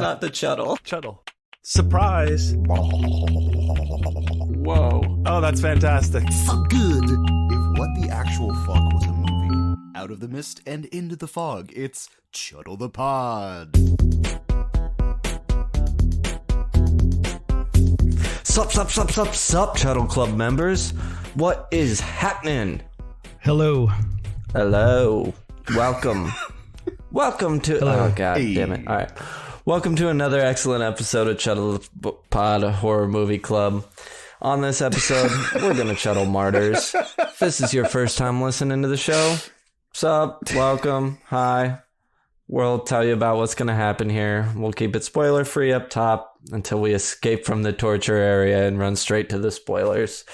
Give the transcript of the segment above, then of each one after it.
Not the Chuddle. Chuddle. Surprise. Whoa. Oh, that's fantastic. Fuck good. If What the Actual Fuck was a movie, out of the mist and into the fog, it's Chuddle the Pod. Sup, Chuddle Club members. What is happening? Hello. Welcome. Welcome to... Hello. Oh, God damn it. All right. Welcome to another excellent episode of Chuddle the Pod, a horror movie club. On this episode, we're going to Chuddle Martyrs. If this is your first time listening to the show, sup, welcome, hi. We'll tell you about what's going to happen here. We'll keep it spoiler-free up top until we escape from the torture area and run straight to the spoilers.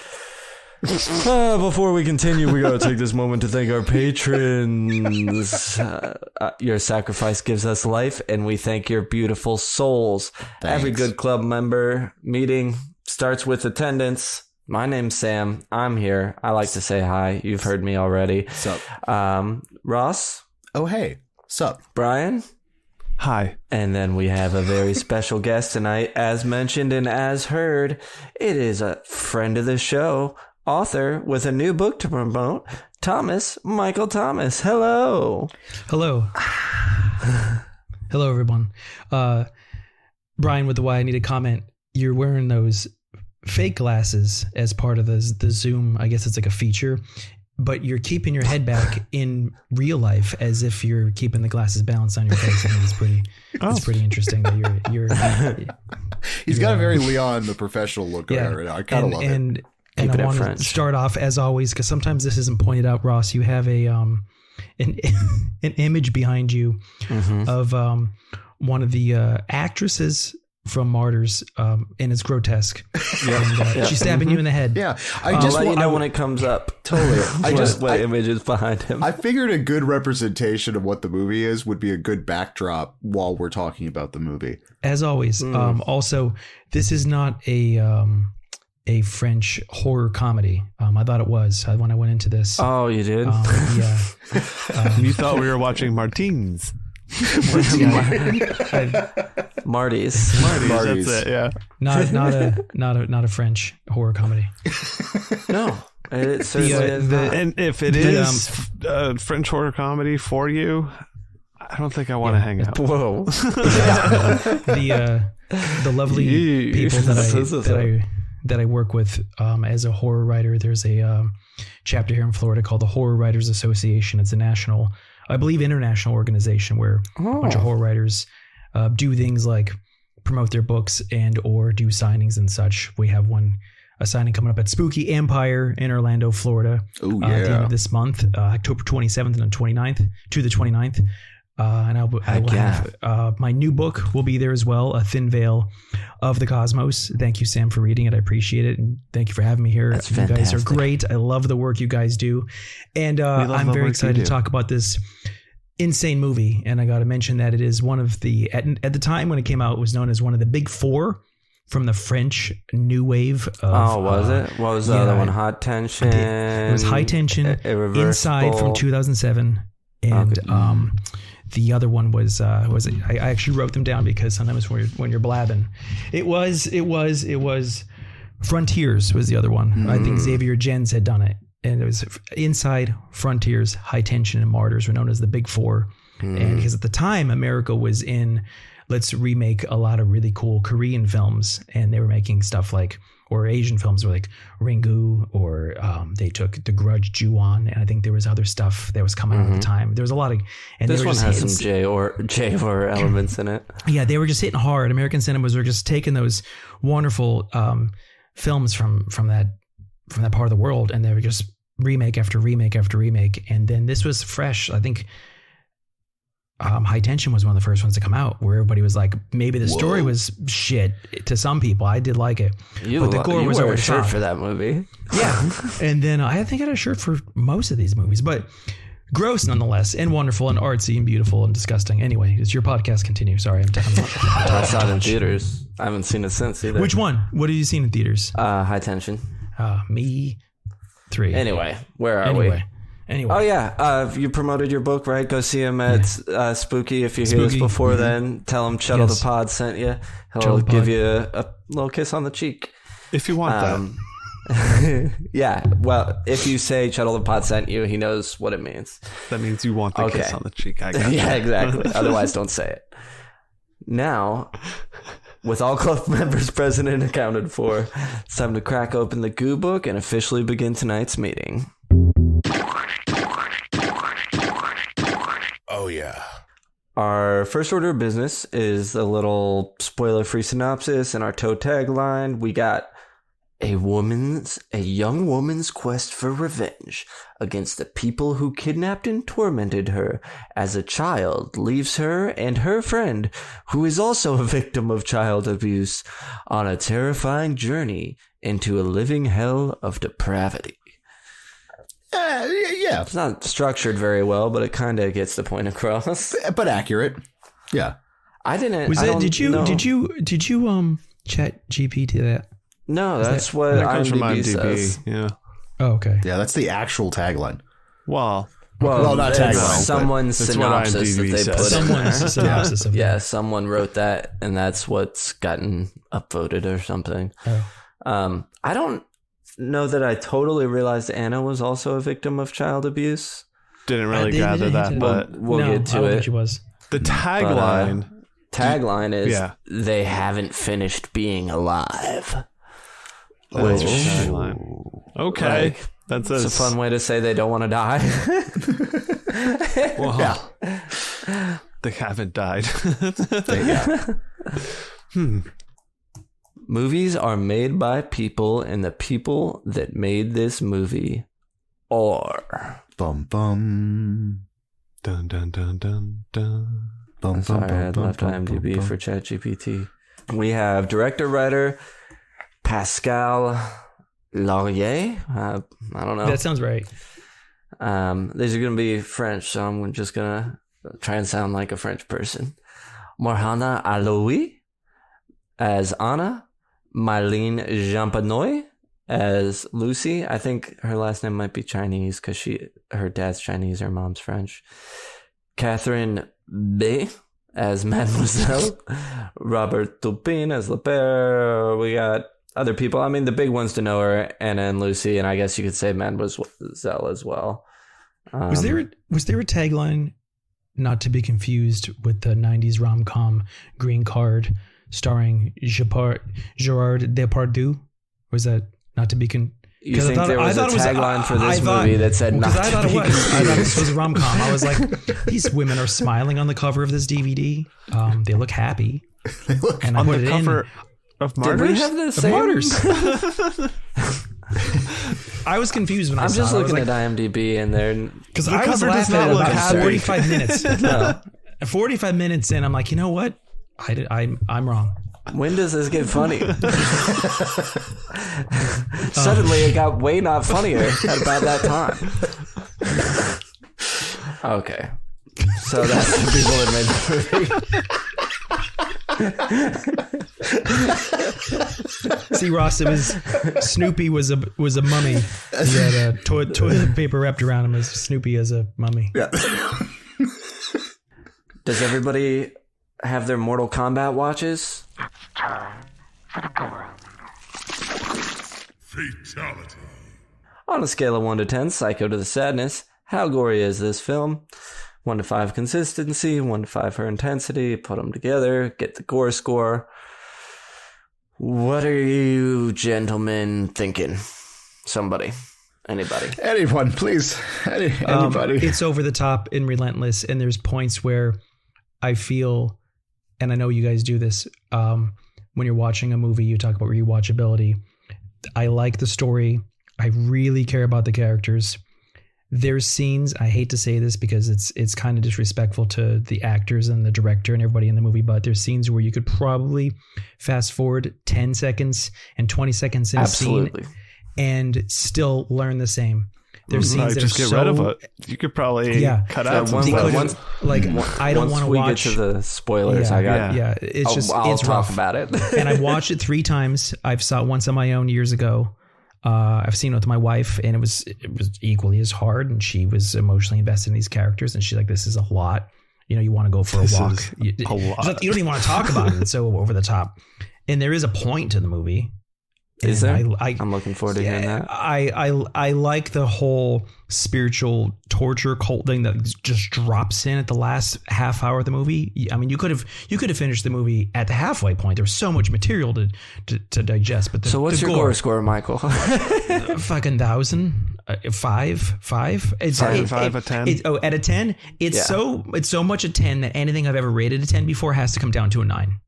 Before we continue, we gotta take this moment to thank our patrons. Your sacrifice gives us life, and we thank your beautiful souls. Thanks. Every good club member meeting starts with attendance. My name's Sam. I'm here. I like to say hi. You've heard me already. Sup? Ross? Oh, hey. Sup? Brian? Hi. And then we have a very special guest tonight. As mentioned and as heard, it is a friend of the show, author with a new book to promote, Michael Thomas. Hello. Hello, everyone. Brian with the Y, I need a comment. You're wearing those fake glasses as part of the Zoom. I guess it's like a feature, but you're keeping your head back in real life as if you're keeping the glasses balanced on your face. I think it's pretty interesting that you're He's got a very Leon the Professional look on it right now. I kind of love it. And I want to start off as always, because sometimes this isn't pointed out, Ross. You have an image behind you of one of the actresses from Martyrs, and it's grotesque. And, she's stabbing you in the head. Yeah, I'll let you know when it comes up. Totally. What image is behind him. I figured a good representation of what the movie is would be a good backdrop while we're talking about the movie. As always. Also, this is not a French horror comedy. I thought it was when I went into this. Oh, you did? Yeah. You thought we were watching Martins. Martyrs. That's it, yeah. Not a French horror comedy. No, it certainly is not. And if it is a French horror comedy for you, I don't think I want to hang out. Whoa. The lovely people that I work with as a horror writer. There's a chapter here in Florida called the Horror Writers Association. It's a national, I believe, international organization where a bunch of horror writers do things like promote their books and or do signings and such. We have a signing coming up at Spooky Empire in Orlando, Florida. Oh, yeah. At the end of this month, October 27th and 29th to the 29th. And I will have my new book will be there as well, A Thin Veil of the Cosmos. Thank you, Sam, for reading it. I appreciate it. And thank you for having me here. That's you fantastic. guys are great. I love the work you guys do. And I'm very excited to talk about this insane movie. And I got to mention that it is one of the, at the time when it came out, it was known as one of the big four from the French new wave. Was it? What was the other one? High Tension? It was High Tension, Inside from 2007. And the other one was I actually wrote them down because sometimes when you're blabbing, it was Frontiers was the other one. I think Xavier Gens had done it, and it was Inside, Frontiers, High Tension, and Martyrs were known as the big four. And because at the time America was in, let's remake a lot of really cool Korean films, and they were making stuff like, or Asian films were like Ringu, or they took The Grudge, Ju-on, and I think there was other stuff that was coming out at the time. There was a lot of, and this one has some J horror elements in it. Yeah, they were just hitting hard. American cinemas were just taking those wonderful films from that part of the world, and they were just remake after remake after remake. And then this was fresh. I think High Tension was one of the first ones to come out, where everybody was like, maybe the story was shit to some people. I did like it, but the gore was over the top. For that movie. Yeah. And then I think I had a shirt for most of these movies, but gross nonetheless, and wonderful and artsy and beautiful and disgusting. Anyway, it's your podcast. Continue. Sorry, I saw it in theaters. I haven't seen it since either. Which one? What have you seen in theaters? High Tension. Me 3. Anyway, where are we? Anyway. Oh yeah, you promoted your book, right? Go see him at Spooky. If you hear this before then, tell him Chuddle the Pod sent you. He'll give you a little kiss on the cheek. If you want that. Yeah, well, if you say Chuddle the Pod sent you, he knows what it means. That means you want the kiss on the cheek. I got Yeah, exactly. Otherwise, don't say it. Now, with all club members present and accounted for, it's time to crack open the Goo Book and officially begin tonight's meeting. Oh, yeah. Our first order of business is a little spoiler-free synopsis and our toe tagline. We got a young woman's quest for revenge against the people who kidnapped and tormented her as a child leaves her and her friend, who is also a victim of child abuse, on a terrifying journey into a living hell of depravity. Yeah. It's not structured very well, but it kind of gets the point across. But accurate. Yeah. I didn't. Did you chat GPT that? No, that's what that comes from IMDb IMDb. says. Yeah. Oh, okay. Yeah, that's the actual tagline. Well, not tagline. Someone's synopsis that they put Someone's in there. synopsis of that. Yeah, someone wrote that, and that's what's gotten upvoted or something. Oh. I don't know that I totally realized Anna was also a victim of child abuse. didn't really gather that, but we'll get to I don't it. think she was. the tagline. Tagline is they haven't finished being alive. That's your tagline. Okay. Like, That's it's a fun way to say they don't want to die. Well, they haven't died. Movies are made by people, and the people that made this movie are... Bum bum. Dun dun dun dun dun. Bum, Sorry, I had left IMDb for ChatGPT. We have director-writer Pascal Laurier. I don't know. That sounds right. These are going to be French, so I'm just going to try and sound like a French person. Morhana Aloui as Anna. Mylene Jampanoy as Lucy. I think her last name might be Chinese because her dad's Chinese, her mom's French. Catherine B as Mademoiselle. Robert Dupin as Le Père. We got other people. I mean, the big ones to know are Anna and Lucy, and I guess you could say Mademoiselle as well. Was there a tagline, not to be confused with the 90s rom-com Green Card starring Gerard Depardieu? Was that not to be confused? You think there was a tagline for this movie that said not to be confused? I thought this was a rom-com. I was like, these women are smiling on the cover of this DVD. They look happy. They look and on the cover of Martyrs? Did we have the same? Martyrs. I was confused when I saw it. I'm just looking at IMDb and there... Because I was laughing at about 45 minutes. 45 minutes in, I'm like, you know what? I'm wrong. When does this get funny? Suddenly it got way not funnier at about that time. Okay. So that's the people that made the movie. See, Ross, it was Snoopy was a mummy. He had a toilet paper wrapped around him as Snoopy as a mummy. Yeah. Does everybody have their Mortal Kombat watches? It's time for the gore. Fatality. On a scale of 1 to 10, Psycho to the Sadness, how gory is this film? 1 to 5 consistency, 1 to 5 for intensity. Put them together, get the gore score. What are you gentlemen thinking? Somebody. Anybody. Anyone, please. Anybody. It's over the top and relentless, and there's points where I feel, and I know you guys do this, when you're watching a movie, you talk about rewatchability. I like the story. I really care about the characters. There's scenes, I hate to say this because it's kind of disrespectful to the actors and the director and everybody in the movie, but there's scenes where you could probably fast forward 10 seconds and 20 seconds in a scene and still learn the same. There's scenes that just get rid of it. You could probably cut out some stuff. I don't want to watch. Once we get to the spoilers, it's just I'll it's talk rough. about it. And I watched it 3 times. I've saw it once on my own years ago. I've seen it with my wife, and it was equally as hard, and she was emotionally invested in these characters, and she's like, this is a lot. You want to go for a walk. You don't even want to talk about it. It's so over the top. And there is a point to the movie. Is there? I'm looking forward to hearing that. I like the whole spiritual torture cult thing that just drops in at the last half hour of the movie. I mean, you could have finished the movie at the halfway point. There was so much material to digest. But so what's your gore score, Michael? Fucking 1,000. 5. It's 5 out of 10. At a 10, it's so much a 10 that anything I've ever rated a 10 before has to come down to a 9.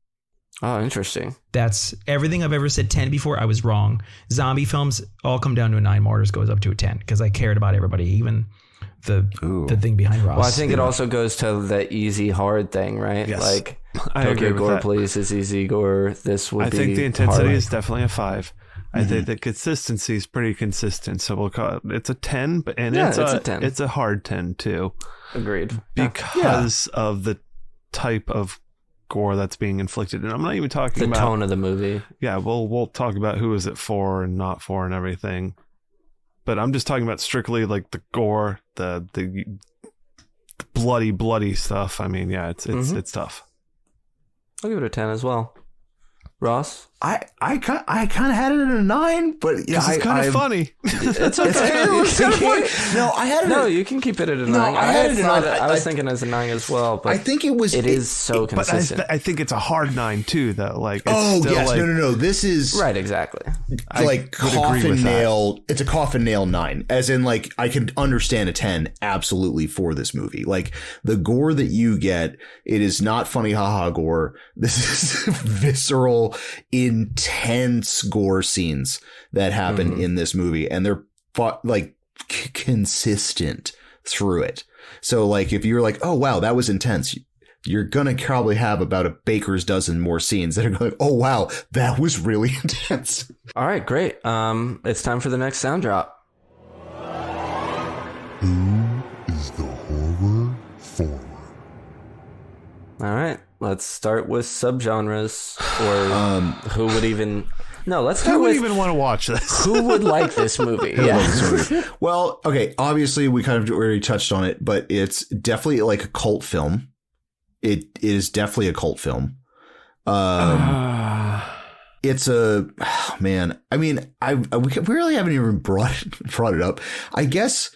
Oh, interesting. That's everything I've ever said 10 before. I was wrong. Zombie films all come down to a 9. Martyrs goes up to a 10 because I cared about everybody, even the thing behind Ross. Well, I think it also goes to the easy hard thing, right? Yes. Like I agree with Gore that. Please is easy gore. This would be. I think the intensity hard. is definitely a 5. I think the consistency is pretty consistent, so we'll call it's a 10. But it's a 10. It's a hard 10 too. Agreed. Because of the type of gore that's being inflicted, and I'm not even talking about the tone of the movie. Yeah, we'll talk about who is it for and not for and everything, but I'm just talking about strictly like the gore, the bloody stuff. I mean, yeah, it's tough. I'll give it a 10 as well. Ross? I kind of had it at a 9, but yeah, it's kind of funny. It's okay. It's kind of funny. No, I had it. No, you can keep it at a 9. I had it at a 9. I was thinking as a 9 as well, but I think it is so consistent. But I think it's a hard 9 too, though. Like, it's yes, like, no. This is right, exactly. Like coffin nail. It's a coffin nail 9, as in like I can understand a 10 absolutely for this movie. Like the gore that you get, it is not funny haha gore. This is visceral, intense gore scenes that happen in this movie, and they're like consistent through it. So like if you're like, oh wow, that was intense, you're gonna probably have about a baker's dozen more scenes that are going, oh wow, that was really intense. All right, great. It's time for the next sound drop. Who is the horror forward? All right, let's start with subgenres, or who would even... No, let's start Who would with even want to watch this? who would like this movie. Well, okay, obviously we kind of already touched on it, but it's definitely like a cult film. It is definitely a cult film. It's a man. I mean, we really haven't even brought it up. I guess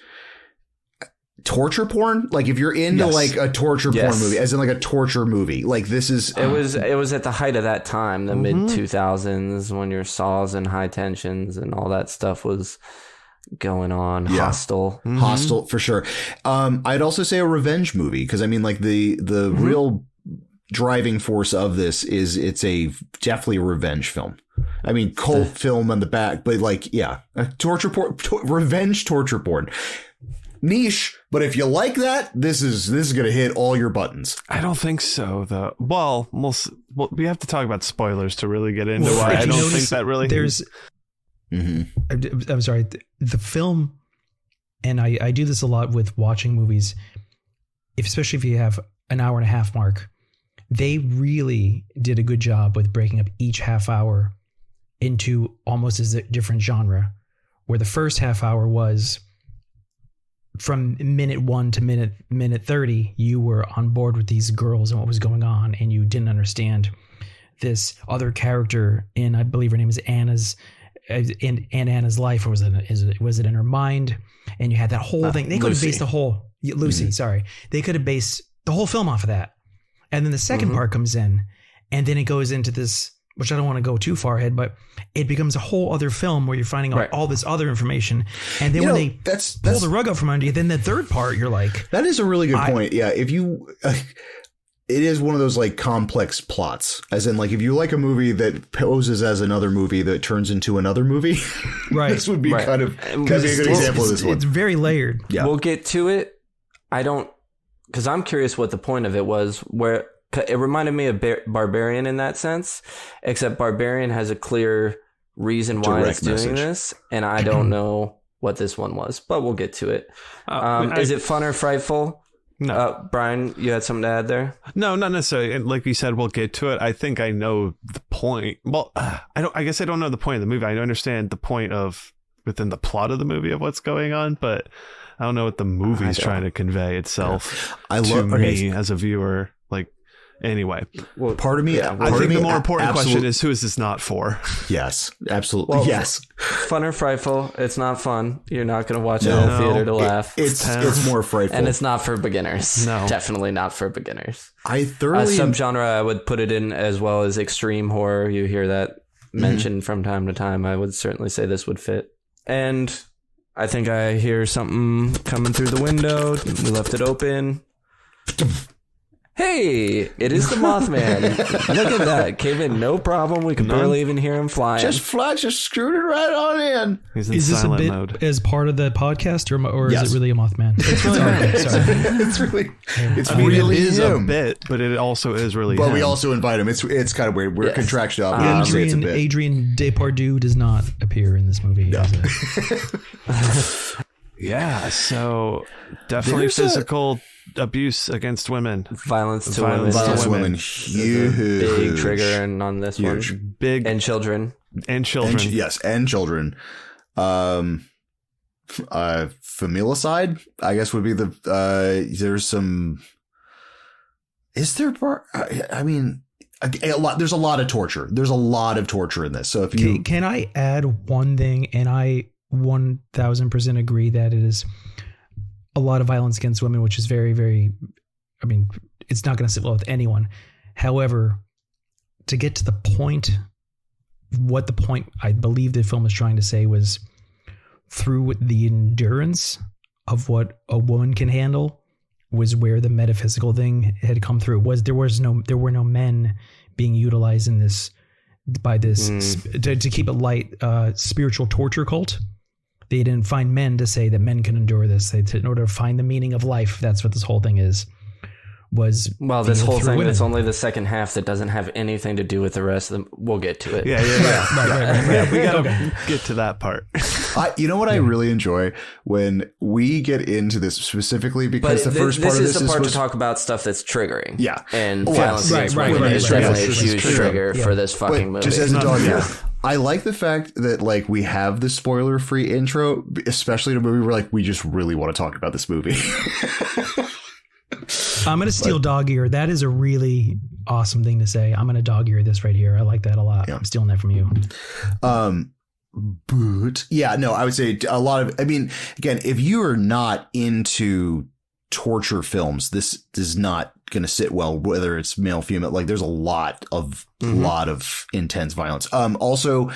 torture porn. Like if you're into like a torture porn movie, as in like a torture movie, like this is. It was at the height of that time, the mid 2000s, when your Saws and High Tensions and all that stuff was going on. Hostel for sure. I'd also say a revenge movie, because I mean, like the real driving force of this is it's definitely a revenge film. I mean, cult film on the back, but like, a torture porn, revenge torture porn. Niche, but if you like that, this is going to hit all your buttons. I don't think so, though. Well, we have to talk about spoilers to really get into why I don't think that really. There's. I'm sorry. The film, and I do this a lot with watching movies, especially if you have an hour and a half mark. They really did a good job with breaking up each half hour into almost a different genre, where the first half hour was from minute 1 to minute 30, you were on board with these girls and what was going on, and you didn't understand this other character in, I believe her name is Anna's life, or was it in her mind? And you had that whole thing. They could have based the whole Lucy. Sorry, they could have based the whole film off of that. And then the second part comes in, and then it goes into this, which I don't want to go too far ahead, but it becomes a whole other film where you're finding out all this other information. And then when they pull the rug out from under you, then the third part, you're like... That is a really good point. Yeah, if you... it is one of those like complex plots, as in like if you like a movie that poses as another movie that turns into another movie, right? This would be kind of be a good example of this one. It's very layered. Yeah, we'll get to it. Because I'm curious what the point of it was. Where it reminded me of Barbarian in that sense, except Barbarian has a clear reason why it's doing this, and I don't know what this one was, but we'll get to it. Is it fun or frightful? No. Brian, you had something to add there? No, not necessarily. And like you said, we'll get to it. I think I know the point. Well, I guess I don't know the point of the movie. I understand the point of within the plot of the movie of what's going on, but I don't know what the movie's trying to convey itself to me as a viewer. Like, anyway, well, part of me, I think the more important question is, who is this not for? Yes, absolutely. Well, yes. Fun or frightful? It's not fun. You're not going to watch it in the theater to laugh. It's more frightful. And it's not for beginners. No. Definitely not for beginners. I thoroughly... subgenre, I would put it in as well as extreme horror. You hear that mentioned from time to time. I would certainly say this would fit. And I think I hear something coming through the window. We left it open. Hey, it is the Mothman. Look at that. Came in no problem. We could barely even hear him flying. Just screwed it right on in. He's in is this silent a bit mode. as part of the podcast, or Yes. is it really a Mothman? It's really It's really it is him. a bit, but it also is really But him. we also invite him. It's kind of weird. We're contractual obligations. It's a bit. Adrian Depardieu does not appear in this movie. No. Yeah, so definitely There's physical abuse against women. Violence to Violence women. Violence to women. Huge. Big trigger and on this Huge. one. Big And children. and children. And children. Familicide, I guess, would be the. There's some. Is there? I mean, a lot. There's a lot of torture. There's a lot of torture in this. So if you Can I add one thing? And I 1000% agree that it is a lot of violence against women, which is very, very, I mean, it's not going to sit well with anyone. However, to get to the point, what the point I believe the film is trying to say was, through the endurance of what a woman can handle was where the metaphysical thing had come through. There were no men being utilized in this by this to keep it light, spiritual torture cult. They didn't find men to say that men can endure this. In order to find the meaning of life, that's what this whole thing is. This whole thing, it's only the second half that doesn't have anything to do with the rest of them. We'll get to it. Yeah. Right. We gotta get to that part. You know what I really enjoy when we get into this specifically because the first part of this is the part to talk about stuff that's triggering. Yeah. And violence against women is definitely a huge trigger for this fucking movie. Just as a dog, I like the fact that like we have the spoiler-free intro, especially in a movie where like we just really want to talk about this movie. I'm going to steal dog ear. That is a really awesome thing to say. I'm going to dog ear this right here. I like that a lot. Yeah. I'm stealing that from you. But yeah, no, I would say a lot of, I mean, again, if you are not into torture films, this is not going to sit well, whether it's male, female. Like there's a lot of intense violence. Also,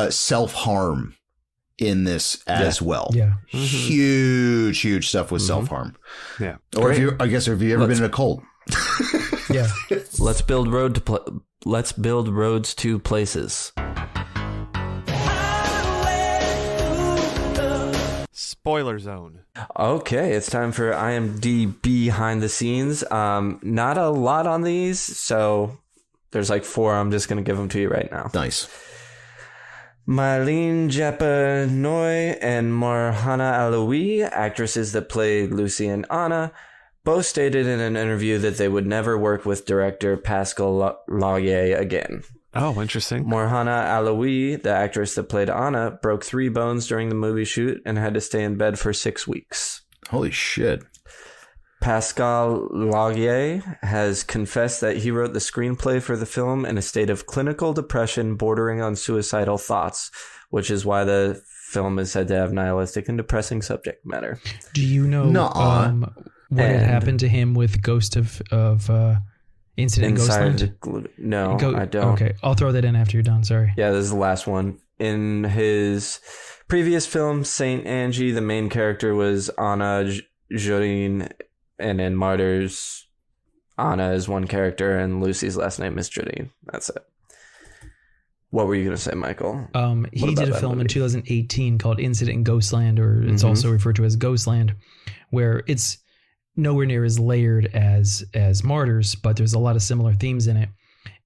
self-harm in this as well. Yeah. Huge stuff with self-harm. Yeah. Or have you ever been in a cult? Yeah. Let's build roads to places. Spoiler zone. Okay, it's time for IMDb behind the scenes. Not a lot on these, so there's like 4. I'm just going to give them to you right now. Nice. Marlene Japanoy and Marhana Alaoui, actresses that played Lucy and Anna, both stated in an interview that they would never work with director Pascal Laugier again. Oh, interesting. Marhana Alaoui, the actress that played Anna, broke 3 bones during the movie shoot and had to stay in bed for 6 weeks. Holy shit. Pascal Laugier has confessed that he wrote the screenplay for the film in a state of clinical depression bordering on suicidal thoughts, which is why the film is said to have nihilistic and depressing subject matter. Do you know what had happened to him with Ghost of Incident in Ghostland? No, I don't. Okay, I'll throw that in after you're done. Sorry. Yeah, this is the last one. In his previous film, Saint Angie, the main character was Anna Jorine. And in Martyrs, Anna is one character, and Lucy's last name is Jodine. That's it. What were you going to say, Michael? He did a film in 2018 called Incident in Ghostland, or it's also referred to as Ghostland, where it's nowhere near as layered as Martyrs, but there's a lot of similar themes in it.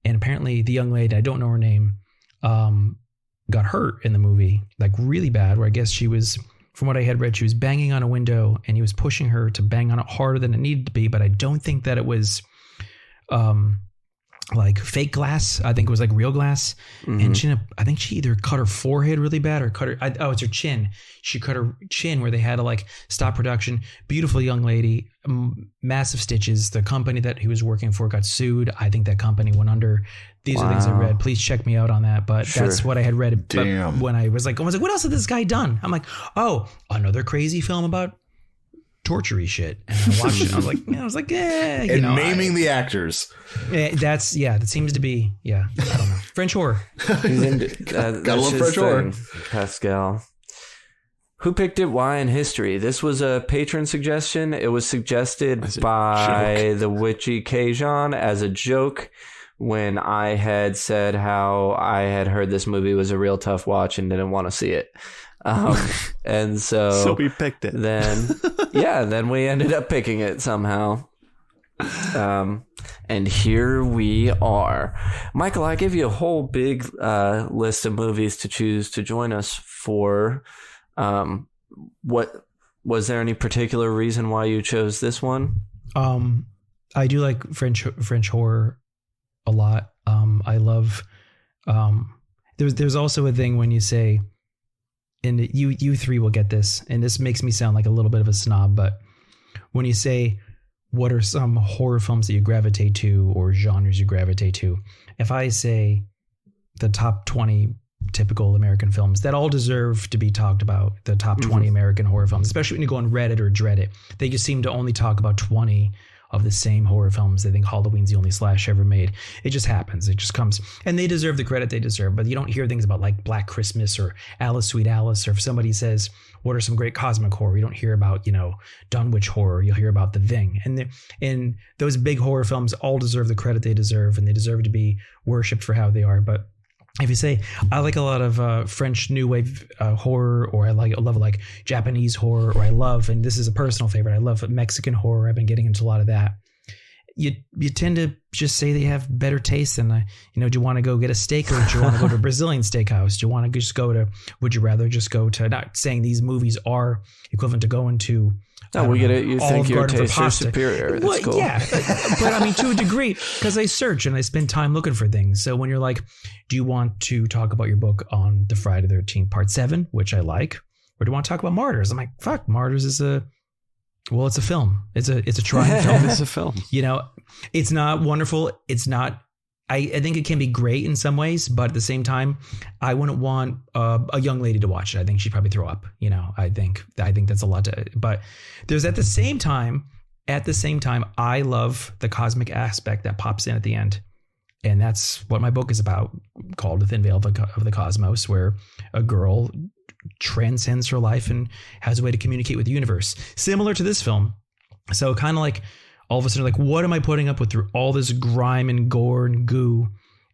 And apparently the young lady, I don't know her name, got hurt in the movie, like really bad, where I guess she was... From what I had read, she was banging on a window and he was pushing her to bang on it harder than it needed to be. But I don't think that it was like fake glass. I think it was like real glass. And I think she either cut her forehead really bad or cut her. It's her chin. She cut her chin where they had to like stop production. Beautiful young lady, massive stitches. The company that he was working for got sued. I think that company went under. These are things I read. Please check me out on that. But that's what I had read. Damn. But when I was like, what else has this guy done? I'm like, oh, another crazy film about torture-y shit. And I watched it. I was like, and maiming the actors. That seems to be, I don't know. French horror. Gotta love French horror. Pascal. Who picked it? Why in history? This was a patron suggestion. It was suggested by the Witchy Keijon as a joke when I had said how I had heard this movie was a real tough watch and didn't want to see it. And so we picked it. Then we ended up picking it somehow. And here we are. Michael, I gave you a whole big list of movies to choose to join us for. What was there any particular reason why you chose this one? I do like French horror a lot. I love there's also a thing when you say, and you three will get this, and this makes me sound like a little bit of a snob, but when you say what are some horror films that you gravitate to or genres you gravitate to, if I say the top 20 typical American films that all deserve to be talked about, the top 20 American horror films, especially when you go on Reddit or Dreddit, they just seem to only talk about 20 of the same horror films. They think Halloween's the only slash ever made. It just happens. It just comes. And they deserve the credit they deserve, but you don't hear things about like Black Christmas or Alice Sweet Alice, or if somebody says, what are some great cosmic horror? You don't hear about, Dunwich horror. You'll hear about The Thing. And those big horror films all deserve the credit they deserve, and they deserve to be worshipped for how they are. But if you say, I like a lot of French New Wave horror, or I love like Japanese horror, or I love, and this is a personal favorite, I love Mexican horror. I've been getting into a lot of that. You tend to just say they have better taste than, do you want to go get a steak, or do you want to go to a Brazilian steakhouse? Do you want to just go to, would you rather just go to, not saying these movies are equivalent to going to, no, we get it. You think your tastes are superior. That's cool. Yeah, but I mean, to a degree, because I search and I spend time looking for things. So when you're like, do you want to talk about your book on the Friday the 13th Part 7, which I like, or do you want to talk about Martyrs? I'm like, fuck, Martyrs is it's a film. It's a trying film. It's a film. It's not wonderful. It's not. I think it can be great in some ways, but at the same time, I wouldn't want a young lady to watch it. I think she'd probably throw up. I think that's a lot to. But there's at the same time, I love the cosmic aspect that pops in at the end, and that's what my book is about, called The Thin Veil of the Cosmos, where a girl transcends her life and has a way to communicate with the universe, similar to this film. So kind of like, all of a sudden, like, what am I putting up with through all this grime and gore and goo?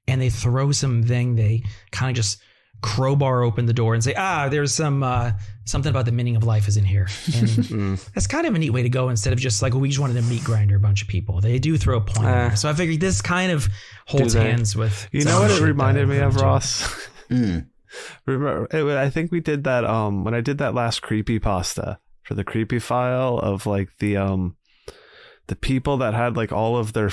And they throw something, they kind of just crowbar open the door and say, there's some something about the meaning of life is in here. And that's kind of a neat way to go, instead of just like, we just wanted to meat grinder a bunch of people. They do throw a point in there. So I figured this kind of holds hands with. You know what it reminded me of, Ross? Remember, I think we did that when I did that last creepypasta for the creepy file of like the people that had like all of their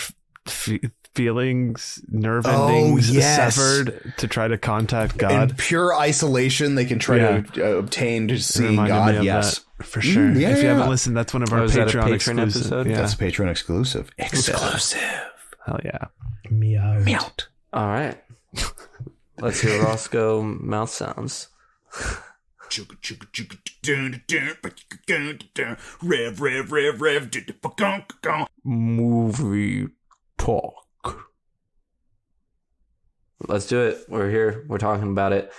feelings, nerve endings severed to try to contact God. In pure isolation, they can try to obtain to see God. Yes, for sure. If you haven't listened, that's one of our Patreon exclusive episode. Yeah. That's Patreon exclusive. Hell yeah. Meowed. All right. Let's hear Roscoe mouth sounds. Rev. Movie talk. Let's do it. We're here. We're talking about it.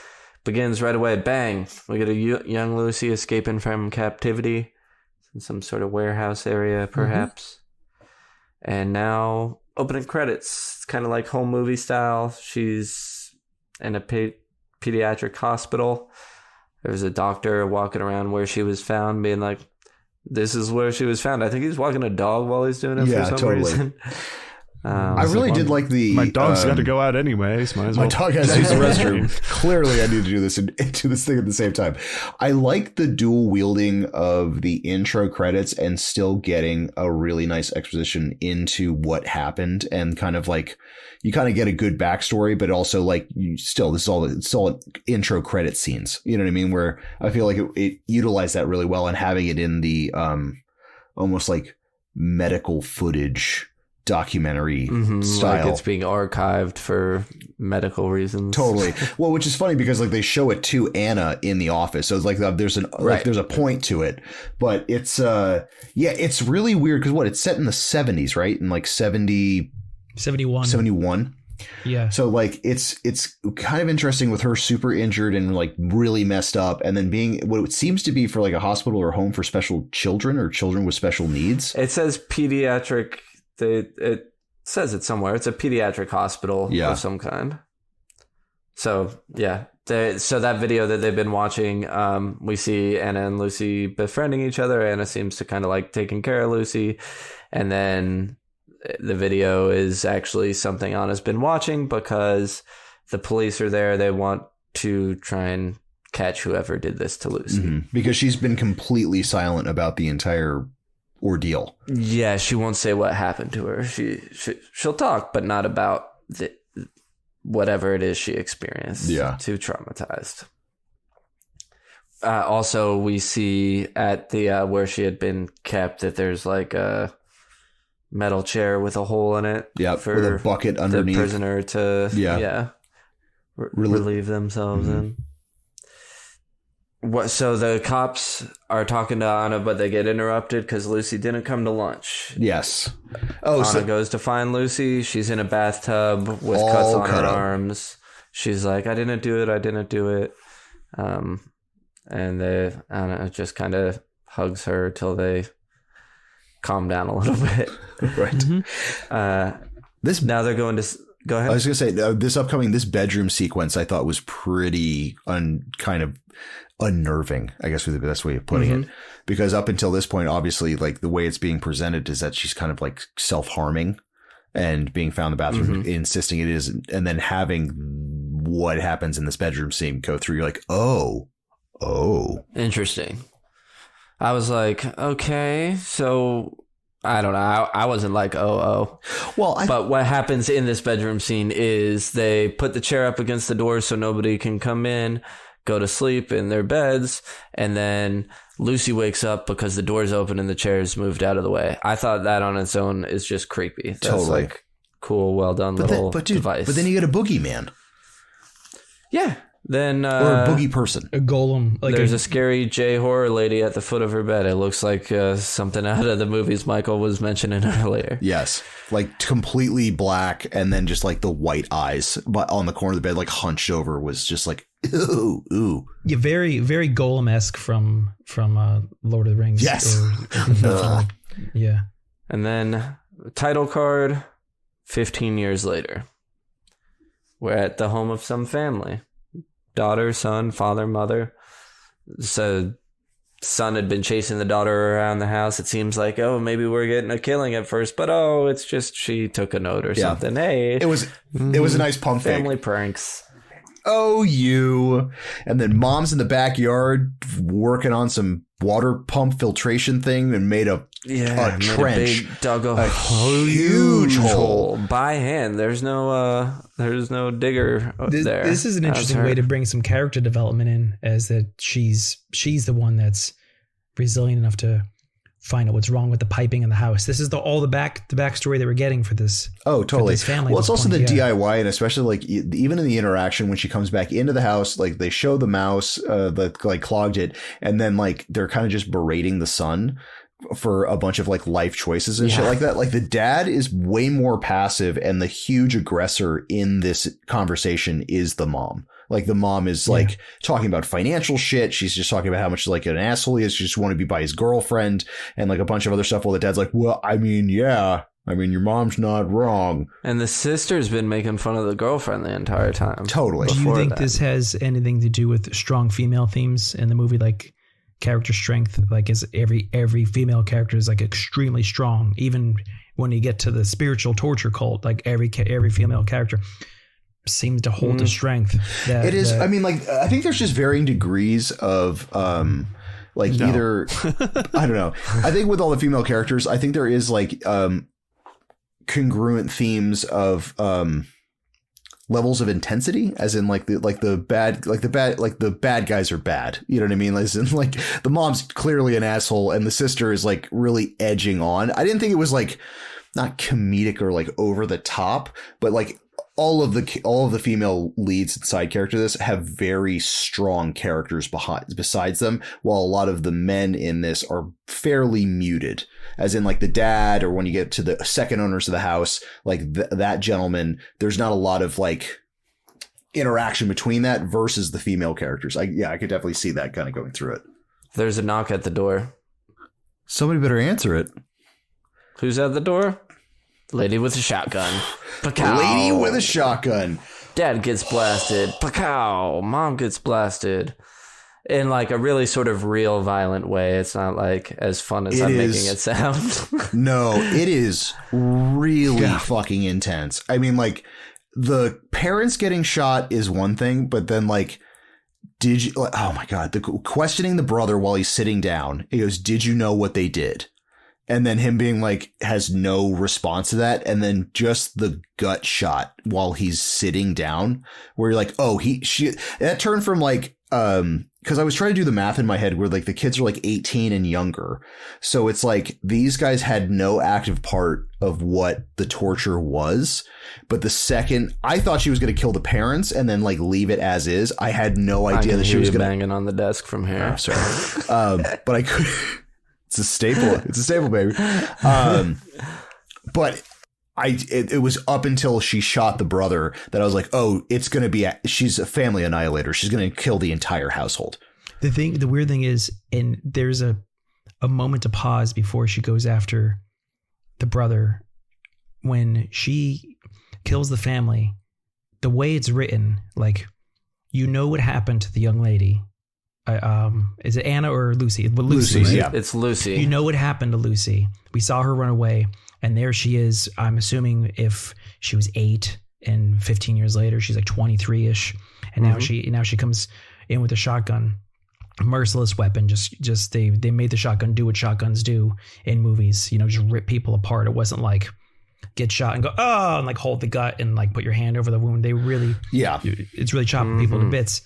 Begins right away. Bang. We get a young Lucy escaping from captivity in some sort of warehouse area, perhaps. And now opening credits. It's kind of like home movie style. She's in a pediatric hospital. There's a doctor walking around where she was found, being like, this is where she was found. I think he's walking a dog while he's doing it for some reason. I really did like the. My dog's got to go out anyways. Might as well. My dog has to use the restroom. Clearly, I need to do this and do this thing at the same time. I like the dual wielding of the intro credits and still getting a really nice exposition into what happened and kind of like you kind of get a good backstory, but also like it's all intro credit scenes. You know what I mean? Where I feel like it utilized that really well and having it in the almost like medical footage documentary style. Like it's being archived for medical reasons. Totally. Well, which is funny because like they show it to Anna in the office. So it's like there's a point to it, but it's it's really weird because it's set in the 70s, right? In like 71. Yeah. So like it's kind of interesting with her super injured and like really messed up and then being what it seems to be for like a hospital or home for special children or children with special needs. It says pediatric. It says it somewhere. It's a pediatric hospital of some kind. So, yeah. So that video that they've been watching, we see Anna and Lucy befriending each other. Anna seems to kind of like taking care of Lucy. And then the video is actually something Anna's been watching because the police are there. They want to try and catch whoever did this to Lucy. Mm-hmm. Because she's been completely silent about the entire ordeal. Yeah, she won't say what happened to her. She'll talk, but not about whatever it is she experienced. Yeah, too traumatized. Also, we see at the where she had been kept that there's like a metal chair with a hole in it. Yeah, for with a bucket underneath the prisoner to relieve themselves in. So the cops are talking to Anna, but they get interrupted because Lucy didn't come to lunch. Yes. Anna goes to find Lucy. She's in a bathtub with cuts on her arms. She's like, I didn't do it. And Anna just kind of hugs her till they calm down a little bit. Right. Mm-hmm. Now they're going to... Go ahead. I was going to say, this bedroom sequence I thought was pretty kind of unnerving, I guess would be the best way of putting it. Because up until this point, obviously, like the way it's being presented is that she's kind of like self-harming and being found in the bathroom, insisting it is, and then having what happens in this bedroom scene go through. You're like, oh. Interesting. I was like, okay, so... I don't know. I wasn't like, Well, but what happens in this bedroom scene is they put the chair up against the door so nobody can come in, go to sleep in their beds, and then Lucy wakes up because the door's open and the chair's moved out of the way. I thought that on its own is just creepy. That's totally. Like cool, well done device. But then you get a boogeyman. Yeah. Then or a boogie person, a golem. Like there's a scary J horror lady at the foot of her bed. It looks like something out of the movies Michael was mentioning earlier. Yes, like completely black, and then just like the white eyes, but on the corner of the bed, like hunched over, was just like ooh. Yeah, very very golem-esque from Lord of the Rings. Yes. Yeah. And then title card. 15 years later, we're at the home of some family. Daughter, son, father, mother. So son had been chasing the daughter around the house. It seems like, maybe we're getting a killing at first, but it's just she took a note or something. Hey, it was a nice pump family fake. pranks. Oh, you. And then mom's in the backyard working on some water pump filtration thing and made a trench. Dug a huge hole by hand. There's no digger there. This is an interesting way to bring some character development in, as that she's the one that's resilient enough to find out what's wrong with the piping in the house. This is the backstory that we're getting for this. Oh, totally. This family. Well, it's also the DIY, and especially like even in the interaction when she comes back into the house, like they show the mouse that like clogged it, and then like they're kind of just berating the son for a bunch of like life choices and shit like that. Like the dad is way more passive, and the huge aggressor in this conversation is the mom. Like the mom is like talking about financial shit. She's just talking about how much like an asshole he is. She just want to be by his girlfriend and like a bunch of other stuff. While the dad's like, well, I mean, your mom's not wrong. And the sister's been making fun of the girlfriend the entire time. Totally. Do you think this has anything to do with strong female themes in the movie? Like character strength, like is every female character is like extremely strong, even when you get to the spiritual torture cult, like every female character seems to hold the strength that it is. I mean, like, I think there's just varying degrees of either I don't know. I think with all the female characters, I think there is like congruent themes of levels of intensity, as in the bad guys are bad. You know what I mean? As in, like, the mom's clearly an asshole and the sister is like really edging on. I didn't think it was like not comedic or like over the top, but like all of the female leads and side characters have very strong characters besides them, while a lot of the men in this are fairly muted, as in like the dad, or when you get to the second owners of the house, like that gentleman, there's not a lot of like interaction between that versus the female characters. I could definitely see that kind of going through it. There's a knock at the door. Somebody better answer it. Who's at the door? Lady with a shotgun. Pacow. Lady with a shotgun. Dad gets blasted. Pacow. Mom gets blasted. In like a really sort of real violent way. It's not like as fun as I'm making it sound. No, it is really fucking intense. I mean, like, the parents getting shot is one thing, but then like, did you, like, oh my God, questioning the brother while he's sitting down. He goes, did you know what they did? And then him being like, has no response to that. And then just the gut shot while he's sitting down, where you're like, oh, that turned from like, because I was trying to do the math in my head where like the kids are like 18 and younger. So it's like these guys had no active part of what the torture was. But the second I thought she was going to kill the parents and then like leave it as is, I had no idea that she was going to banging on the desk from here. Oh, sorry. But I could. It's a staple. It's a staple, baby. But it was up until she shot the brother that I was like, oh, it's going to be, she's a family annihilator. She's going to kill the entire household. The weird thing is, and there's a moment to pause before she goes after the brother. When she kills the family, the way it's written, like, you know what happened to the young lady. Is it Anna or Lucy? Lucy, right? Yeah, it's Lucy. You know what happened to Lucy. We saw her run away, and there she is. I'm assuming if she was 8 and 15 years later, she's like 23-ish, and now she comes in with a shotgun, a merciless weapon. Just they made the shotgun do what shotguns do in movies. You know, just rip people apart. It wasn't like get shot and go, oh, and like hold the gut and like put your hand over the wound. They really, it's really chopping people to bits.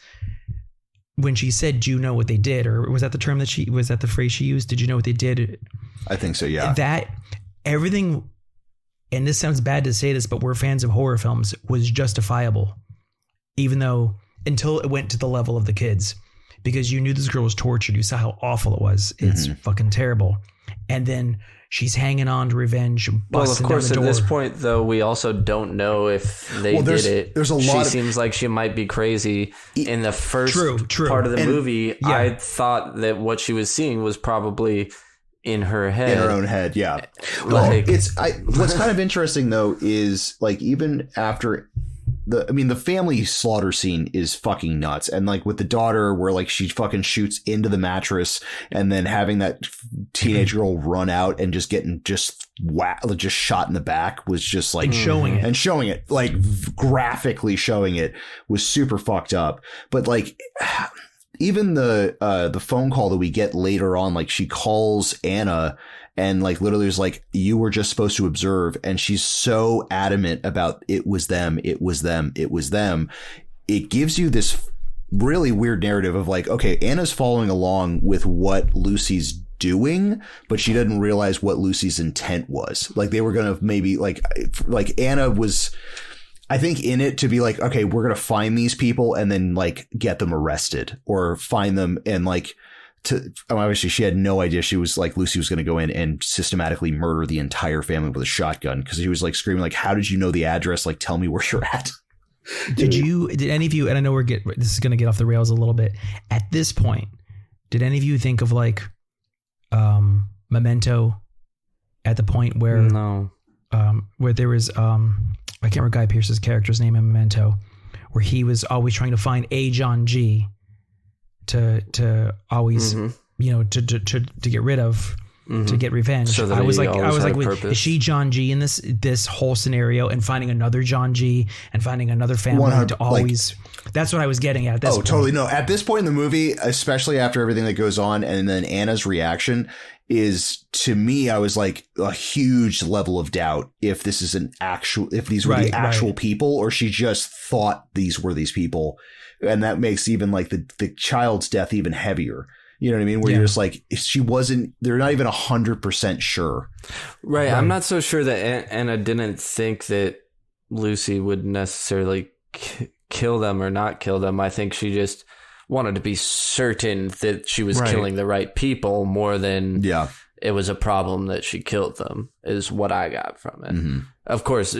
When she said, do you know what they did? Or was that the term was that the phrase she used? Did you know what they did? I think so, yeah. That everything, and this sounds bad to say this, but we're fans of horror films, was justifiable. Even though, until it went to the level of the kids. Because you knew this girl was tortured. You saw how awful it was. It's fucking terrible. And then she's hanging on to revenge. Well, of course, at this point, though, we also don't know if they did it. There's a lot. She seems like she might be crazy. In the first part of the movie, I thought that what she was seeing was probably in her head. In her own head, yeah. Well, what's kind of interesting, though, is like even after the family slaughter scene is fucking nuts. And like with the daughter where like she fucking shoots into the mattress and then having that teenage girl run out and just getting just shot in the back was just like, and showing it like graphically showing it was super fucked up. But like, even the phone call that we get later on, like she calls Anna and like literally is like, you were just supposed to observe. And she's so adamant about it was them. It was them. It was them. It gives you this really weird narrative of like, okay, Anna's following along with what Lucy's doing, but she didn't realize what Lucy's intent was. Like they were going to maybe like Anna was, I think, in it to be like, okay, we're going to find these people and then like get them arrested or find them and like obviously she had no idea she was like Lucy was going to go in and systematically murder the entire family with a shotgun because he was like screaming like, how did you know the address? Like, tell me where you're at. Did any of you, and I know this is going to get off the rails a little bit at this point, did any of you think of like Memento at the point where where there was I can't remember Guy Pearce's character's name in Memento, where he was always trying to find a John G to always to get rid of, to get revenge. So that I was he like, always had a wait, purpose. is she John G in this whole scenario and finding another John G and finding another family 100 to always? That's what I was getting at. This point. Totally. No, at this point in the movie, especially after everything that goes on, and then Anna's reaction is, to me, I was like, a huge level of doubt if this is if these were the actual people, or she just thought these were these people. And that makes even like the child's death even heavier. You know what I mean? Where you're just like, they're not even 100% sure. Right. I'm not so sure that Anna didn't think that Lucy would necessarily kill them or not kill them. I think she just wanted to be certain that she was killing the right people more than it was a problem that she killed them, is what I got from it. Mm-hmm. Of course,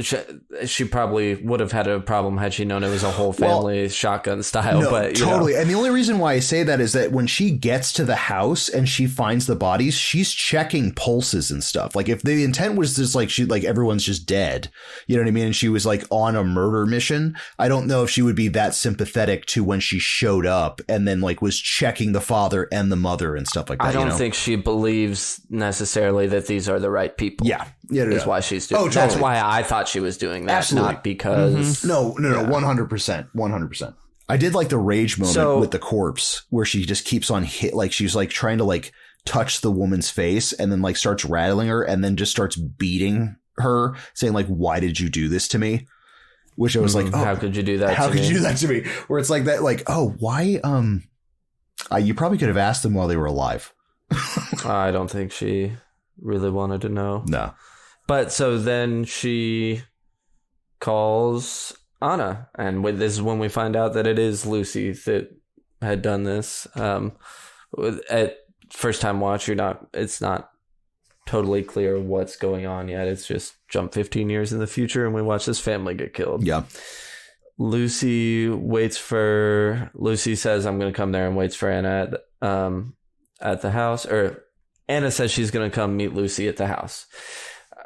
she probably would have had a problem had she known it was a whole family shotgun style. But totally. And the only reason why I say that is that when she gets to the house and she finds the bodies, she's checking pulses and stuff. Like, if the intent was just like everyone's just dead, you know what I mean? And she was like on a murder mission, I don't know if she would be that sympathetic to when she showed up and then like was checking the father and the mother and stuff like that. I don't think she believes necessarily that these are the right people. Yeah. Is why she's doing. Totally. That's why I thought she was doing that, Absolutely. not because. No, 100%. I did like the rage moment with the corpse where she just keeps on she's like trying to like touch the woman's face and then like starts rattling her and then just starts beating her, saying like, "Why did you do this to me?" Which I was like, "Oh, how could you do that? How could you do that to me?" Where it's like that, like, "Oh, why?" You probably could have asked them while they were alive. I don't think she really wanted to know. No. But so then she calls Anna, and this is when we find out that it is Lucy that had done this. At first time watch, it's not totally clear what's going on yet. It's just jump 15 years in the future, and we watch this family get killed. Yeah. Lucy says, "I'm going to come there," and waits for Anna at the house. Or Anna says she's going to come meet Lucy at the house.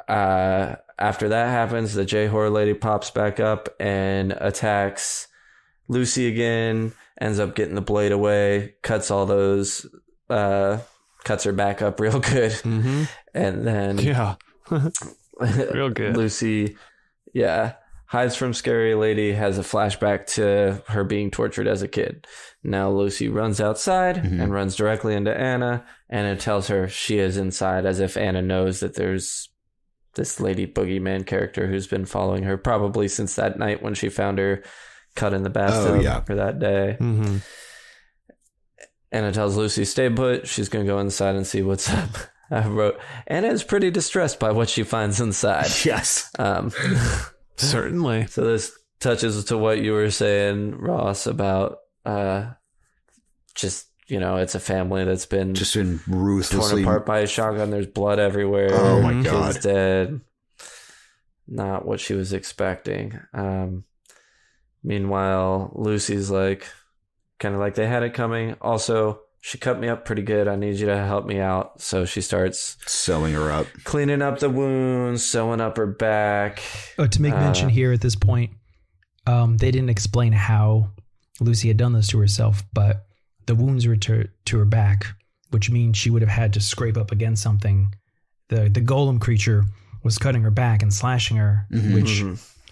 After that happens, the J-horror lady pops back up and attacks Lucy again, ends up getting the blade away, cuts all those, cuts her back up real good. Mm-hmm. And then real good. Lucy, hides from scary lady, has a flashback to her being tortured as a kid. Now Lucy runs outside and runs directly into Anna, and it tells her she is inside, as if Anna knows that there's this lady boogeyman character who's been following her probably since that night when she found her cut in the bathtub for that day. Mm-hmm. Anna tells Lucy, "Stay put." She's going to go inside and see what's up. I wrote, Anna is pretty distressed by what she finds inside. Yes. Certainly. So this touches to what you were saying, Ross, about it's a family that's been ruthlessly torn apart by a shotgun. There's blood everywhere. Oh my God. Kid's dead. Not what she was expecting. Meanwhile, Lucy's like, kind of like they had it coming. Also, she cut me up pretty good. I need you to help me out. So she starts sewing her up, cleaning up the wounds, sewing up her back. Oh, to make mention here at this point, they didn't explain how Lucy had done this to herself, but the wounds were to her back, which means she would have had to scrape up against something. The golem creature was cutting her back and slashing her, which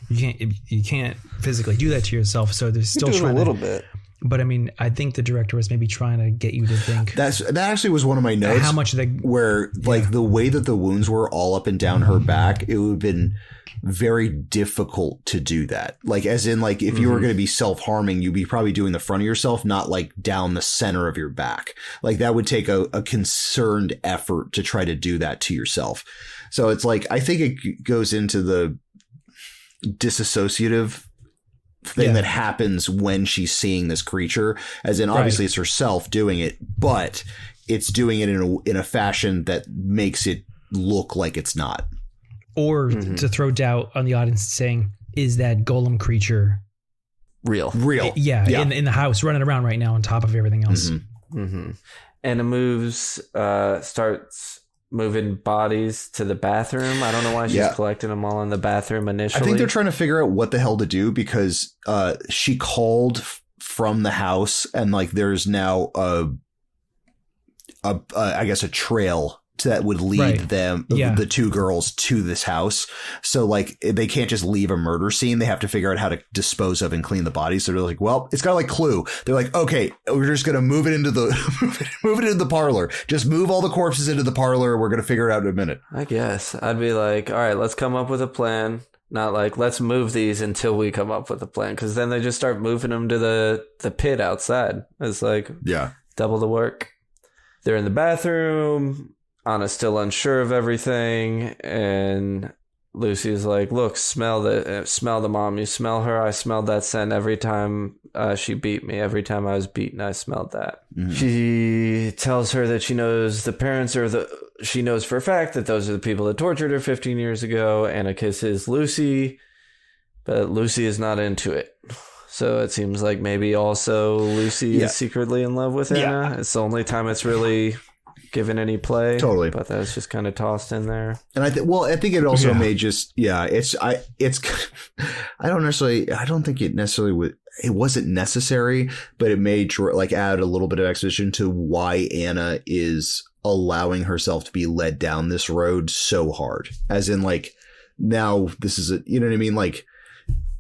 you can't physically do that to yourself. So there's still trying a little bit. But I mean, I think the director was maybe trying to get you to think that actually was one of my notes. How much where like the way that the wounds were all up and down her back, it would have been very difficult to do that. Like, as in, like, if you were going to be self-harming, you'd be probably doing the front of yourself, not like down the center of your back. Like, that would take a concerned effort to try to do that to yourself. So it's like, I think it goes into the disassociative thing that happens when she's seeing this creature, as in obviously it's herself doing it, but it's doing it in a fashion that makes it look like it's not. Or to throw doubt on the audience, saying, is that golem creature real? In the house running around right now on top of everything else. Anna starts moving bodies to the bathroom. I don't know why she's collecting them all in the bathroom initially. I think they're trying to figure out what the hell to do, because she called from the house, and like there's now I guess a trail that would lead them, the two girls, to this house. So like they can't just leave a murder scene. They have to figure out how to dispose of and clean the bodies. So they're like, well, it's kind of like Clue. They're like, okay, we're just going to move it into the parlor. Just move all the corpses into the parlor. We're going to figure it out in a minute. I guess I'd be like, all right, let's come up with a plan. Not like, let's move these until we come up with a plan. Because then they just start moving them to the pit outside. It's like, double the work. They're in the bathroom. Anna's still unsure of everything, and Lucy's like, look, smell the mom. You smell her. I smelled that scent every time she beat me. Every time I was beaten, I smelled that. Mm-hmm. She tells her that she knows she knows for a fact that those are the people that tortured her 15 years ago. Anna kisses Lucy, but Lucy is not into it. So it seems like maybe also Lucy is secretly in love with Anna. Yeah. It's the only time it's really given any play, totally, but that's just kind of tossed in there. And I think it also may just I don't think it necessarily it wasn't necessary, but it may like add a little bit of exposition to why Anna is allowing herself to be led down this road so hard, as in like now this is you know what I mean, like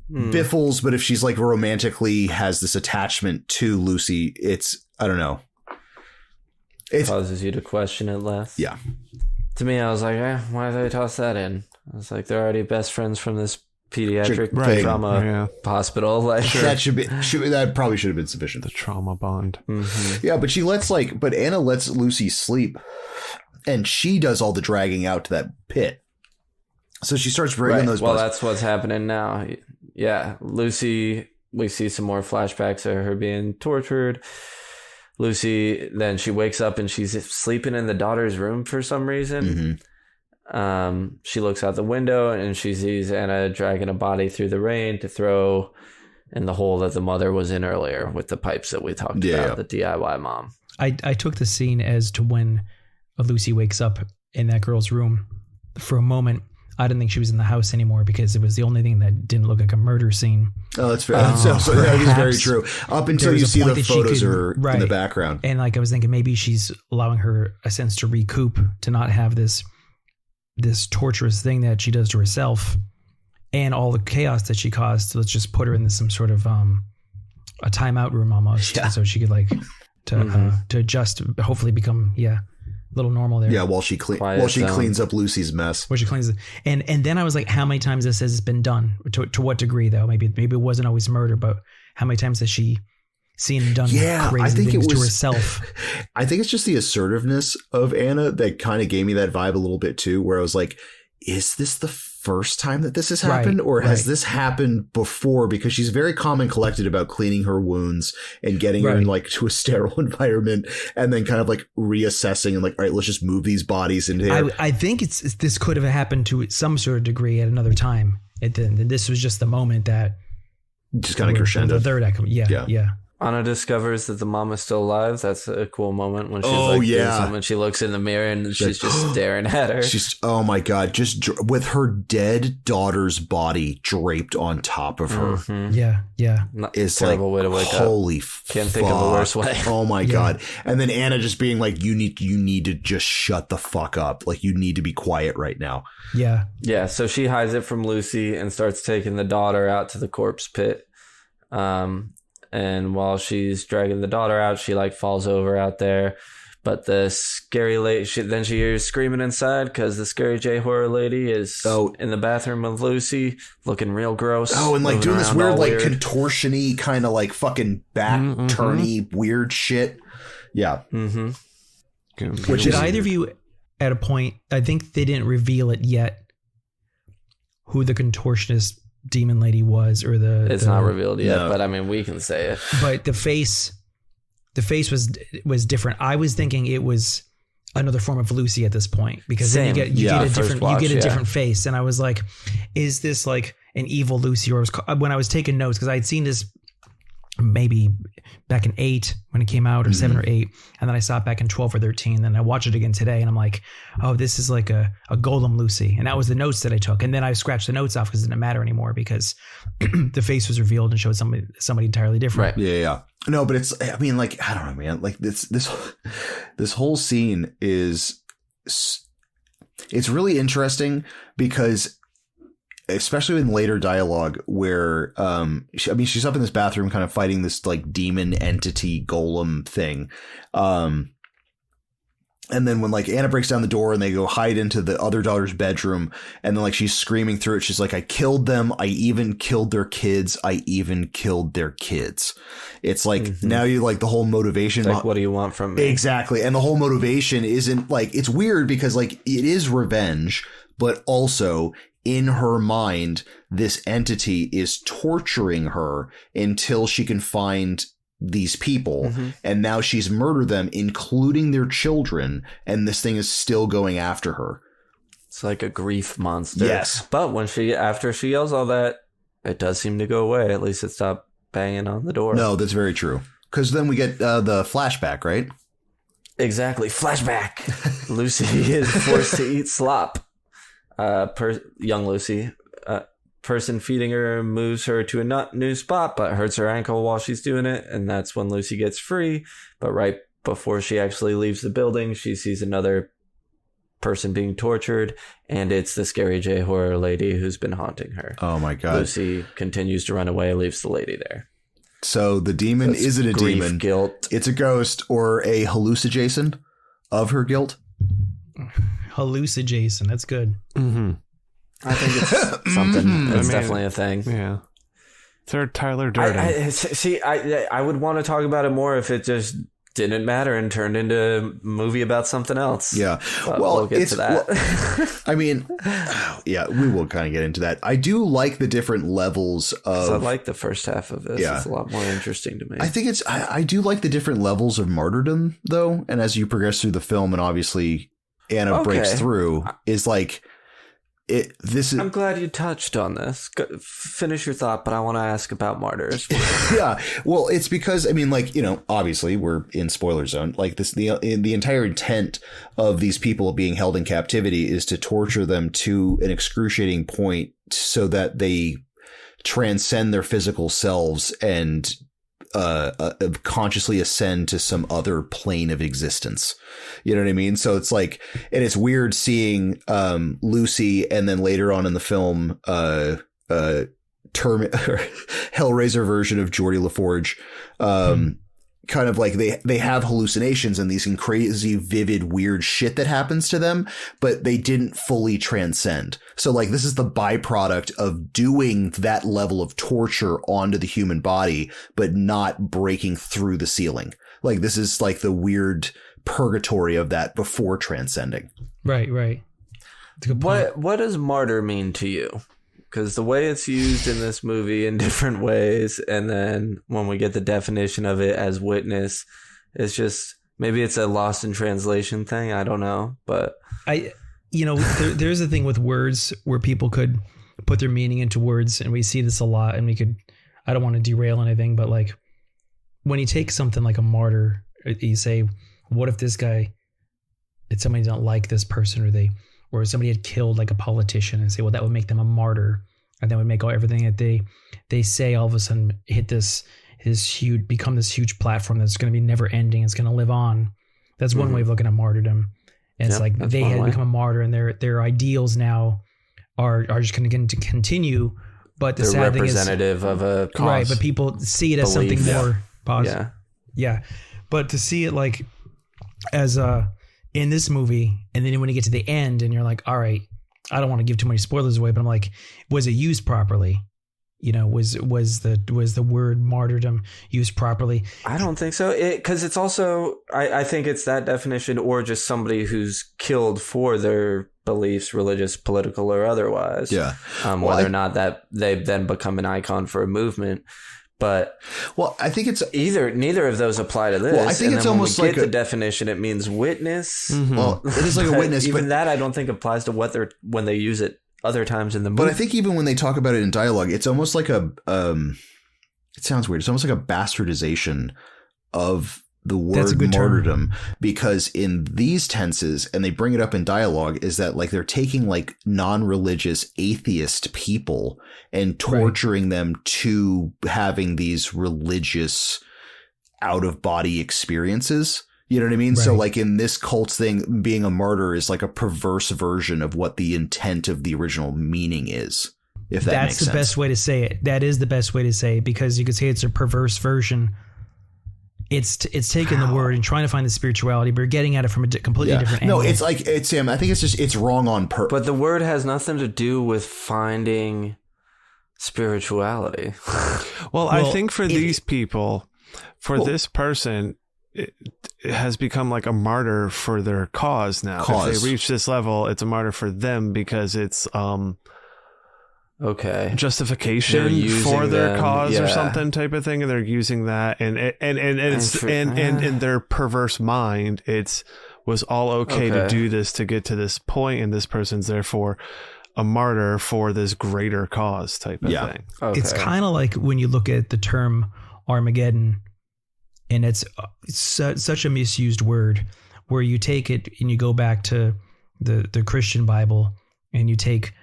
Biffles, but if she's like romantically has this attachment to Lucy, it's I don't know. It causes you to question it less. Yeah. To me, I was like, why did they toss that in? I was like, they're already best friends from this pediatric trauma hospital. Like, that probably should have been sufficient. The trauma bond. Mm-hmm. Yeah, but but Anna lets Lucy sleep, and she does all the dragging out to that pit. So she starts bringing those. Well, that's what's happening now. Yeah, Lucy. We see some more flashbacks of her being tortured. Lucy, then she wakes up and she's sleeping in the daughter's room for some reason. Mm-hmm. She looks out the window and she sees Anna dragging a body through the rain to throw in the hole that the mother was in earlier with the pipes that we talked about, the DIY mom. I took the scene as to when Lucy wakes up in that girl's room. For a moment, I didn't think she was in the house anymore because it was the only thing that didn't look like a murder scene. Oh, that's fair. That is very true. Up until you see the photos are in the background. And like I was thinking maybe she's allowing her a sense to recoup, to not have this torturous thing that she does to herself and all the chaos that she caused. So let's just put her in some sort of a timeout room almost, so she could like to adjust, hopefully become a little normal there. Yeah, while she cleans up Lucy's mess. While she cleans it. And then I was like, how many times this has been done? To what degree though? Maybe it wasn't always murder, but how many times has she seen and done crazy things to herself? I think it's just the assertiveness of Anna that kind of gave me that vibe a little bit too, where I was like, is this the first time that this has happened, or has this happened before? Because she's very calm and collected about cleaning her wounds and getting her in like to a sterile environment, and then kind of like reassessing and like, all right, let's just move these bodies into here. I think this could have happened to some sort of degree at another time. This was just the moment that just kind of crescendo. The third act. Yeah. Anna discovers that the mom is still alive. That's a cool moment when she's when she looks in the mirror and she's just staring at her. She's, oh my God, just with her dead daughter's body draped on top of her. Mm-hmm. Yeah. It's terrible way to wake up. Holy Can't think of a worse way. Oh my God. And then Anna just being like, you need to just shut the fuck up. Like, you need to be quiet right now. Yeah. Yeah. So she hides it from Lucy and starts taking the daughter out to the corpse pit. And while she's dragging the daughter out, she like falls over out there. But the scary lady, she hears screaming inside because the scary J-horror lady is in the bathroom with Lucy, looking real gross. Oh, and like doing this weird, like contortion-y kind of like fucking back turny weird shit. Yeah. Mm-hmm. Did either of you at a point, I think they didn't reveal it yet, who the contortionist demon lady was, or it's not revealed yet, but I mean we can say it. But the face was different. I was thinking it was another form of Lucy at this point, because then you get a different face, and I was like, is this like an evil Lucy? Or when I was taking notes, because I'd seen this maybe back in 8 when it came out, or 7 or 8, and then I saw it back in 12 or 13, then I watched it again today, and I'm like, oh, this is like a golem Lucy. And that was the notes that I took, and then I scratched the notes off because it didn't matter anymore, because the face was revealed and showed somebody entirely different. Right. Yeah. No, but it's, I mean, like, I don't know, man, like this whole scene is it's really interesting because, especially in later dialogue where, she's up in this bathroom kind of fighting this like demon entity golem thing. And then when like Anna breaks down the door and they go hide into the other daughter's bedroom, and then like she's screaming through it, she's like, I killed them. I even killed their kids. I even killed their kids. It's like now you like the whole motivation. It's like, what do you want from me? Exactly. And the whole motivation isn't like, it's weird because like it is revenge, but also in her mind, this entity is torturing her until she can find these people, and now she's murdered them, including their children, and this thing is still going after her. It's like a grief monster. Yes. But after she yells all that, it does seem to go away. At least it stopped banging on the door. No, that's very true. Because then we get the flashback, right? Exactly. Flashback. Lucy is forced to eat slop. Young Lucy. Person feeding her moves her to a new spot, but hurts her ankle while she's doing it. And that's when Lucy gets free. But right before she actually leaves the building, she sees another person being tortured. And it's the Scary J horror lady who's been haunting her. Oh, my God. Lucy continues to run away, leaves the lady there. So the demon isn't a demon. Guilt. It's a ghost or a hallucination of her guilt. Hallucination. That's good. Mm-hmm. I think it's something. It's definitely a thing. Yeah. It's Tyler Durden. I would want to talk about it more if it just didn't matter and turned into a movie about something else. Yeah. But we'll get to that. Yeah, we will kind of get into that. I do like the different levels of... I like the first half of this. Yeah. It's a lot more interesting to me. I think I do like the different levels of martyrdom, though. And as you progress through the film and obviously Anna breaks through, is like... I'm glad you touched on this. Finish your thought, but I want to ask about Martyrs. Yeah, well, it's because obviously we're in spoiler zone. Like this, the entire intent of these people being held in captivity is to torture them to an excruciating point, so that they transcend their physical selves and consciously ascend to some other plane of existence. You know what I mean? So it's like, and it's weird seeing Lucy, and then later on in the film, Hellraiser version of Geordie LaForge, kind of like they have hallucinations and these crazy, vivid, weird shit that happens to them, but they didn't fully transcend. So like this is the byproduct of doing that level of torture onto the human body, but not breaking through the ceiling. Like this is like the weird purgatory of that before transcending. Right. What does martyr mean to you? Because the way it's used in this movie in different ways, and then when we get the definition of it as witness, it's just, maybe it's a lost in translation thing. I don't know, but there's a thing with words where people could put their meaning into words, and we see this a lot. And I don't want to derail anything, but like when you take something like a martyr, you say, what if this guy, if somebody don't like this person, or somebody had killed like a politician, and say, well, that would make them a martyr, and that would make everything that they say all of a sudden become this huge platform that's going to be never ending. It's going to live on. That's one way of looking at martyrdom. And it's like they had become a martyr, and their ideals now are just going to continue. But the sad thing is, representative of a cause, right? But people see it as something more positive. Yeah. But to see it like as in this movie, and then when you get to the end and you're like, all right, I don't want to give too many spoilers away, but I'm like, was it used properly? Was the word martyrdom used properly? I don't think so. Because it's also, I think it's that definition, or just somebody who's killed for their beliefs, religious, political, or otherwise. Yeah. Whether or not that they've then become an icon for a movement. But I think it's neither of those apply to this. Well, I think it's almost like the definition. It means witness. Mm-hmm. Well, it is like a witness, even that I don't think applies to when they use it other times in the movie. But I think even when they talk about it in dialogue, it's almost like it sounds weird. It's almost like a bastardization of the word martyrdom, because in these tenses, and they bring it up in dialogue, is that like they're taking like non-religious atheist people and torturing them to having these religious out of body experiences. You know what I mean? Right. So like in this cult thing, being a martyr is like a perverse version of what the intent of the original meaning is. If that That's makes the sense. best way to say it. That is the best way to say it, because you could say it's a perverse version. It's taking the word and trying to find the spirituality, but you're getting at it from a completely different angle. No, it's like, it's Sam. I think it's wrong on purpose. But the word has nothing to do with finding spirituality. Well, I think for these people, for this person, it has become like a martyr for their cause now. If they reach this level, it's a martyr for them because it's okay, justification for their cause or something type of thing, and they're using that, and it's in their perverse mind, it's was all okay to do this to get to this point, and this person's therefore a martyr for this greater cause type of thing. Okay. It's kind of like when you look at the term Armageddon, and it's such a misused word, where you take it and you go back to the Christian Bible, and you take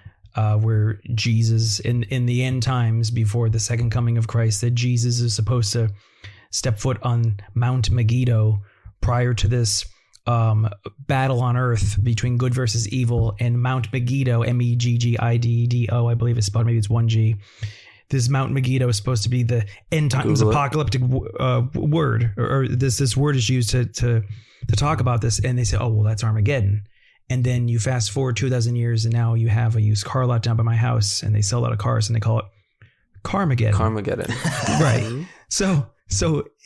where Jesus in the end times before the second coming of Christ, that Jesus is supposed to step foot on Mount Megiddo prior to this battle on earth between good versus evil, and Mount Megiddo, Meggiddo, I believe it's spelled, maybe it's 1G. This Mount Megiddo is supposed to be the end times apocalyptic word, or this word is used to talk about this, and they say, oh well, that's Armageddon. And then you fast forward 2,000 years, and now you have a used car lot down by my house, and they sell a lot of cars, and they call it Carmageddon. Right. So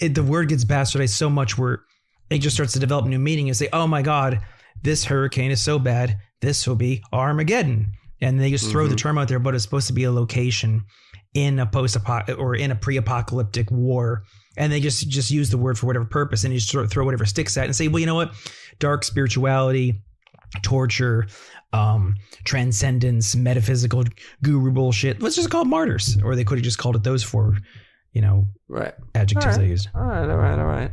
the word gets bastardized so much where it just starts to develop new meaning and say, oh my God, this hurricane is so bad, this will be Armageddon. And they just throw the term out there, but it's supposed to be a location in a or in a pre-apocalyptic war. And they just use the word for whatever purpose, and you just throw whatever sticks at it and say, well, you know what? Dark spirituality, torture, transcendence, metaphysical guru bullshit. Let's just call it martyrs. Or they could have just called it those four, adjectives they used. All right.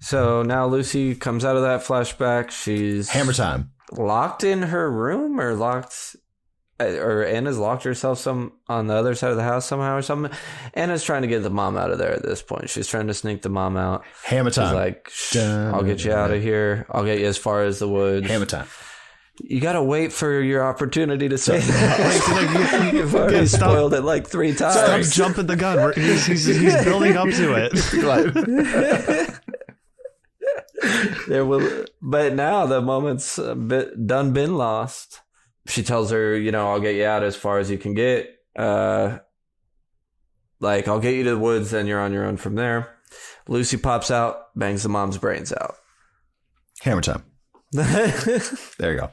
So now Lucy comes out of that flashback. She's hammer time. Locked in her room, or Anna's locked herself on the other side of the house somehow or something. Anna's trying to get the mom out of there at this point. She's trying to sneak the mom out. Hammer time. She's like, I'll get you out of here. I'll get you as far as the woods. Hammer time. You got to wait for your opportunity to say that. You've already spoiled it like 3 times. Stop jumping the gun. He's building up to it. But now the moment's been lost. She tells her, I'll get you out as far as you can get. I'll get you to the woods, then you're on your own from there. Lucy pops out, bangs the mom's brains out. Hammer time. There you go.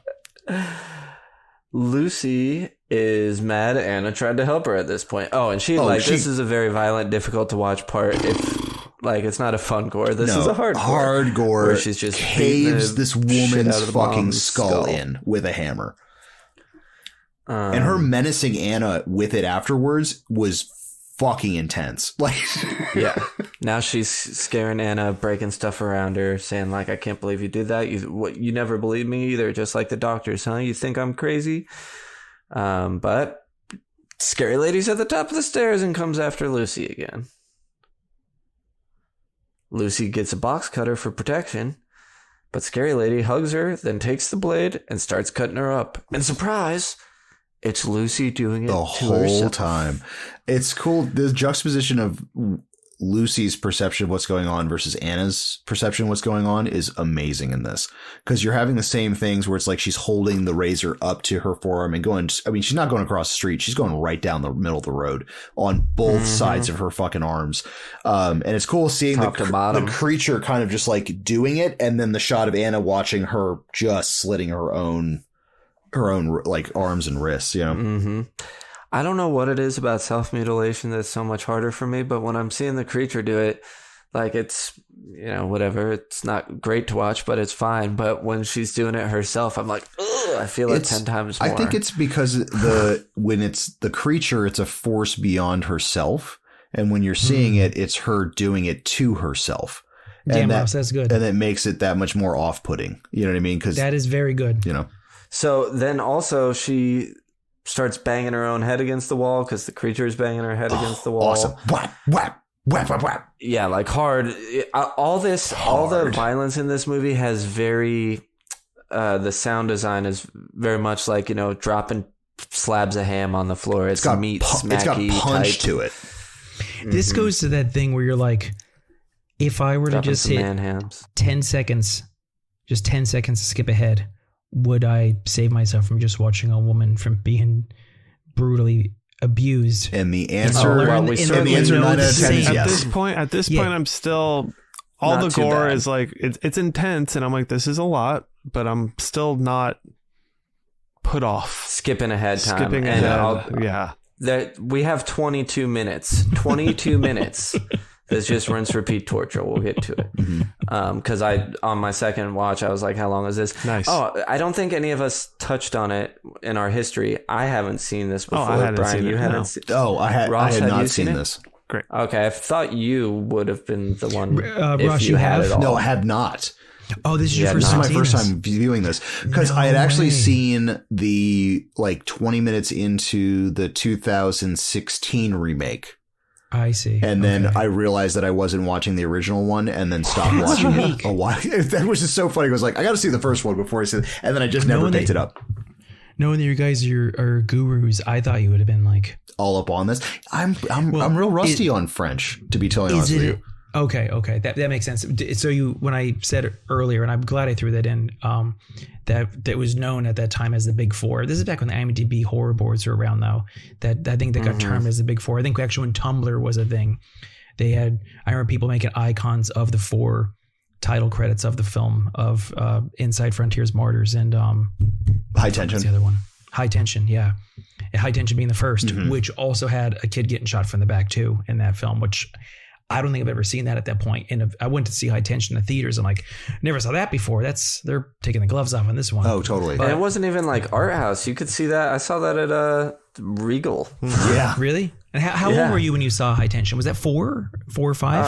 Lucy is mad Anna tried to help her at this point. Oh, and this is a very violent, difficult to watch part. It's not a fun gore. This is a hard gore. Where she's just caves this woman's fucking skull in with a hammer. And her menacing Anna with it afterwards was fucking intense. Yeah. Now she's scaring Anna, breaking stuff around her, saying I can't believe you did that. You never believe me either, just like the doctors, huh? You think I'm crazy? But scary lady's at the top of the stairs and comes after Lucy again. Lucy gets a box cutter for protection, but scary lady hugs her, then takes the blade and starts cutting her up. And surprise, it's Lucy doing it the whole time. It's cool. The juxtaposition of Lucy's perception of what's going on versus Anna's perception of what's going on is amazing in this, because you're having the same things where it's like she's holding the razor up to her forearm and going, she's not going across the street. She's going right down the middle of the road on both sides of her fucking arms. And it's cool seeing the creature kind of just doing it. And then the shot of Anna watching her just slitting her own arms and wrists, Mm-hmm. I don't know what it is about self-mutilation that's so much harder for me, but when I'm seeing the creature do it, it's, whatever. It's not great to watch, but it's fine. But when she's doing it herself, I'm like, ugh, I feel it 10 times more. I think it's because when it's the creature, it's a force beyond herself. And when you're seeing it, it's her doing it to herself. Damn, Ross, that's good. And that makes it that much more off-putting. You know what I mean? Because that is very good. So then also she starts banging her own head against the wall because the creature is banging her head against the wall. Awesome. Whap, whap. whap, whap, whap. Yeah, like hard. All the violence in this movie has very. The sound design is very much like, dropping slabs of ham on the floor. It's got meat smacky. It's got punch type. to it. This goes to that thing where you're like, if I were to just hit hams. 10 seconds, just 10 seconds to skip ahead, would I save myself from just watching a woman from being brutally abused? And the answer, nine out of 10 is At yes. this point, I'm still all Not the too gore bad. is like it's intense, and I'm like, this is a lot, but I'm still not put off. Skipping ahead time. Skipping And ahead, yeah. we have 22 minutes. 22 minutes. It's just rinse, repeat torture. We'll get to it. Because on my second watch, I was like, how long is this? Nice. Oh, I don't think any of us touched on it in our history. I haven't seen this before. I hadn't Brian, seen you it, hadn't no. seen Oh, I had had not you seen it? this. Great. Okay, I thought you would have been the one Ross, if you had have? it all. No, I have not. Oh, this is your Yeah, first This is time my seeing first this? time viewing this because No I had actually way. seen the 20 minutes into the 2016 remake. I see. And then Okay. I realized that I wasn't watching the original one and then stopped watching it a while. That was just so funny. I was like, I got to see the first one before I see it. And then I just never Knowing picked that- it up. Knowing that you guys are gurus, I thought you would have been like, All up on this. I'm real rusty on French, to be totally honest with you. Okay, that makes sense. So when I said earlier, and I'm glad I threw that in, that was known at that time as the Big Four. This is back when the IMDb horror boards were around, though. That I think they got termed as the Big Four. I think actually when Tumblr was a thing, I remember people making icons of the 4 title credits of the film of Inside Frontiers, Martyrs, and High Tension. what's the other one? High Tension, yeah. And High Tension being the first, which also had a kid getting shot from the back too in that film, which I don't think I've ever seen that at that point. And I went to see High Tension in the theaters. I'm like, never saw that before. They're taking the gloves off on this one. Oh, totally. And it wasn't even like art house. You could see that. I saw that at Regal. Yeah. Really? And how Yeah. old were you when you saw High Tension? Was that 4 or 5?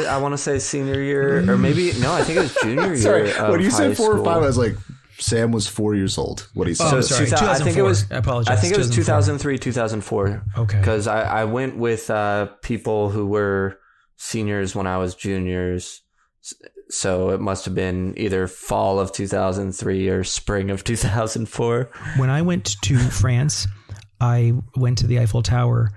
I want to say senior year, or maybe no. I think it was junior year. Sorry. Of When you said high 4 or school. 5, I was like, Sam was 4 years old. What he said. Oh, sorry. 2000 I think it was. 2004. I apologize. I think it was 2004. 2003, 2004. Okay. Because I went with people who were seniors when I was juniors, so it must have been either fall of 2003 or spring of 2004. When I went to France, I went to the Eiffel Tower,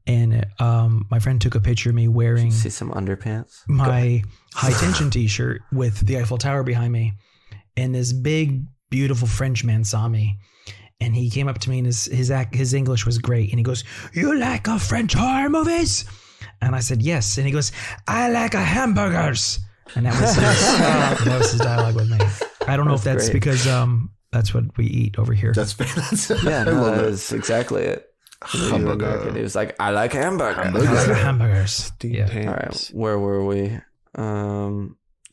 and my friend took a picture of me wearing See some underpants. my High Tension t-shirt with the Eiffel Tower behind me. And this big, beautiful Frenchman saw me, and he came up to me, and his English was great. And he goes, "You like French horror movies?" And I said, "Yes." And he goes, "I like hamburgers." And that was his dialogue with me. I don't know if that's great. because that's what we eat over here. That's Yeah, I no, love that it. was exactly it. Hamburger. He was like, "I like hamburger." I like hamburgers. Yeah. All right, where were we?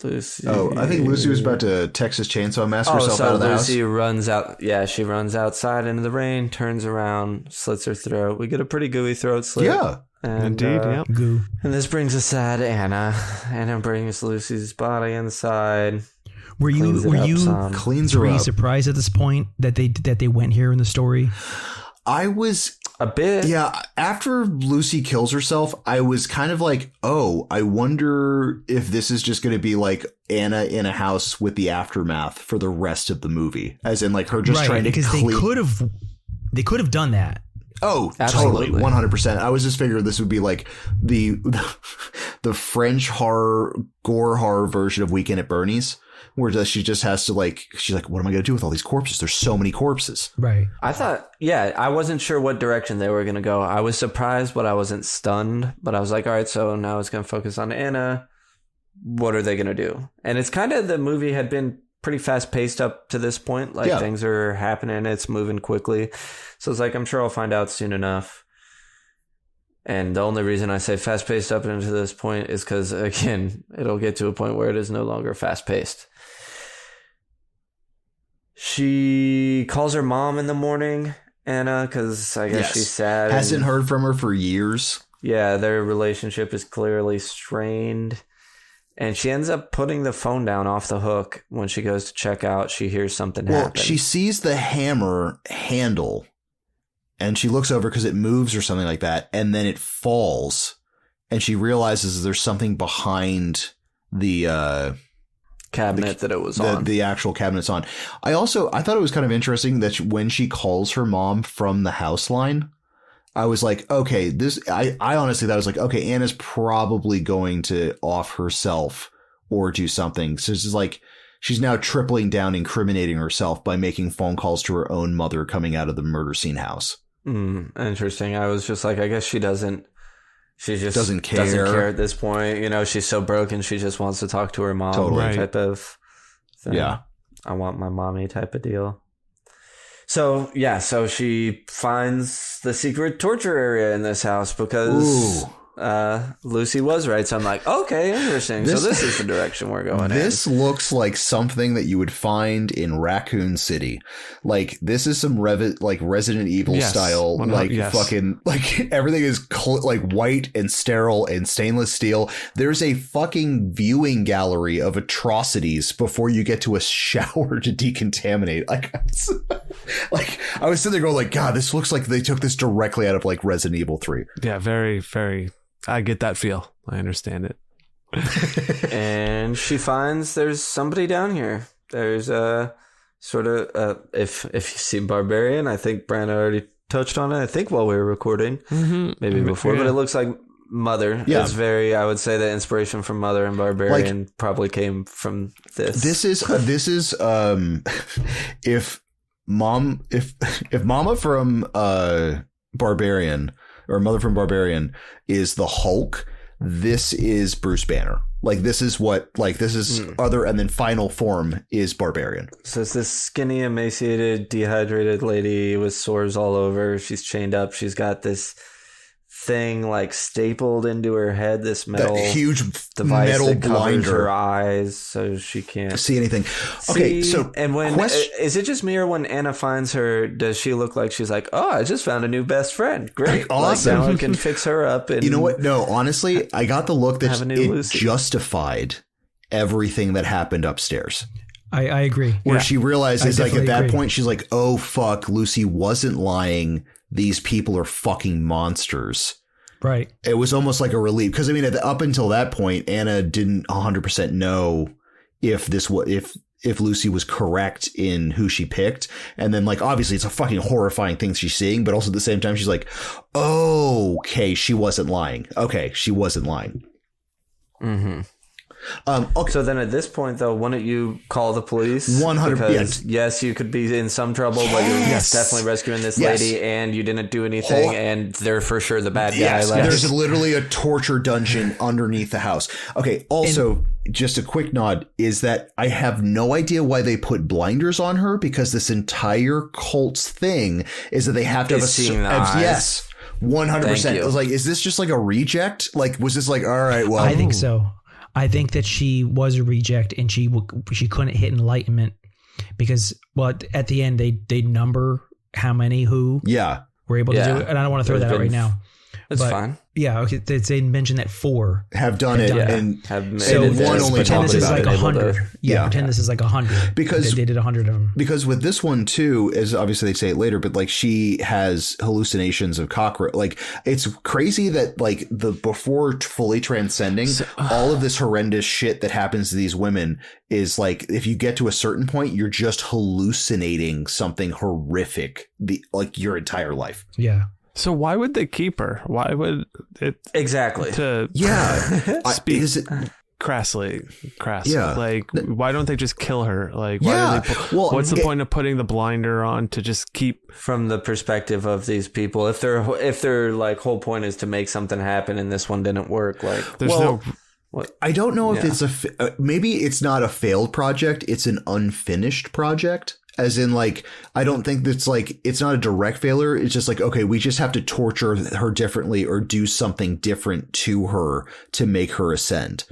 Lucy. Oh, I think Lucy was about to Texas Chainsaw Massacre herself so out of the Lucy house. runs out. Yeah, she runs outside into the rain, turns around, slits her throat. We get a pretty gooey throat slit. Yeah. And, Indeed, yeah. Goo. And this brings us to Anna. Anna brings Lucy's body inside. Were Cleans you it up some. Cleans her pretty up. surprised at this point that they went here in the story? I was, A bit. yeah, after Lucy kills herself, I was kind of like, oh, I wonder if this is just going to be like Anna in a house with the aftermath for the rest of the movie. As in like her just trying to because clean. they could have done that. Oh, Absolutely. totally. 100%. I was just figuring this would be like the French horror, gore horror version of Weekend at Bernie's, where she just has to like, she's like, what am I going to do with all these corpses? There's so many corpses. Right. I thought, I wasn't sure what direction they were going to go. I was surprised, but I wasn't stunned. But I was like, all right, so now it's going to focus on Anna. What are they going to do? And it's kind of, the movie had been pretty fast paced up to this point. Like things are happening. It's moving quickly. So it's like, I'm sure I'll find out soon enough. And the only reason I say fast paced up into this point is because, again, it'll get to a point where it is no longer fast paced. She calls her mom in the morning, Anna, because I guess she's sad. Hasn't heard from her for years. Yeah, their relationship is clearly strained. And she ends up putting the phone down off the hook. When she goes to check out, she hears something happen. She sees the hammer handle and she looks over because it moves or something like that. And then it falls and she realizes there's something behind the cabinet that it was on. The actual cabinet's on. I thought it was kind of interesting that when she calls her mom from the house line, I was like, okay, I honestly thought I was like, okay, Anna's probably going to off herself or do something. So it's just like she's now tripling down, incriminating herself by making phone calls to her own mother coming out of the murder scene house. Interesting. I was just like, I guess she just doesn't care at this point. You know, she's so broken. She just wants to talk to her mom. Totally. Type of thing. Yeah. I want my mommy type of deal. So she finds the secret torture area in this house because Lucy was right. So I'm like, okay, interesting. So this is the direction we're going in. This looks like something that you would find in Raccoon City. Like, this is some Resident Evil style, fucking, like, everything is like white and sterile and stainless steel. There's a fucking viewing gallery of atrocities before you get to a shower to decontaminate. Like, I was sitting there going like, God, this looks like they took this directly out of like Resident Evil 3. Yeah, very, very. I get that feel. I understand it. And she finds there's somebody down here. There's a sort of if you see Barbarian, I think Brandon already touched on it. I think while we were recording, maybe before, but it looks like Mother. Yeah, it's very. I would say the inspiration from Mother and Barbarian probably came from this. This is if Mama from Barbarian. Or Mother from Barbarian is the Hulk. This is Bruce Banner. Like, this is other, and then final form is Barbarian. So it's this skinny, emaciated, dehydrated lady with sores all over. She's chained up. She's got this thing like stapled into her head, this metal, that huge device metal that covers blinder her eyes so she can't see anything. Okay, so and when is it just me, or when Anna finds her, does she look like she's like, oh, I just found a new best friend? Great, awesome. Like, now I can fix her up. And you know what? No, honestly, I got the look that it justified everything that happened upstairs. I agree. Where she realizes, like, at that point, she's like, oh, fuck, Lucy wasn't lying. These people are fucking monsters. Right. It was almost like a relief. Because, I mean, up until that point, Anna didn't 100% know if Lucy was correct in who she picked. And then, like, obviously, it's a fucking horrifying thing she's seeing. But also at the same time, she's like, oh, okay, she wasn't lying. Okay, she wasn't lying. Mm-hmm. Okay. So then at this point, though, wouldn't you call the police? 100%. Yes, you could be in some trouble, but you're definitely rescuing this lady, and you didn't do anything, and they're for sure the bad guy. Yes, there's literally a torture dungeon underneath the house. Okay, also, just a quick nod is that I have no idea why they put blinders on her, because this entire cult's thing is that they have to have yes, 100%. I was like, is this just like a reject? Like, was this like, all right, well, I think so. I think that she was a reject, and she couldn't hit enlightenment because, well, at the end they number how many who were able to do it, and I don't want to throw that out right now. That's fine. Yeah, okay. They mentioned that 4 have done it, and so one only pretend talked this is about like 100. Pretend this is like 100 because they did 100 of them. Because with this one too, as obviously they say it later, but like she has hallucinations of cockroach. Like, it's crazy that like before fully transcending all of this horrendous shit that happens to these women is like, if you get to a certain point, you're just hallucinating something horrific like your entire life. Yeah. So why would they keep her? Why would it exactly to speak crassly? Yeah. Like, why don't they just kill her? Like, why do they what's the point of putting the blinder on to just keep from the perspective of these people? If their like whole point is to make something happen, and this one didn't work, like there's no. I don't know if it's maybe it's not a failed project. It's an unfinished project. As in, like, I don't think that's like, it's not a direct failure. It's just like, okay, we just have to torture her differently or do something different to her to make her ascend.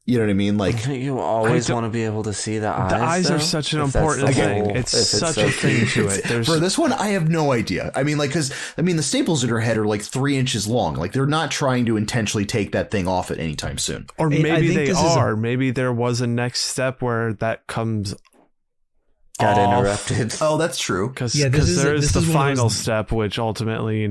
You know what I mean? Like, you always want to be able to see the eyes. The eyes are such an important thing. It's such a thing to it. For this one, I have no idea. I mean, like, because the staples in her head are like 3 inches long. Like, they're not trying to intentionally take that thing off at any time soon. Or maybe they are. Maybe there was a next step where that comes. Got interrupted. Oh, that's true. Because there is the final step, which ultimately,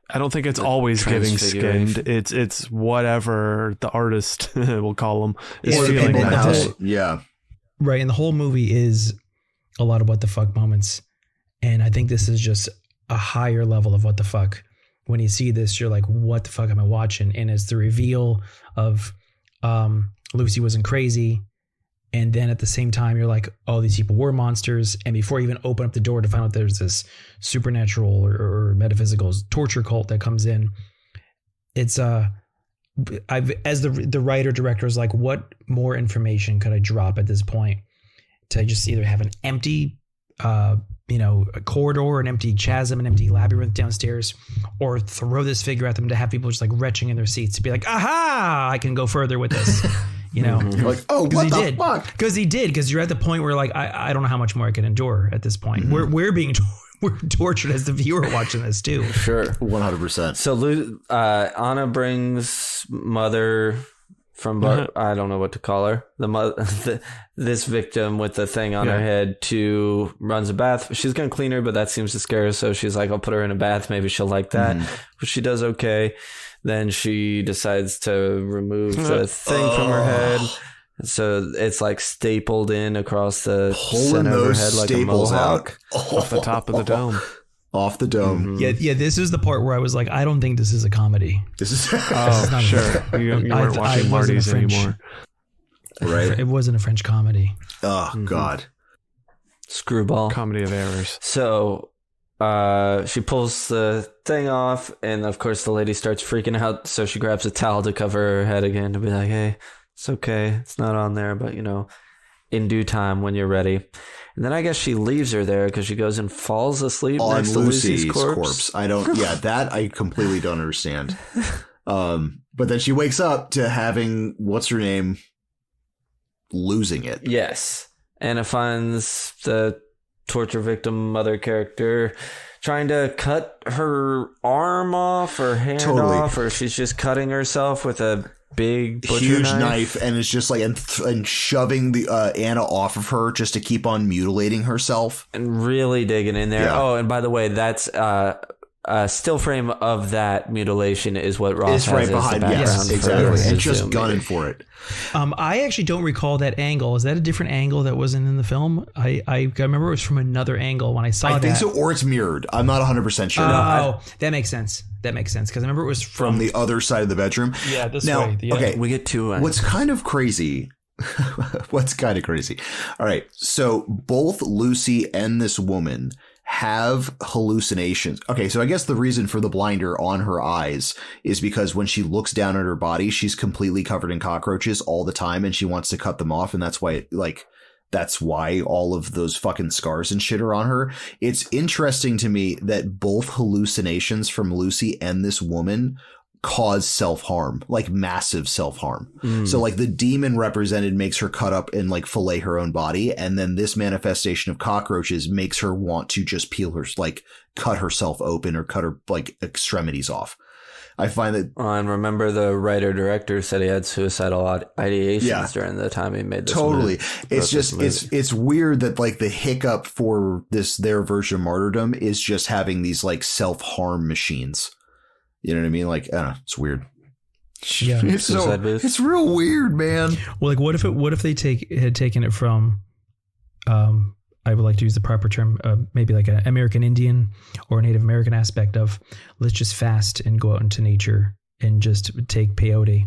I don't think it's always getting skinned. It's whatever the artist we'll call them is feeling that day. Yeah. Right, and the whole movie is a lot of what the fuck moments, and I think this is just a higher level of what the fuck. When you see this, you're like, what the fuck am I watching? And it's the reveal of Lucy wasn't crazy. And then at the same time, you're like, oh, these people were monsters. And before you even open up the door to find out there's this supernatural or metaphysical torture cult that comes in, it's as the writer director is like, what more information could I drop at this point to just either have an empty, a corridor, an empty chasm, an empty labyrinth downstairs, or throw this figure at them to have people just like retching in their seats to be like, aha, I can go further with this. You're like, oh, what the fuck? Because he did. Because you're at the point where like, I don't know how much more I can endure at this point. Mm-hmm. We're being we're tortured as the viewer watching this too. Sure. 100%. So Anna brings mother from I don't know what to call her. This victim with the thing on her head runs a bath. She's gonna clean her, but that seems to scare her. So she's like, I'll put her in a bath. Maybe she'll like that. But she does okay. Then she decides to remove the thing from her head. So it's like stapled in across the center of her head like a mohawk. Off the top of the dome. Off the dome. Yeah. This is the part where I was like, I don't think this is a comedy. This is oh, sure. You weren't watching Martyrs anymore. Right. It wasn't a French comedy. Oh, God. Screwball. Comedy of errors. So she pulls the thing off, and of course the lady starts freaking out. So she grabs a towel to cover her head again to be like, hey, it's okay. It's not on there, but in due time when you're ready. And then I guess she leaves her there because she goes and falls asleep on next to Lucy's corpse. That I completely don't understand. But then she wakes up to having, what's her name, losing it. Yes. Anna finds the torture victim mother character trying to cut her arm off or hand off, or she's just cutting herself with a big huge knife, and it's just like and shoving the Anna off of her just to keep on mutilating herself and really digging in there. Oh, and by the way, that's a still frame of that mutilation is what Ross has right behind. Yes, exactly, and just gunning for it. I actually don't recall that angle. Is that a different angle that wasn't in the film? I remember it was from another angle when I saw that. I think so, or it's mirrored. I'm not 100% sure. That makes sense. That makes sense because I remember it was from the other side of the bedroom. Yeah, this way. Okay, we get two. What's kind of crazy? What's kind of crazy? All right, so both Lucy and this woman have hallucinations. Okay, so I guess the reason for the blinder on her eyes is because when she looks down at her body, she's completely covered in cockroaches all the time, and she wants to cut them off, and that's why that's why all of those fucking scars and shit are on her. It's interesting to me that both hallucinations from Lucy and this woman cause self-harm, like massive self-harm. So like the demon represented makes her cut up and like fillet her own body, and then this manifestation of cockroaches makes her want to just peel her, like cut herself open or cut her like extremities off. I find that. And remember, the writer-director said he had suicidal ideations during the time he made this movie. It's just, it's weird that like the hiccup for their version of martyrdom is just having these like self-harm machines. You know what I mean? Like, I don't know, it's weird. Yeah, it's real weird, man. Well, like, what if they had taken it from, I would like to use the proper term, maybe like an American Indian or a Native American aspect of, let's just fast and go out into nature and just take peyote.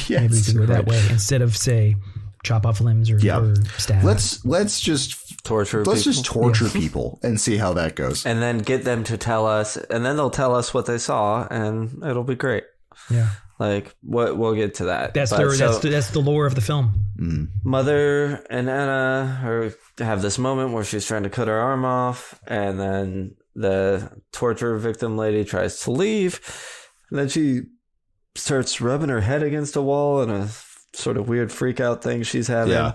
Yes, maybe we could go that way instead of say chop off limbs or stab. Let's just torture. Let's just torture people and see how that goes, and then get them to tell us, and then they'll tell us what they saw, and it'll be great. Yeah, like we'll get to that. That's the lore of the film. Mother and Anna have this moment where she's trying to cut her arm off, and then the torture victim lady tries to leave, and then she starts rubbing her head against a wall in a sort of weird freak out thing she's having. Yeah.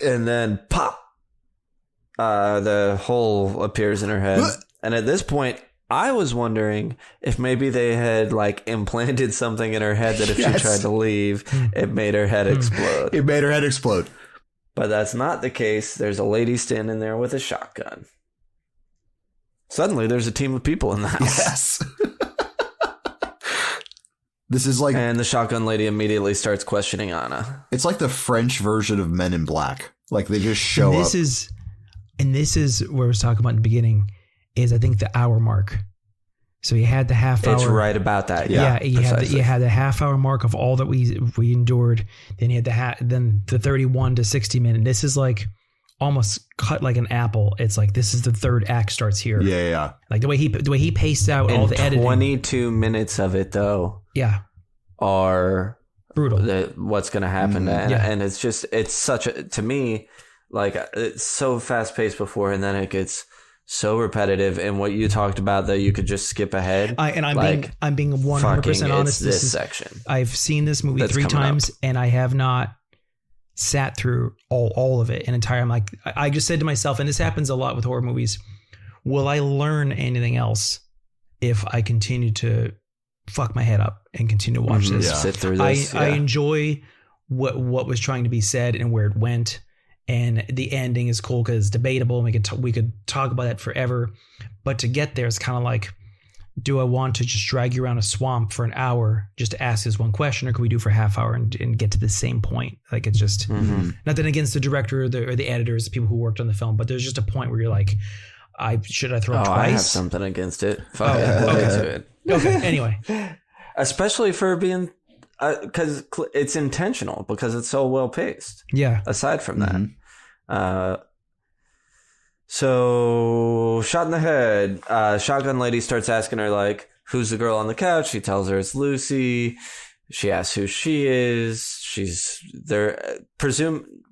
And then pop, the hole appears in her head. And at this point, I was wondering if maybe they had like implanted something in her head that if she tried to leave, it made her head explode. It made her head explode. But that's not the case. There's a lady standing there with a shotgun. Suddenly, there's a team of people in the house. Yes. This is like, and the shotgun lady immediately starts questioning Anna. It's like the French version of Men in Black. Like they just show and up. This is where I was talking about in the beginning. Is I think the hour mark. So you had the half hour. It's right about that. Yeah, you had the half hour mark of all that we endured. Then you had then the 31 to 60 minute. This is like almost cut like an apple. It's like this is the third act starts here. Yeah. Like the way he paced out all the editing. 22 minutes of it though. Yeah. Are brutal. What's going to happen to Anna. And it's such a, to me, like it's so fast paced before, and then it gets so repetitive. And what you talked about that you could just skip ahead. I'm being 100% honest. This section. I've seen this movie 3 times and I have not sat through all of it an entire. I'm like, I just said to myself, and this happens a lot with horror movies, will I learn anything else if I continue to fuck my head up and continue to watch this? Sit through this. I enjoy what was trying to be said and where it went. And the ending is cool because it's debatable. And we could talk about that forever. But to get there, it's kind of like, do I want to just drag you around a swamp for an hour just to ask this one question, or can we do for a half hour and get to the same point? Like it's just nothing against the director or the editors, the people who worked on the film, but there's just a point where you're like, should I throw it twice? I have something against it. Fuck it. We'll get to it. Okay. Anyway, especially for being. Because it's intentional, because it's so well paced. Yeah. Aside from that, so shot in the head. Shotgun lady starts asking her like, "Who's the girl on the couch?" She tells her it's Lucy. She asks who she is. She's there.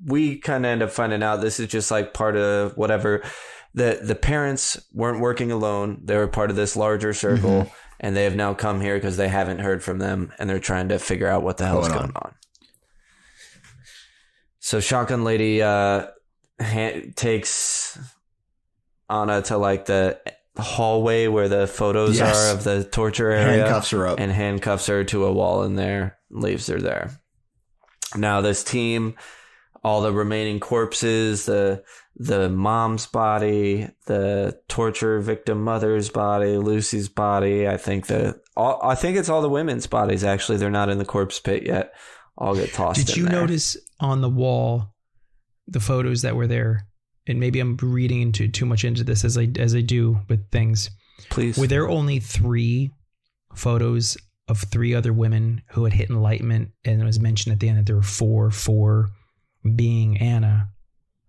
We kind of end up finding out this is just like part of whatever. The parents weren't working alone. They were part of this larger circle. And they have now come here because they haven't heard from them, and they're trying to figure out what the hell is going on. So Shotgun Lady takes Anna to like the hallway where the photos are of the torture area. Handcuffs her up. And handcuffs her to a wall in there, leaves her there. Now this team, all the remaining corpses, the mom's body, the torture victim mother's body, Lucy's body. I think it's all the women's bodies. Actually, they're not in the corpse pit yet. All get tossed in there. Did you notice on the wall the photos that were there? And maybe I'm reading into too much into this as I do with things. Please. Were there only 3 photos of 3 other women who had hit enlightenment, and it was mentioned at the end that there were 4 being Anna?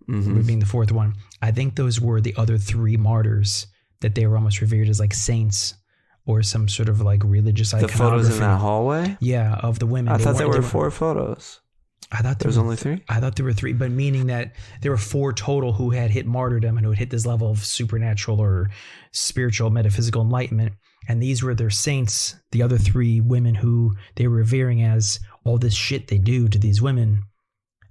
Being the 4th one. I think those were the other 3 martyrs that they were almost revered as like saints or some sort of like religious iconography. The photos in that hallway? Yeah, of the women. I thought there were 4 photos. I thought there was only 3? I thought there were 3, but meaning that there were 4 total who had hit martyrdom and who had hit this level of supernatural or spiritual metaphysical enlightenment. And these were their saints, the other 3 women who they were revering as all this shit they do to these women.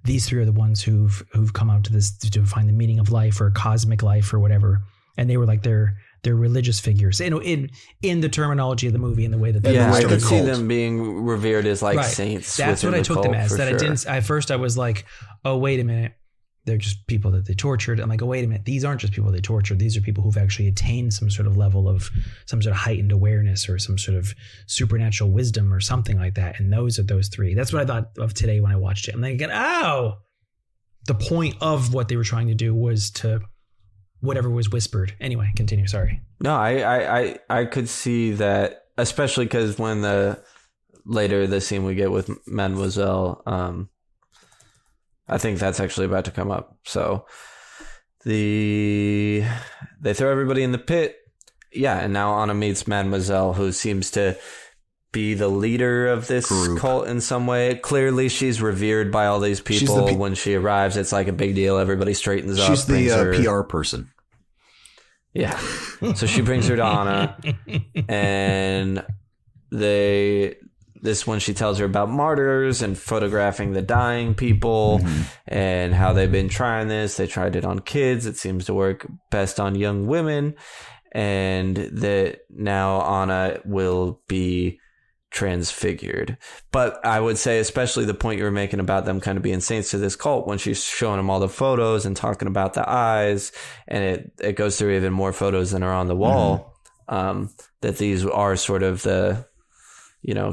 These 3 are the ones who've come out to this to find the meaning of life or cosmic life or whatever, and they were like their religious figures. In the terminology of the movie and the way that they I could see them being revered as like saints. That's what I took them as. That sure. I didn't. At first, I was like, oh wait a minute, they're just people that they tortured. I'm like, oh wait a minute, these aren't just people they tortured. These are people who've actually attained some sort of level of some sort of heightened awareness or some sort of supernatural wisdom or something like that. And those are those 3. That's what I thought of today when I watched it. I'm thinking, oh, the point of what they were trying to do was to whatever was whispered. Anyway, continue. Sorry. No, I could see that, especially because when the scene we get with Mademoiselle, I think that's actually about to come up. So they throw everybody in the pit. Yeah, and now Anna meets Mademoiselle, who seems to be the leader of this cult in some way. Clearly, she's revered by all these people. When she arrives, it's like a big deal. Everybody straightens up. She's the PR person. Yeah. So she brings her to Anna, and this one she tells her about martyrs and photographing the dying people and how they've been trying this. They tried it on kids. It seems to work best on young women, and that now Anna will be transfigured. But I would say, especially the point you were making about them kind of being saints to this cult, when she's showing them all the photos and talking about the eyes, and it goes through even more photos than are on the wall, that these are sort of the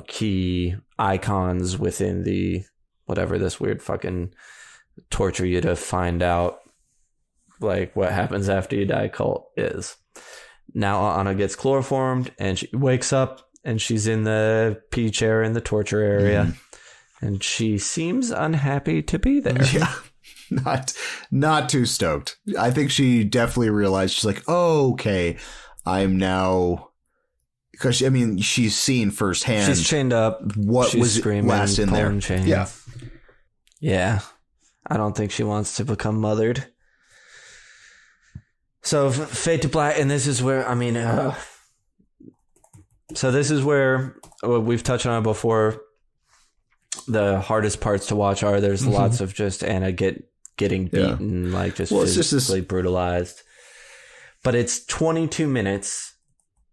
key icons within the whatever this weird fucking torture you to find out like what happens after you die cult is. Now Anna gets chloroformed and she wakes up and she's in the pee chair in the torture area and she seems unhappy to be there. Yeah. Not too stoked. I think she definitely realized, she's like, oh, okay, I'm now, because I mean, she's seen firsthand. She's chained up. What she's was screaming, last in there? Chains. Yeah. I don't think she wants to become mothered. So fade to black, and this is where so this is where we've touched on it before. The hardest parts to watch are there's lots of just Anna getting beaten, like just physically brutalized. But it's 22 minutes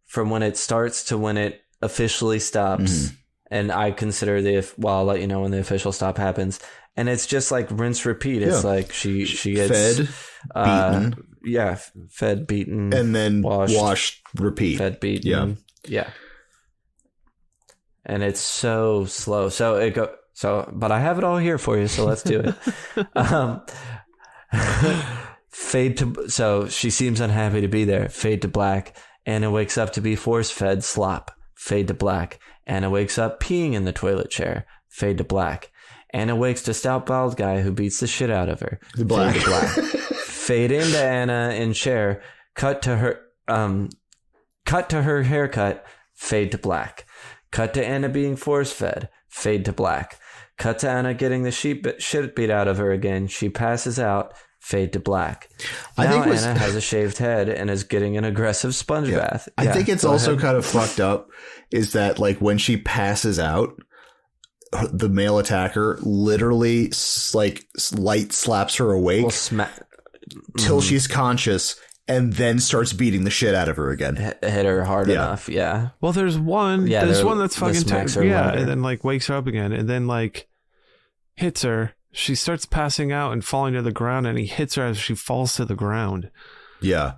from when it starts to when it officially stops. And I consider I'll let you know when the official stop happens. And it's just like rinse, repeat. It's like she gets fed, beaten. Yeah, fed, beaten. And then washed, repeat. Fed, beaten. Yeah. And it's so slow. But I have it all here for you, so let's do it. So she seems unhappy to be there. Fade to black. Anna wakes up to be force-fed slop. Fade to black. Anna wakes up peeing in the toilet chair. Fade to black. Anna wakes to stout bald guy who beats the shit out of her. Fade to black. Fade into Anna in chair. Cut to her haircut. Fade to black. Cut to Anna being force-fed. Fade to black. Cut to Anna getting the shit beat out of her again. She passes out. Fade to black. Now Anna has a shaved head and is getting an aggressive sponge bath. I think it's also kind of fucked up is that like when she passes out, the male attacker literally like light slaps her awake till she's conscious and then starts beating the shit out of her again. Hit her hard enough. Yeah. Well, there's one that's fucking and then like wakes her up again and then like hits her. She starts passing out and falling to the ground, and he hits her as she falls to the ground. Yeah.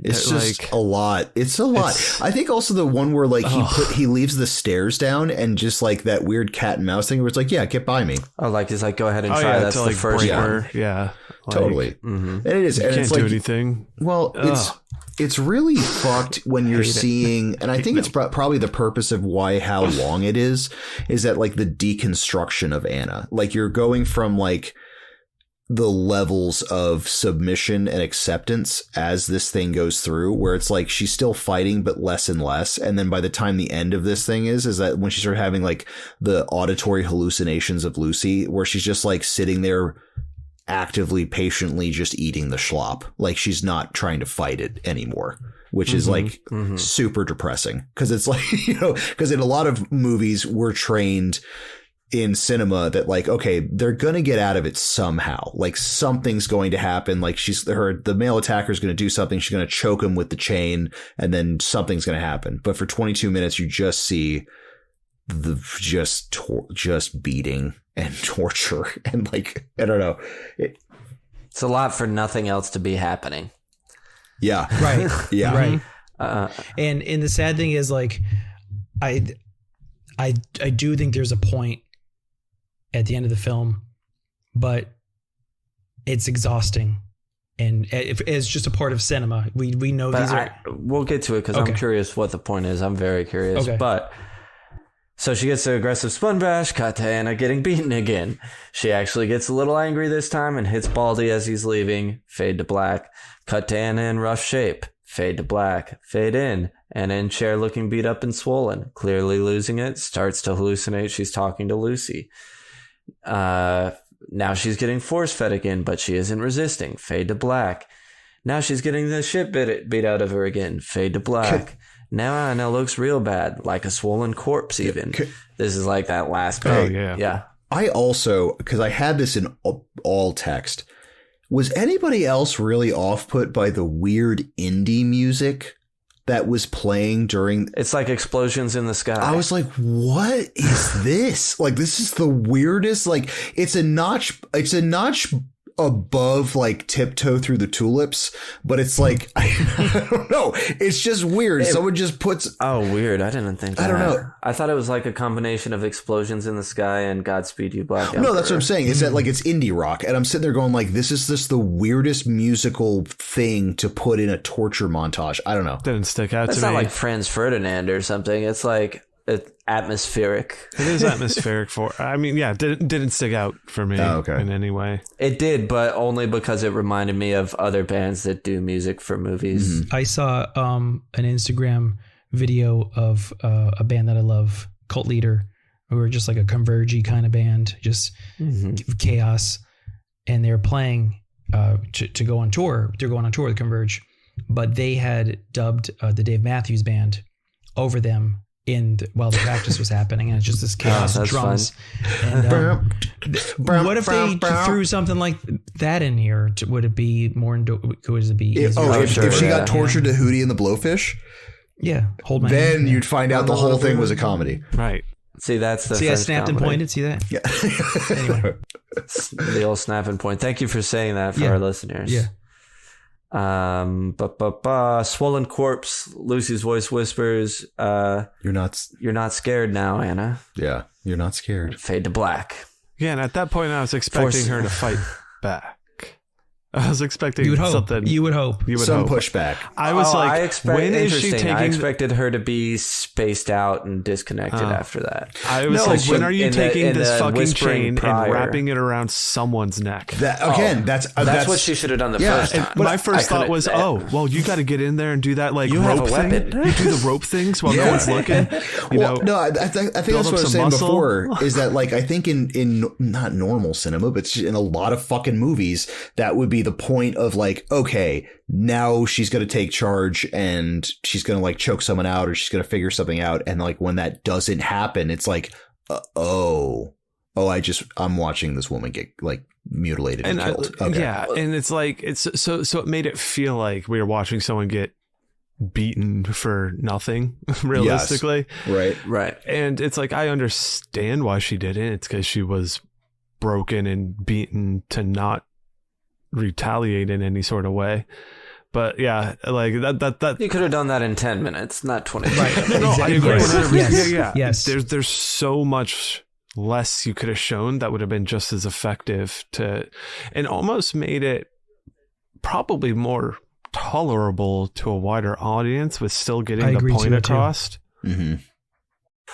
It's just like, a lot. It's a lot. I think also the one where like he leaves the stairs down and just like that weird cat and mouse thing where it's like, yeah, get by me. Oh, like he's like, go ahead and try. That's the first one. Yeah. Like, totally. And it is. You and can't it's do like, anything. Well, it's really fucked when you're seeing, and I think it's probably the purpose of how long it is that like the deconstruction of Anna. Like you're going from like the levels of submission and acceptance as this thing goes through, where it's like she's still fighting but less and less, and then by the time the end of this thing is that when she started having like the auditory hallucinations of Lucy, where she's just like sitting there actively, patiently just eating the schlop, like she's not trying to fight it anymore, which is like super depressing, because it's like, because in a lot of movies we're trained in cinema that like, okay, they're gonna get out of it somehow, like something's going to happen, like the male attacker is going to do something, she's going to choke him with the chain, and then something's going to happen. But for 22 minutes you just see the just beating and torture and like, I don't know, it's a lot for nothing else to be happening. Yeah. Right. Yeah. Right. And the sad thing is like, I do think there's a point at the end of the film, but it's exhausting, and it's just a part of cinema. We know but we'll get to it because I'm curious what the point is. I'm very curious. But so she gets an aggressive sponge bash. Cut to Anna getting beaten again. She actually gets a little angry this time and hits Baldy as he's leaving. Fade to black. Cut to Anna in rough shape. Fade to black. Fade in. Anna in chair looking beat up and swollen. Clearly losing it. Starts to hallucinate. She's talking to Lucy. Now she's getting force fed again, but she isn't resisting. Fade to black. Now she's getting the shit beat out of her again. Fade to black. Now Anna looks real bad, like a swollen corpse even. This is like that last bit. Oh, yeah. Yeah. I also, because I had this in all text, was anybody else really off-put by the weird indie music that was playing during? It's like explosions in the sky. I was like, what is this? Like, this is the weirdest, like, it's a notch above like Tiptoe Through the Tulips, but it's like I don't know. It's just weird. Someone just puts. Oh, weird. I didn't think that. I don't know. I thought it was like a combination of Explosions in the Sky and Godspeed You Black Emperor. No, that's what I'm saying. Is that like it's indie rock, and I'm sitting there going like, this is just the weirdest musical thing to put in a torture montage. I don't know. Didn't stick out It's to me. not like Franz Ferdinand or something. It's like atmospheric. It is atmospheric didn't stick out for me in any way. It did, but only because it reminded me of other bands that do music for movies. I saw an Instagram video of a band that I love, Cult Leader, who are just like a Converge kind of band, just chaos, and they're playing to go on tour. They're going on tour with Converge, but they had dubbed the Dave Matthews Band over them while the practice was happening, and it's just this chaos of drums. And, what if they threw something like that in here? Would it be more? Would it be? If she got tortured to Hootie and the Blowfish, hold my then hand. you'd find out the whole thing was a comedy, right? See, that's the I snapped and pointed. See that? Yeah. Anyway, the old snap and point. Thank you for saying that for our listeners. Yeah. Swollen corpse. Lucy's voice whispers, You're not scared now, Anna. Yeah, you're not scared. Fade to black. Yeah, and at that point I was expecting her to fight back. I was expecting something. You would hope. Some pushback. I was when is she taking? I expected her to be spaced out and disconnected after that. I was when are you taking this fucking chain and wrapping it around someone's neck? That's what she should have done the first time. My first thought was, you got to get in there and do that you rope have a thing. weapon. You do the rope things while no one's looking. I think that's what I was saying before. Is that like I think in not normal cinema, but in a lot of fucking movies, that would be the point of like, okay, now she's going to take charge and she's going to like choke someone out or she's going to figure something out. And like when that doesn't happen, it's like, I'm watching this woman get like mutilated and killed. Okay. Yeah. And it's like, so it made it feel like we were watching someone get beaten for nothing realistically. Yes. Right. And it's like, I understand why she did it. It's because she was broken and beaten to not retaliate in any sort of way. But yeah, like that you could have done that in 10 minutes, not 20. Right. No, I agree. Yes. Yes. There's so much less you could have shown that would have been just as effective and almost made it probably more tolerable to a wider audience with still getting the point across. Mm-hmm.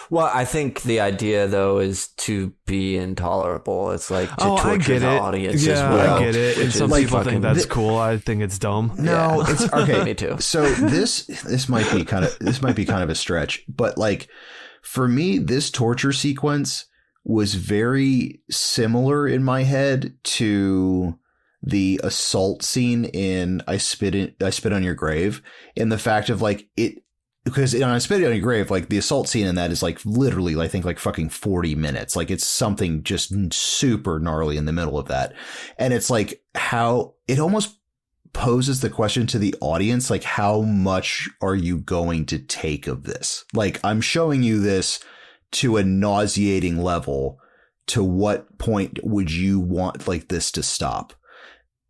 Well, I think the idea though is to be intolerable. It's like to torture the audience as well. I get it. And some people think that's cool. I think it's dumb. No, it's okay. Me too. So this might be kind of a stretch, but like for me, this torture sequence was very similar in my head to the assault scene in I Spit on Your Grave, in the fact of like it. Because on I Spit on Your Grave, like the assault scene in that is like literally, I think like fucking 40 minutes. Like it's something just super gnarly in the middle of that. And it's like how it almost poses the question to the audience, like how much are you going to take of this? Like I'm showing you this to a nauseating level. To what point would you want like this to stop?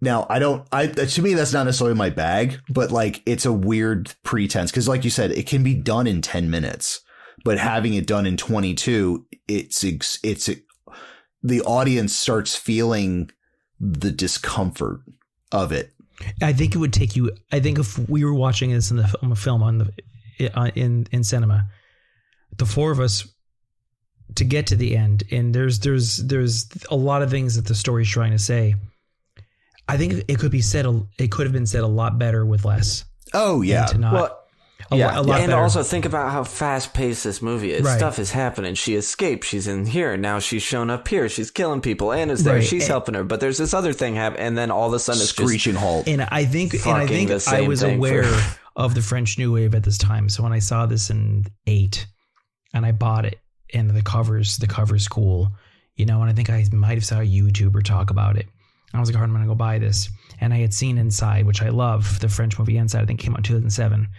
Now, to me, that's not necessarily my bag, but like it's a weird pretense because like you said, it can be done in 10 minutes, but having it done in 22, the audience starts feeling the discomfort of it. I think it would take you. I think if we were watching this in a film in cinema, the four of us to get to the end, and there's a lot of things that the story's trying to say. I think it could be said. It could have been said a lot better with less. Oh yeah. A lot and better. Also think about how fast paced this movie is. Right. Stuff is happening. She escaped. She's in here now. She's shown up here. She's killing people. Anna's there. Right. She's helping her. But there's this other thing happening, and then all of a sudden it's screeching halt. And I think I was aware of the French New Wave at this time. So when I saw this in 8, and I bought it, and the cover's cool, and I think I might have saw a YouTuber talk about it. I was like, I'm going to go buy this. And I had seen Inside, which I love, the French movie Inside. I think it came out in 2007.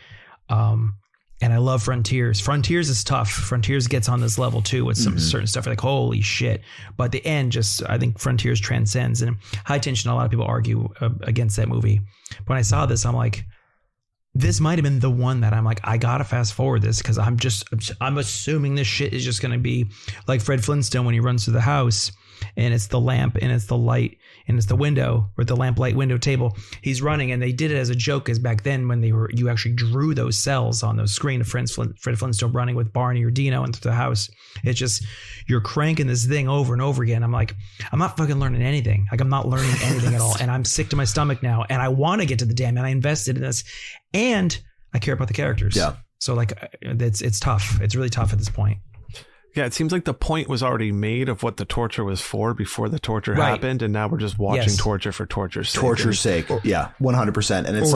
And I love Frontiers. Frontiers is tough. Frontiers gets on this level too with some certain stuff. Like, holy shit. But the end I think Frontiers transcends. And High Tension, a lot of people argue against that movie. But when I saw this, I'm like, this might have been the one that I'm like, I gotta fast forward this because I'm assuming this shit is just gonna be like Fred Flintstone when he runs through the house and it's the lamp and it's the light and it's the window or the lamp light window table. He's running, and they did it as a joke because back then when you actually drew those cells on the screen of Fred Flintstone running with Barney or Dino into the house. It's just you're cranking this thing over and over again. I'm like, I'm not fucking learning anything. Like I'm not learning anything at all, and I'm sick to my stomach now. And I want to get to the damn. And I invested in this, and I care about the characters. Yeah. So like it's tough. It's really tough at this point. Yeah, it seems like the point was already made of what the torture was for before the torture happened, and now we're just watching torture for torture's sake. Torture's sake. Yeah, 100%. And it's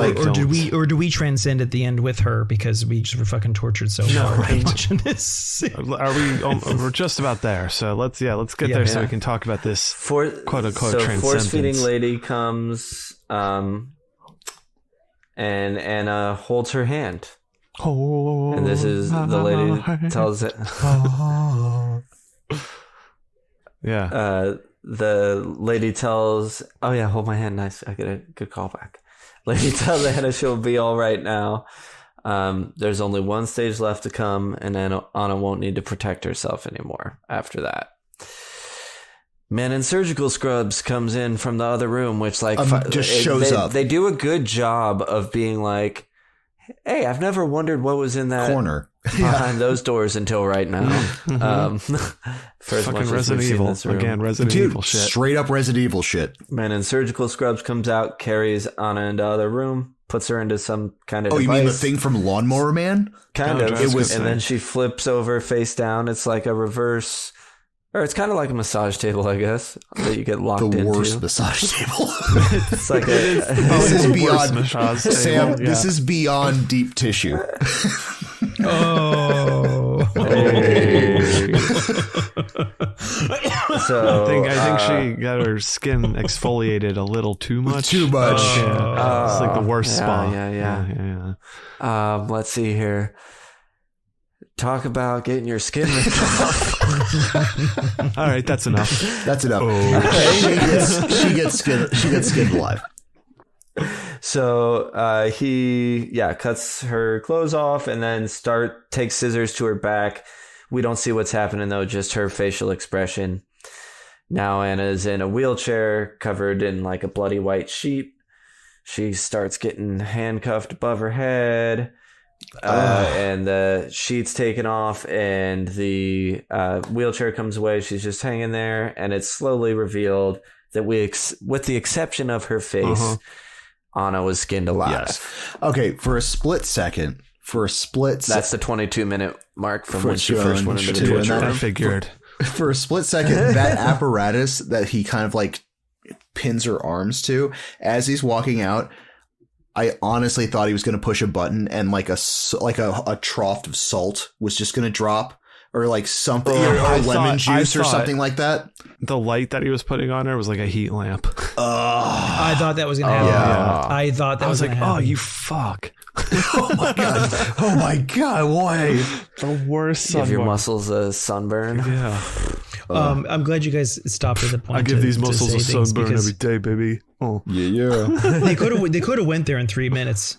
do we transcend at the end with her because we just were fucking tortured so hard watching this? Are we? We're just about there. So let's get there so we can talk about this quote unquote transcendence. Force feeding lady comes, and Anna holds her hand. And this is the lady tells it. The lady tells, oh yeah, hold my hand. Nice. I get a good callback. Lady tells Anna she'll be all right now. There's only one stage left to come, and Anna won't need to protect herself anymore after that. Man in surgical scrubs comes in from the other room, which just shows up. They do a good job of being like, hey, I've never wondered what was in that corner behind those doors until right now. For as fucking Resident Evil again, Evil shit, straight up Resident Evil shit. Man in surgical scrubs comes out, carries Anna into the other room, puts her into some kind of device. You mean the thing from Lawnmower Man? Kind of. And then she flips over face down. It's like a reverse. Or it's kind of like a massage table, I guess, that you get locked into. The worst massage table. It's like this is beyond massage table. Sam, this is beyond deep tissue. Oh. So I think she got her skin exfoliated a little too much. Too much. It's like the worst spot. Yeah. Let's see here. Talk about getting your skin ripped off. All right, that's enough. That's enough. Oh. She gets skinned alive. So he cuts her clothes off and then takes scissors to her back. We don't see what's happening though, just her facial expression. Now Anna's in a wheelchair covered in like a bloody white sheet. She starts getting handcuffed above her head. And the sheet's taken off and the wheelchair comes away. She's just hanging there, and it's slowly revealed that with the exception of her face, Anna was skinned alive. Yes. Okay, for a split second. That's the 22-minute mark from when she first went into the torture room. I figured. For a split second, that apparatus that he kind of like pins her arms to as he's walking out, I honestly thought he was going to push a button and like a trough of salt was just going to drop, or like something, or lemon juice or something like that. The light that he was putting on her was like a heat lamp. I thought that was going to happen. Yeah. I thought that was like, happen. oh, you fuck. Oh my god! Why? The worst. Give your muscles a sunburn. Yeah. I'm glad you guys stopped at the point. I give these muscles a sunburn every day, baby. Oh yeah. They could have went there in 3 minutes.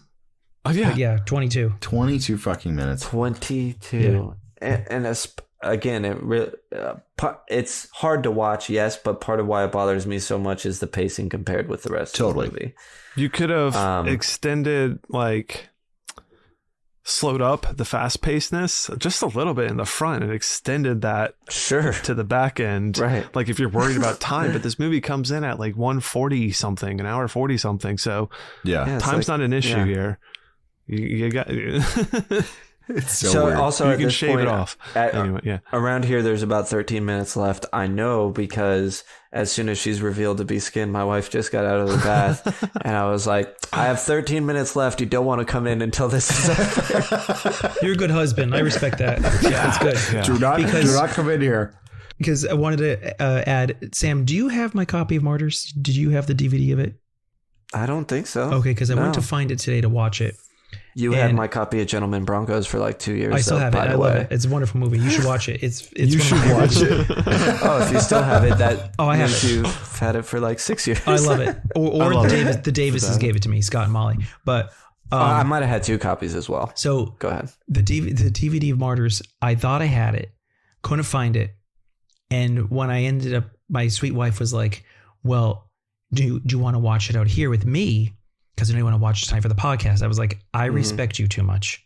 Oh yeah. But yeah, 22 fucking minutes. 22. Yeah. And again, it's hard to watch, yes, but part of why it bothers me so much is the pacing compared with the rest of the movie. You could have extended, slowed up the fast pacedness just a little bit in the front and extended that to the back end. Right. Like if you're worried about time, but this movie comes in at like 1:40 something, an hour 40 something. So time's not an issue here. You got. It's so weird. Also, you can shave it off. Around here, there's about 13 minutes left. I know because as soon as she's revealed to be skinned, my wife just got out of the bath, and I was like, "I have 13 minutes left. You don't want to come in until this is over." You're a good husband. I respect that. That's good. Yeah. Do not come in here. Because I wanted to add, Sam, do you have my copy of Martyrs? Did you have the DVD of it? I don't think so. Okay, because I went to find it today to watch it. You had my copy of Gentlemen Broncos for like 2 years. I still have it. I love it. It's a wonderful movie. You should watch it. You should watch it. Oh, if you still have it, that I have means it. You've had it for like 6 years. I love it. Or the Davises gave it to me, Scott and Molly. But I might have had 2 copies as well. So go ahead. The DVD of Martyrs, I thought I had it, couldn't find it. And when I ended up, my sweet wife was like, well, do you want to watch it out here with me? Because I know you want to watch tonight for the podcast. I was like, I respect you too much.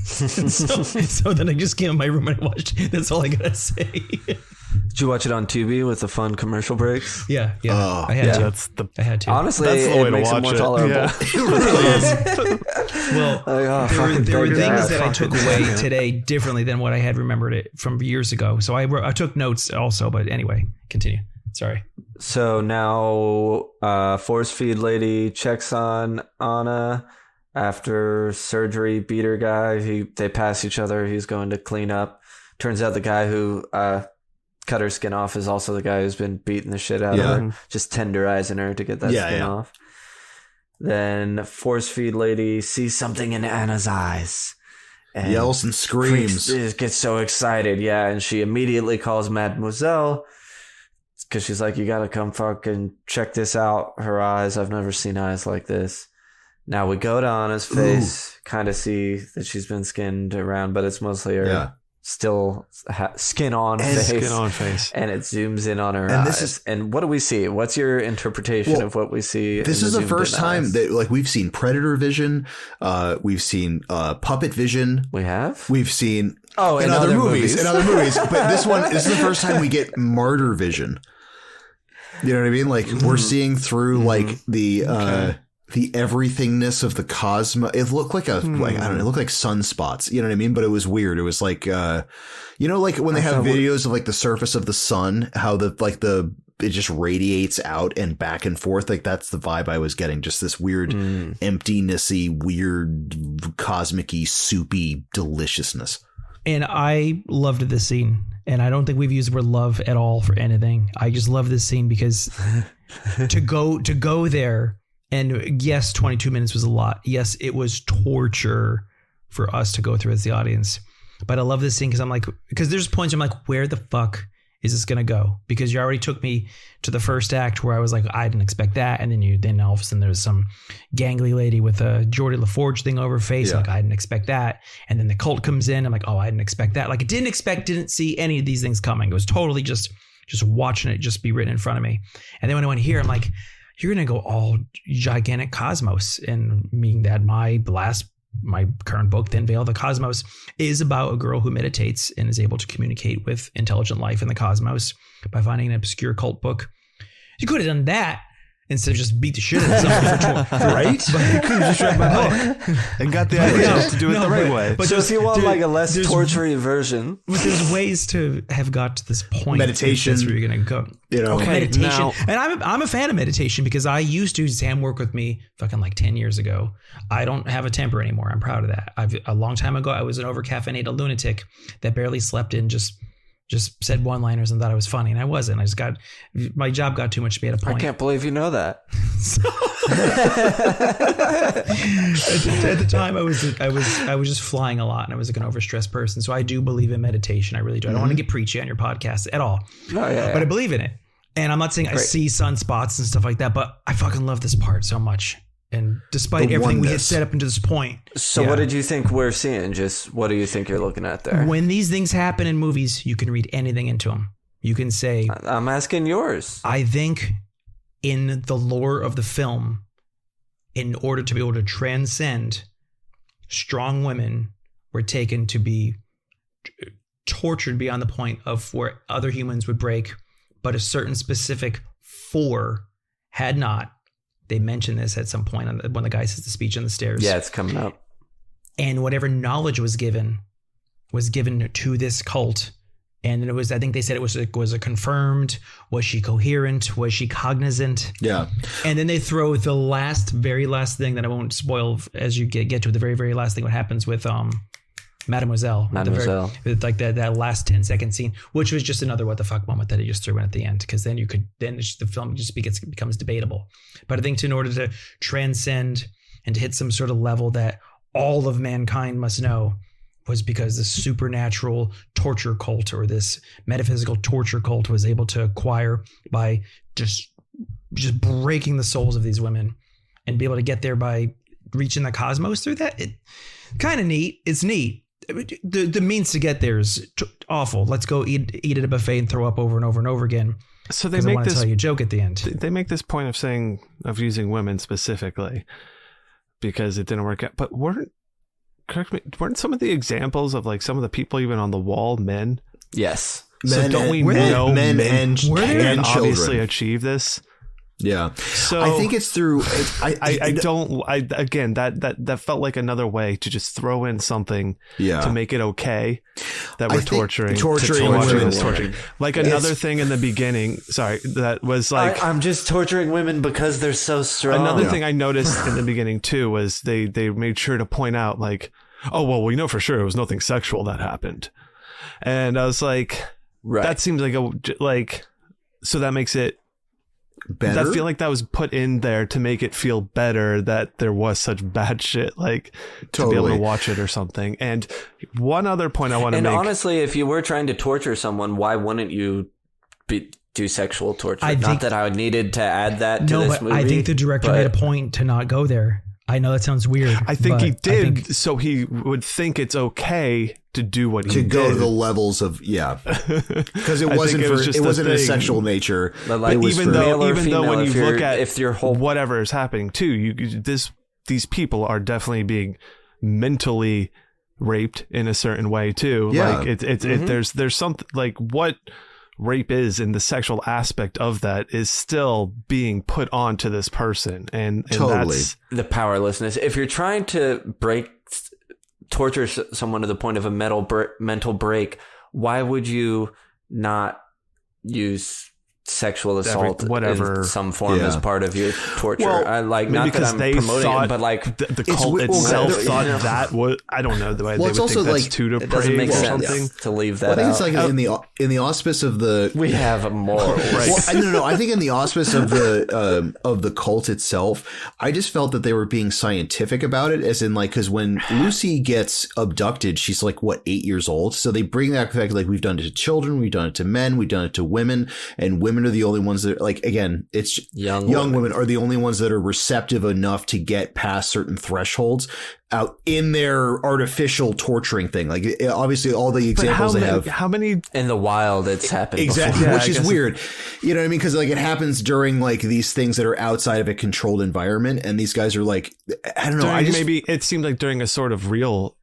so then I just came in my room and I watched it. That's all I gotta say. Did you watch it on Tubi with the fun commercial breaks? Yeah. I had to. I had to. Honestly, that's the way it makes to it watch more tolerable. Yeah. It really is. Well, there were things that I took away today differently than what I had remembered it from years ago. So I took notes also, but anyway, continue. Sorry. So now Force Feed Lady checks on Anna after surgery, beat her guy. They pass each other. He's going to clean up. Turns out the guy who cut her skin off is also the guy who's been beating the shit out of her, just tenderizing her to get that skin off. Then Force Feed Lady sees something in Anna's eyes. And yells and screams. Gets so excited, and she immediately calls Mademoiselle because she's like, you gotta come fucking check this out. Her eyes, I've never seen eyes like this. Now we go to Anna's face, kind of see that she's been skinned around, but it's mostly her still skin on face. Skin on face. And it zooms in on her eyes. And what do we see? What's your interpretation of what we see? This is the first time that we've seen predator vision. We've seen puppet vision. We have? We've seen in other movies. In other movies. But this is the first time we get martyr vision. You know what I mean? Like we're seeing through like the everythingness of the cosmos. It looked like it looked like sunspots. You know what I mean? But it was weird. It was like, like when they have videos of like the surface of the sun, how it just radiates out and back and forth. Like that's the vibe I was getting. Just this weird emptinessy, weird cosmic-y, soupy deliciousness. And I loved this scene. And I don't think we've used the word love at all for anything. I just love this scene because to go there. And yes, 22 minutes was a lot. Yes, it was torture for us to go through as the audience. But I love this scene because there's points I'm like, where the fuck is this going to go? Because you already took me to the first act where I was like, I didn't expect that. And then all of a sudden there's some gangly lady with a Geordie LaForge thing over her face. Like, I didn't expect that. And then the cult comes in. I'm like, oh, I didn't expect that. Like, didn't see any of these things coming. It was totally just watching it just be written in front of me. And then when I went here, I'm like, you're going to go all gigantic cosmos, and meaning that my current book, Thin Veil of the Cosmos, is about a girl who meditates and is able to communicate with intelligent life in the cosmos by finding an obscure cult book. You could have done that instead of just beat the shit out of something, right? But you could have just read my book and got the idea to do it the right way. But so if you want like a less tortury version, but there's ways to have got to this point. Meditation. That's where you're going to go. Meditation. Now, and I'm a fan of meditation because I used to. Sam worked with me fucking like 10 years ago. I don't have a temper anymore. I'm proud of that. A long time ago, I was an overcaffeinated lunatic that barely slept and just said one-liners and thought I was funny, and I wasn't. My job got too much to be at a point. I can't believe you know that. At the time, I was just flying a lot, and I was like an overstressed person. So I do believe in meditation. I really do. I don't want to get preachy on your podcast at all, but I believe in it. And I'm not saying I see sunspots and stuff like that, but I fucking love this part so much. And despite everything we had set up into this point. So what did you think we're seeing? Just what do you think you're looking at there? When these things happen in movies, you can read anything into them. You can say... I'm asking yours. I think in the lore of the film, in order to be able to transcend, strong women were taken to be tortured beyond the point of where other humans would break, but a certain specific 4 had not. They mention this at some point when the guy says the speech on the stairs. Yeah, it's coming up. And whatever knowledge was given to this cult. And it was, I think they said was a confirmed. Was she coherent? Was she cognizant? Yeah. And then they throw the very last thing that I won't spoil as you get to the very, very last thing. What happens with Mademoiselle. With like that last 10-second scene, which was just another what the fuck moment that he just threw in at the end, because then the film just becomes debatable. But I think in order to transcend and to hit some sort of level that all of mankind must know was because this supernatural torture cult or this metaphysical torture cult was able to acquire by just breaking the souls of these women and be able to get there by reaching the cosmos through that. It kind of neat. It's neat. The means to get there is awful. Let's go eat at a buffet and throw up over and over and over again. So they make tell you a joke at the end. They make this point of using women specifically because it didn't work out. But weren't some of the examples of like some of the people even on the wall men? Yes. So don't we know men can obviously achieve this? Yeah. So I think it's through. Again, that felt like another way to just throw in something to make it okay that we're torturing women. Like another thing in the beginning. Sorry, that was like I'm just torturing women because they're so strong. Another thing I noticed in the beginning too was they made sure to point out like, oh well, we know for sure it was nothing sexual that happened, and I was like, that seems like so that makes it. Better? I feel like that was put in there to make it feel better that there was such bad shit, like to be able to watch it or something. And one other point I want to make. And honestly, if you were trying to torture someone, why wouldn't you do sexual torture? Not that I needed to add that to this movie. I think the director made a point to not go there. I know that sounds weird. I think he did, so he would think it's okay to do what he did. To go to the levels of, because it wasn't a sexual nature. But like, even though when you look at if your whole whatever is happening too, these people are definitely being mentally raped in a certain way too. Yeah. Like there's something like what rape is in the sexual aspect of that is still being put onto this person, and that's the powerlessness. If you're trying to torture someone to the point of a mental break, why would you not use sexual assault in some form as part of your torture? Well, not that I'm promoting it, but like the cult itself thought that was, I don't know, the way they would think that's too depraved or something to leave that. I think out. it's like in the auspice of the we have a moral. Right. No. I think in the auspice of the cult itself, I just felt that they were being scientific about it, as in like because when Lucy gets abducted, she's like 8 years old. So they bring that fact like we've done it to children, we've done it to men, we've done it to women, and women are the only ones that like again it's young women are the only ones that are receptive enough to get past certain thresholds out in their artificial torturing thing. Like obviously all the examples how many in the wild it's happened exactly before. Which is weird, you know what I mean, because like it happens during like these things that are outside of a controlled environment, and these guys are like I don't know, maybe it seemed like during a sort of real.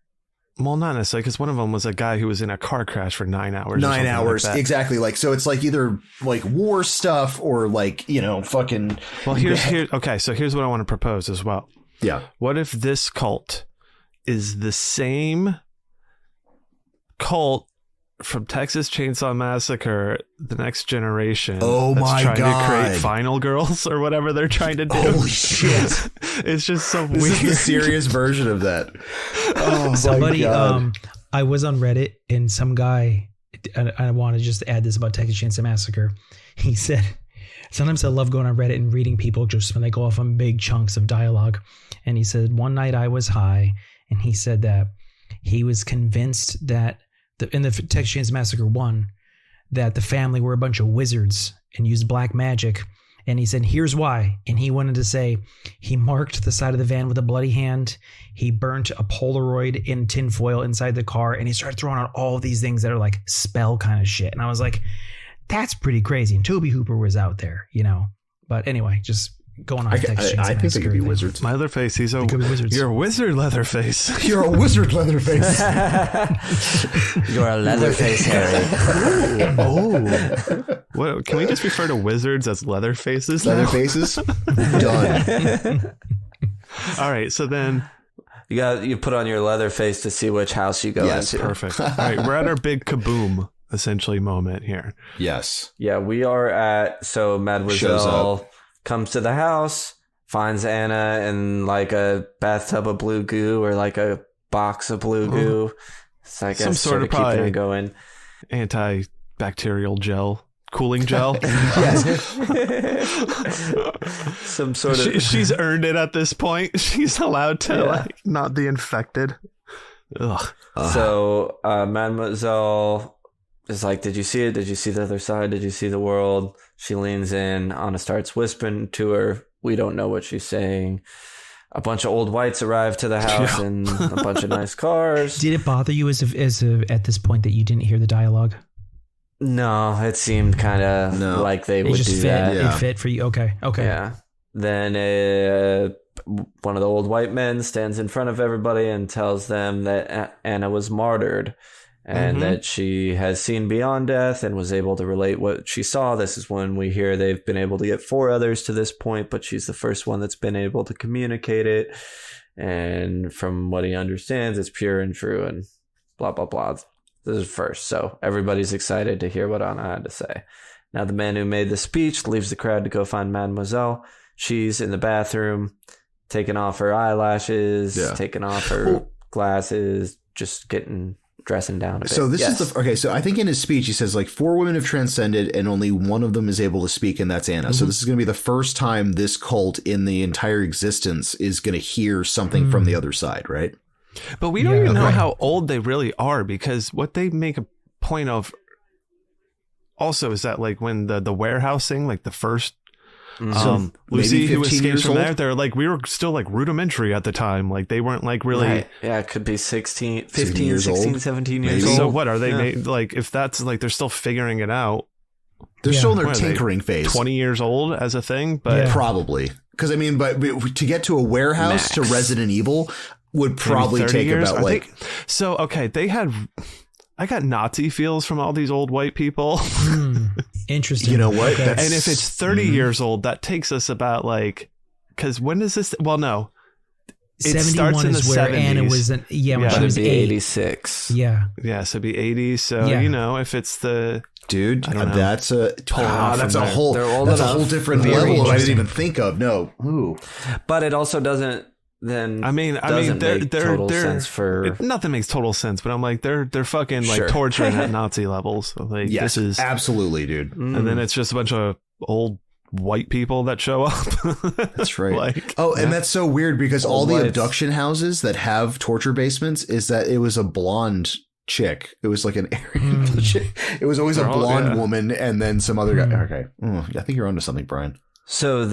Well, not necessarily, because one of them was a guy who was in a car crash for 9 hours. 9 hours, like exactly. Like, so it's like either like war stuff or like, fucking. Well, okay. So here's what I want to propose as well. Yeah. What if this cult is the same cult from Texas Chainsaw Massacre, The Next Generation? Oh my God. Trying to create final girls or whatever they're trying to do. Holy shit. It's just so this weird. Is the serious version of that. Oh somebody, my God. I was on Reddit and some guy, and I want to just add this about Texas Chainsaw Massacre. He said, sometimes I love going on Reddit and reading people just when they go off on big chunks of dialogue. And he said, one night I was high, and he said that he was convinced that in the Texas Chainsaw Massacre 1, that the family were a bunch of wizards and used black magic. And he said, here's why. And he wanted to say he marked the side of the van with a bloody hand. He burnt a Polaroid in tinfoil inside the car. And he started throwing out all these things that are like spell kind of shit. And I was like, that's pretty crazy. And Toby Hooper was out there, But anyway, just going on. I think they could be wizards. My Leatherface, you're a wizard, Leatherface. You're a wizard, Leatherface. You're a Leatherface, Harry. Oh. What, can we just refer to wizards as Leatherfaces now? Leatherfaces? Done. All right, so then you put on your leather face to see which house you go into. Perfect. All right, we're at our big kaboom essentially moment here. Yes. Yeah, we are at Mademoiselle comes to the house, finds Anna in like a bathtub of blue goo or like a box of blue goo. It's like some sort of keeping it going. Antibacterial gel cooling gel. Some sort of. She's earned it at this point. She's allowed to like not be infected. Ugh. So Mademoiselle is like, did you see it? Did you see the other side? Did you see the world? She leans in. Anna starts whispering to her. We don't know what she's saying. A bunch of old whites arrive to the house and a bunch of nice cars. Did it bother you at this point that you didn't hear the dialogue? No, it seemed kind of like they would do that. It fit for you. Okay. Yeah. Then one of the old white men stands in front of everybody and tells them that Anna was martyred and that she has seen beyond death and was able to relate what she saw. This is when we hear they've been able to get 4 others to this point, but she's the first one that's been able to communicate it. And from what he understands, it's pure and true and blah, blah, blah. This is first. So everybody's excited to hear what Anna had to say. Now the man who made the speech leaves the crowd to go find Mademoiselle. She's in the bathroom, taking off her eyelashes, taking off her glasses, just dressing down a bit. So this is okay. So I think in his speech, he says like 4 women have transcended and only one of them is able to speak. And that's Anna. So this is going to be the first time this cult in the entire existence is going to hear something from the other side. Right. But we don't even know how old they really are, because what they make a point of also is that like when the warehousing, like the first Lucy who escaped from there, they're like, we were still like rudimentary at the time. Like they weren't like really. Right. Yeah, it could be 15, 16, 17 years old. So what are they made, like if that's like they're still figuring it out. They're still in their tinkering phase. 20 years old as a thing, but probably. Because I mean, but to get to a warehouse to Resident Evil would probably take years, about like. So okay, I got Nazi feels from all these old white people. Interesting. You know what? Okay. And if it's 30 years old, that takes us about like, because when does this? Well, no, it starts in the 70s. Anna was when she was 86. Yeah, so it'd be 80. So you know, if it's the dude, that's a whole different level I didn't even think of. No, but it also doesn't. Then they're total sense for nothing makes total sense, but I'm like they're fucking like torturing at Nazi levels. So like yes, this is absolutely, dude. And then it's just a bunch of old white people that show up. That's right. And that's so weird because all the abduction houses that have torture basements is that it was a blonde chick. It was like an Aryan chick. It was always a blonde woman and then some other guy. Okay, I think you're onto something, Brian. So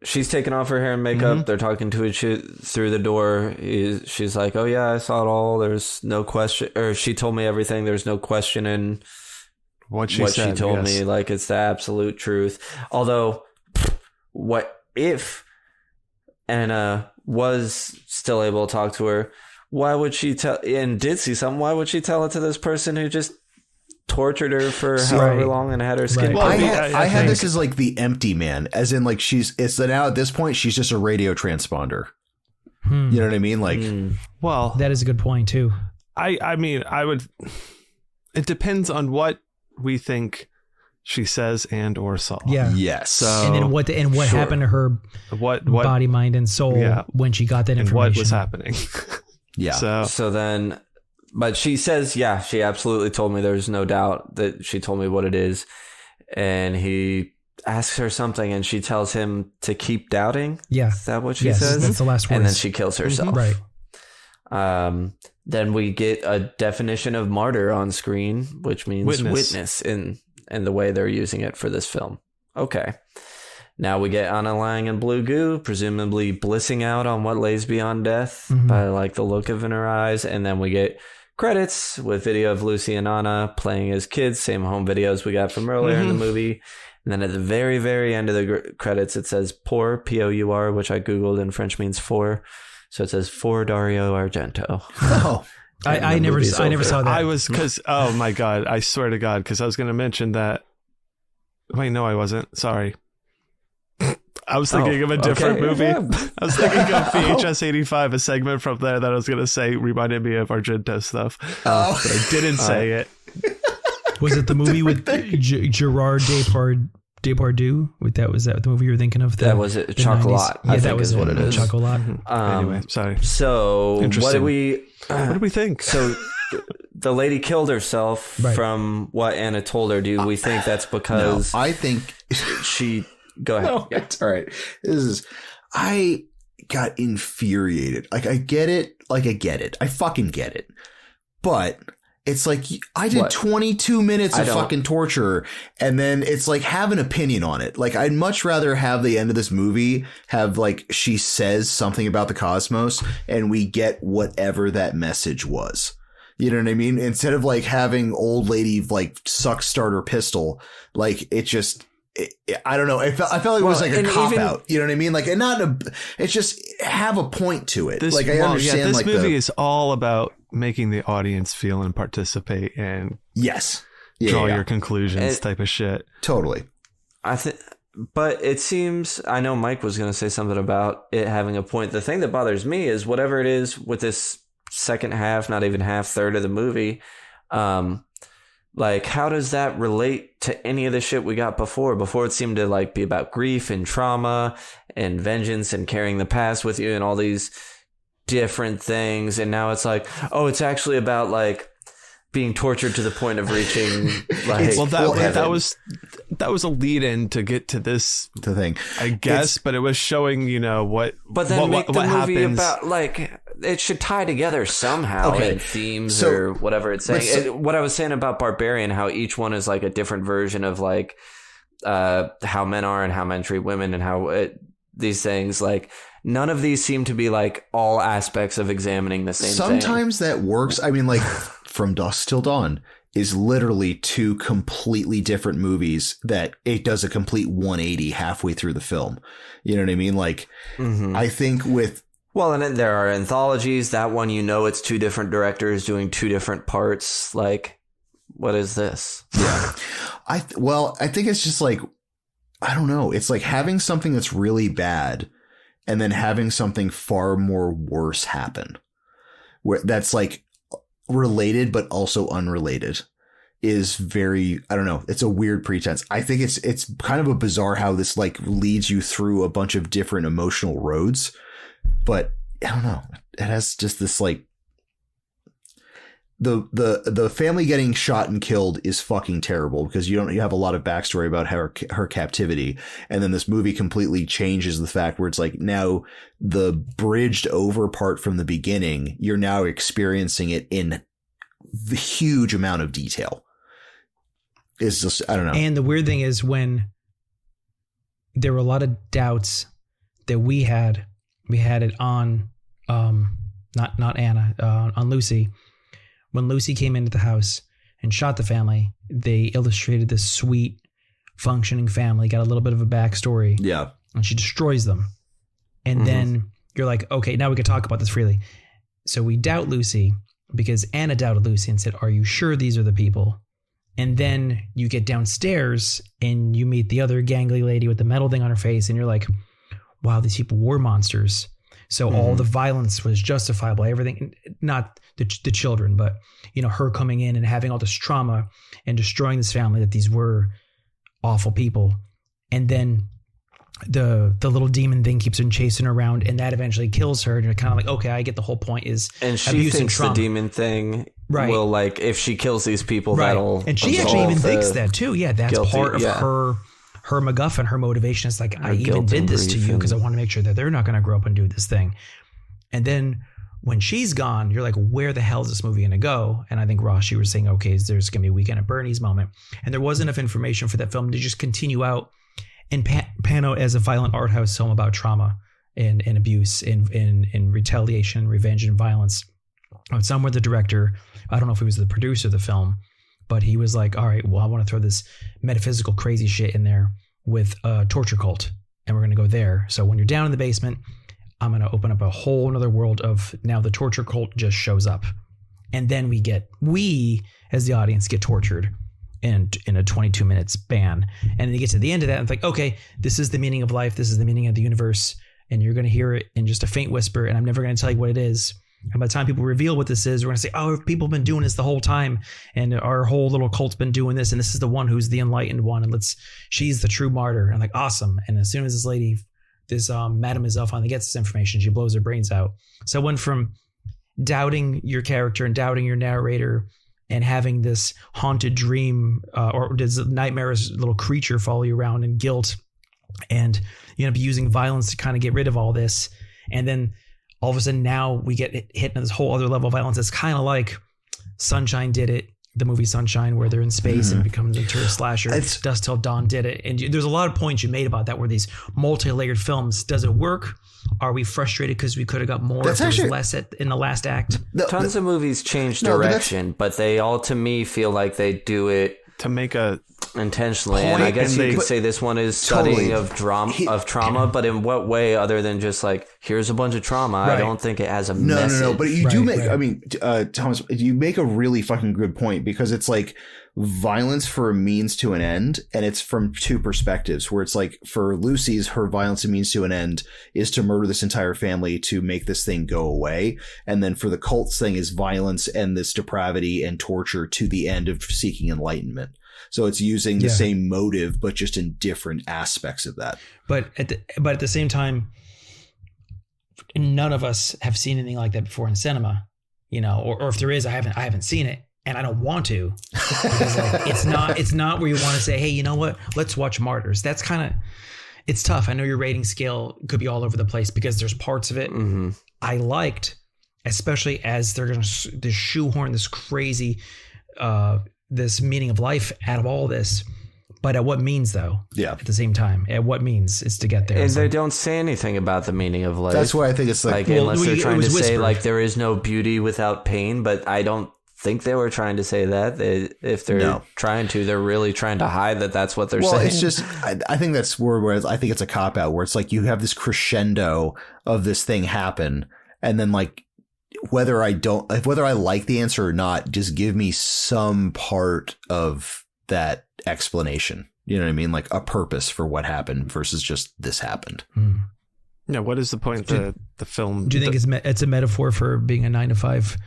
she's taking off her hair and makeup. They're talking to each other through the door. She's like, oh, yeah, I saw it all. There's no question. Or she told me everything. There's no question in what she told me. Like, it's the absolute truth. Although, what if Anna was still able to talk to her? Why would she tell, and did see something, why would she tell it to this person who just tortured her for however long and had her skin? Well, I had this as like the empty man, as in like now at this point she's just a radio transponder. You know what I mean? Like, well, that is a good point too. I mean, I would. It depends on what we think she says and or saw. Yeah. Yes. So, and then what happened to her what body, mind, and soul when she got that information? And what was happening? So then. But she says, she absolutely told me. There's no doubt that she told me what it is. And he asks her something and she tells him to keep doubting. Yeah. Is that what she says? That's the last word. And then she kills herself. Right. Then we get a definition of martyr on screen, which means witness in the way they're using it for this film. Okay. Now we get Anna lying in blue goo, presumably blissing out on what lays beyond death by like the look of in her eyes. And then we get credits with video of Lucy and Anna playing as kids, same home videos we got from earlier in the movie. And then at the very, very end of the credits, it says pour, P-O-U-R, which I Googled and French means for. So it says for Dario Argento. Oh, I never saw that. I was because, oh my God, I swear to God, because I was going to mention that. Wait, no, I wasn't. Sorry. I was thinking of a different movie. Yeah. I was thinking of VHS 85, a segment from there that I was going to say reminded me of Argento stuff. But I didn't say it. Was it the movie with Gerard Depardieu? Was that the movie you were thinking of? That was it. Chocolat. Yeah, that was what it is. Chocolat. Anyway, sorry. So what did we think? So the lady killed herself from what Anna told her. Do we think that's because I think she go ahead. No, it's all right. I got infuriated. Like I get it. I fucking get it. But it's like I did 22 minutes of fucking torture, and then it's like have an opinion on it. Like I'd much rather have the end of this movie have like she says something about the cosmos and we get whatever that message was. You know what I mean? Instead of like having old lady like suck starter pistol, like it just. I don't know. I felt like it was like a cop out. You know what I mean? Like, and it's just have a point to it. Like I understand. This like movie is all about making the audience feel and participate and draw your conclusions type of shit. Totally. But it seems, I know Mike was going to say something about it having a point. The thing that bothers me is whatever it is with this second half, not even half, third of the movie. Like, how does that relate to any of the shit we got before? Before it seemed to like be about grief and trauma and vengeance and carrying the past with you and all these different things. And now it's like, oh, it's actually about like being tortured to the point of reaching like that was a lead in to get to this the thing, I guess, but it was showing, you know, what make the movie happens about like it should tie together somehow in themes or whatever it's saying. What I was saying about Barbarian, how each one is like a different version of like how men are and how men treat women and how these things, like none of these seem to be like all aspects of examining the same thing. Sometimes that works. I mean, like From Dusk Till Dawn is literally two completely different movies that it does a complete 180 halfway through the film. You know what I mean? Like, I think with... Well, and then there are anthologies. That one, you know, it's two different directors doing two different parts. Like, what is this? Yeah. I think it's just like, I don't know. It's like having something that's really bad and then having something far more worse happen. Where that's like related but also unrelated is very, I don't know, it's a weird pretense. I think it's kind of a bizarre how this like leads you through a bunch of different emotional roads, but I don't know, it has just this like the family getting shot and killed is fucking terrible because you have a lot of backstory about her captivity. And then this movie completely changes the fact where it's like now the bridged over part from the beginning, you're now experiencing it in the huge amount of detail. It's just, I don't know. And the weird thing is when there were a lot of doubts that we had it on, not Anna, on Lucy. When Lucy came into the house and shot the family, they illustrated this sweet, functioning family, got a little bit of a backstory. Yeah. And she destroys them. And then you're like, okay, now we can talk about this freely. So we doubt Lucy because Anna doubted Lucy and said, are you sure these are the people? And then you get downstairs and you meet the other gangly lady with the metal thing on her face. And you're like, wow, these people were monsters. So all the violence was justifiable, everything, not the children, but, you know, her coming in and having all this trauma and destroying this family, that these were awful people. And then the little demon thing keeps on chasing her around and that eventually kills her. And you're kind of like, okay, I get the whole point is and she abuse thinks and trauma. The demon thing will like, if she kills these people, that'll and she actually even thinks that too. Yeah, that's part of her MacGuffin, her motivation is like, I even did this to you because I want to make sure that they're not going to grow up and do this thing. And then when she's gone, you're like, where the hell is this movie going to go? And I think, Ross, you were saying, okay, there's going to be a Weekend at Bernie's moment. And there wasn't enough information for that film to just continue out and pan out as a violent art house film about trauma and abuse and retaliation, revenge, and violence. Somewhere the director, I don't know if he was the producer of the film, but he was like, all right, well, I want to throw this metaphysical crazy shit in there with a torture cult. And we're going to go there. So when you're down in the basement, I'm going to open up a whole nother world of now the torture cult just shows up. And then we as the audience get tortured in a 22 minute span. And then you get to the end of that and it's like, okay, this is the meaning of life. This is the meaning of the universe. And you're going to hear it in just a faint whisper. And I'm never going to tell you what it is. And by the time people reveal what this is, we're going to say, oh, people have been doing this the whole time. And our whole little cult's been doing this. And this is the one who's the enlightened one. And she's the true martyr. And I'm like, awesome. And as soon as this Madame Izelle finally gets this information, she blows her brains out. So it went from doubting your character and doubting your narrator and having this haunted dream or does nightmare's little creature follow you around, and guilt, and you end up using violence to kind of get rid of all this. And then all of a sudden now we get hit in this whole other level of violence. It's kind of like Sunshine did it, the movie Sunshine, where they're in space and it becomes a tourist slasher. Dusk Till Dawn did it. And there's a lot of points you made about that, where these multi-layered films, does it work? Are we frustrated because we could have got more? That's actually less in the last act. Tons of movies change direction, but they all, to me, feel like they do it to make a intentionally. And I guess you could say this one is studying of trauma, but in what way other than just like, here's a bunch of trauma? Right. I don't think it has a message. No, but you do make. I mean, Thomas, you make a really fucking good point, because it's like violence for a means to an end, and it's from two perspectives, where it's like, for Lucy's, her violence and means to an end is to murder this entire family to make this thing go away, and then for the cult's thing is violence and this depravity and torture to the end of seeking enlightenment. So it's using the same motive, but just in different aspects of that. But at the same time, none of us have seen anything like that before in cinema, or if there is, I haven't seen it. And I don't want to, because like, it's not where you want to say, hey, you know what? Let's watch Martyrs. That's kind of, it's tough. I know your rating scale could be all over the place, because there's parts of it I liked, especially as they're going to shoehorn this crazy, this meaning of life out of all this. But at what means, though? Yeah. At the same time, at what means is to get there. And they don't say anything about the meaning of life. That's why I think it's unless they're trying to say like there is no beauty without pain. But I don't think they were trying to say that. If they're trying to, they're really trying to hide that that's what they're saying. Well, it's just, I think that's where I think it's a cop out, where it's like you have this crescendo of this thing happen, and then like, whether I like the answer or not, just give me some part of that explanation. You know what I mean? Like a purpose for what happened versus just this happened. Yeah. What is the point? The film. Do you think it's a metaphor for being a 9 to 5,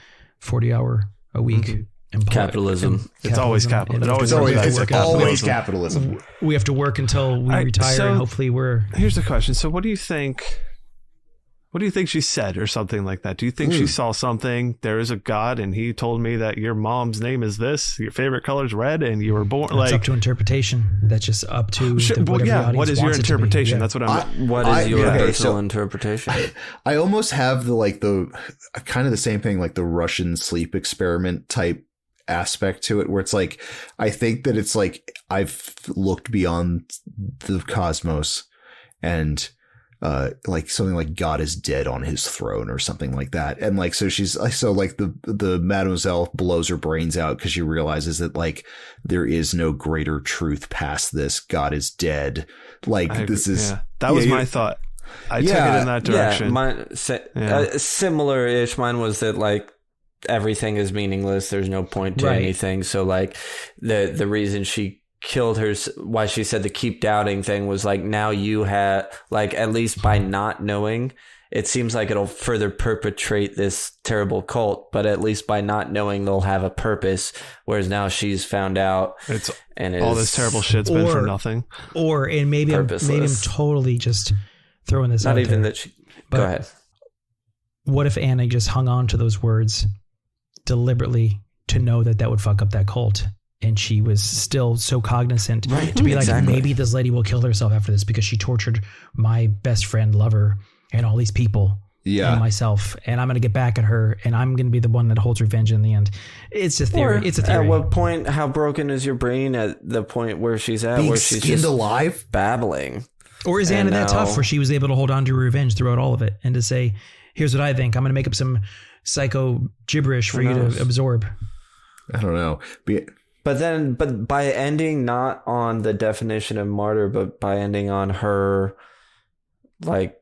40-hour a week? Capitalism. It's always capitalism. It's always capitalism. We have to work until we retire, and hopefully we're. Here's the question. So what do you think? What do you think she said, or something like that? Do you think she saw something? There is a God, and he told me that your mom's name is this, your favorite color is red, and you were born. It's up to interpretation. That's just up to whatever the audience what is your interpretation? That's what what is your personal interpretation? I almost have the kind of the same thing, like the Russian sleep experiment type aspect to it, where it's like, I think that it's like I've looked beyond the cosmos, and like something like God is dead on his throne or something like that. And like, so the mademoiselle blows her brains out because she realizes that like there is no greater truth past this. God is dead. Like that was my thought. I took it in that direction. Similar-ish. Mine was that like everything is meaningless. There's no point to anything. So like the reason she killed her, why she said the keep doubting thing was like, now you have, like, at least by not knowing, it seems like it'll further perpetrate this terrible cult, but at least by not knowing they'll have a purpose, whereas now she's found out and all this terrible shit's been for nothing. And maybe I'm totally just throwing this out there. Not even that she, go ahead. What if Anna just hung on to those words deliberately to know that would fuck up that cult? And she was still so cognizant to be like, maybe this lady will kill herself after this because she tortured my best friend, lover, and all these people and myself. And I'm going to get back at her, and I'm going to be the one that holds revenge in the end. It's a theory. It's a theory. At what point, how broken is your brain at the point where she's at, where she's just alive, babbling? Or is Anna that tough where she was able to hold on to her revenge throughout all of it and to say, here's what I think. I'm going to make up some psycho gibberish for you to absorb. I don't know. But by ending not on the definition of martyr, but by ending on her, like,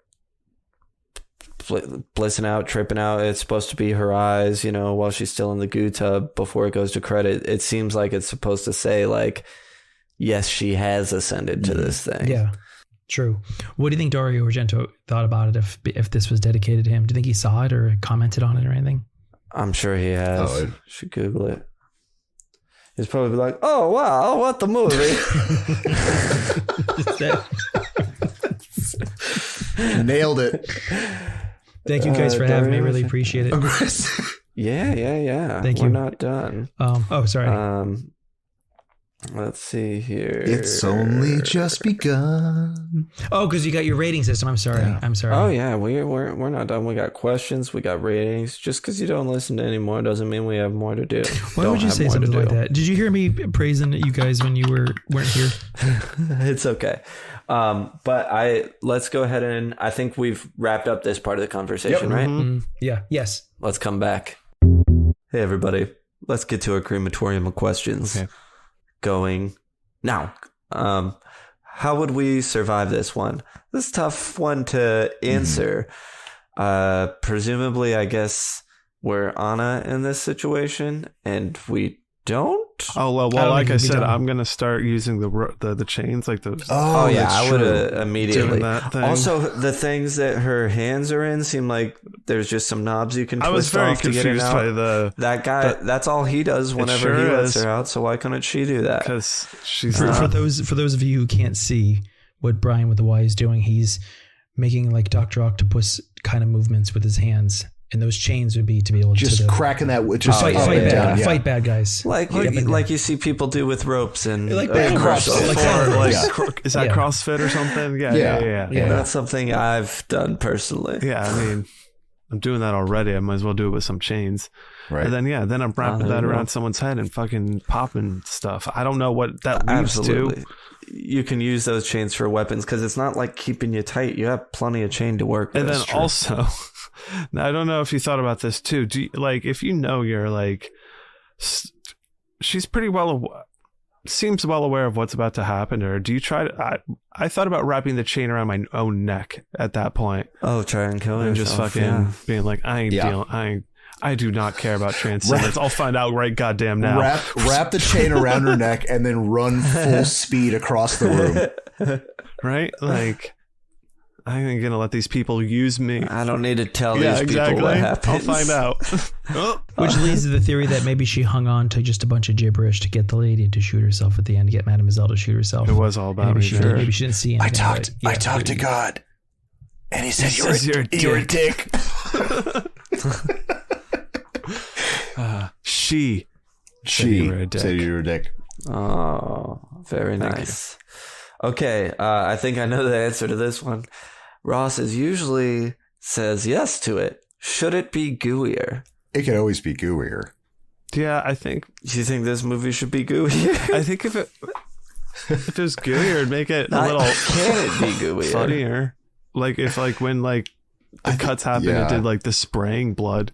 blissing out, tripping out, it's supposed to be her eyes, while she's still in the goo tub before it goes to credit. It seems like it's supposed to say, like, yes, she has ascended to this thing. Yeah, true. What do you think Dario Argento thought about it if this was dedicated to him? Do you think he saw it or commented on it or anything? I'm sure he has. Should Google it. He's probably like, oh, wow, what the movie? Nailed it. Thank you guys for having me. Really appreciate it. Yeah. Thank you. We're not done. Sorry. Let's see here. It's only just begun. Oh, because you got your rating system. I'm sorry. Yeah. I'm sorry. Oh yeah, we're not done. We got questions. We got ratings. Just because you don't listen to anymore doesn't mean we have more to do. Why would you say something like that? Did you hear me praising you guys when you weren't here? It's okay. But let's go ahead and I think we've wrapped up this part of the conversation, right? Mm-hmm. Yeah. Yes. Let's come back. Hey everybody, let's get to our crematorium of questions. Okay. Going now. How would we survive this one? This is a tough one to answer. Presumably, I guess we're Anna in this situation, and we don't. Oh well, like I said, I'm gonna start using the chains, like those. Oh yeah, I would immediately. Doing that thing. Also, the things that her hands are in seem like there's just some knobs you can twist off to get it out. By that guy. That's all he does whenever he lets her out. So why couldn't she do that? Because she's for those of you who can't see what Brian with the Y is doing, he's making like Dr. Octopus kind of movements with his hands. And those chains would be to be able to just cracking that, just fight bad guys, like you see people do with ropes and like CrossFit, is that CrossFit or something? Yeah. That's something I've done personally. Yeah, I mean, I'm doing that already. I might as well do it with some chains, right? And then I'm wrapping that around someone's head and fucking popping stuff. I don't know what that leads to. You can use those chains for weapons because it's not like keeping you tight. You have plenty of chain to work with. And then also, now, I don't know if you thought about this too. Do you, like, if you know you're like, she's pretty seems well aware of what's about to happen to her. Do you try to? I thought about wrapping the chain around my own neck at that point. Oh, try and kill her and just fucking being like, I do not care about transcendence. I'll find out right goddamn now. Wrap the chain around her neck and then run full speed across the room. Right? Like, I ain't gonna let these people use me. I don't need to tell these people what happens. I'll find out. Which leads to the theory that maybe she hung on to just a bunch of gibberish to get the lady to shoot herself at the end, to get Mademoiselle to shoot herself. It was all about maybe she didn't see anything. I talked to God, and he said you're a dick. She said you were a dick. Oh, very nice. Okay, I think I know the answer to this one. Ross usually says yes to it. Should it be gooier? It could always be gooier. Yeah, I think. Do you think this movie should be gooier? I think if it was gooier, it'd make it a little. Can it be gooier? Funnier. Like if when the cuts happened, it did like the spraying blood.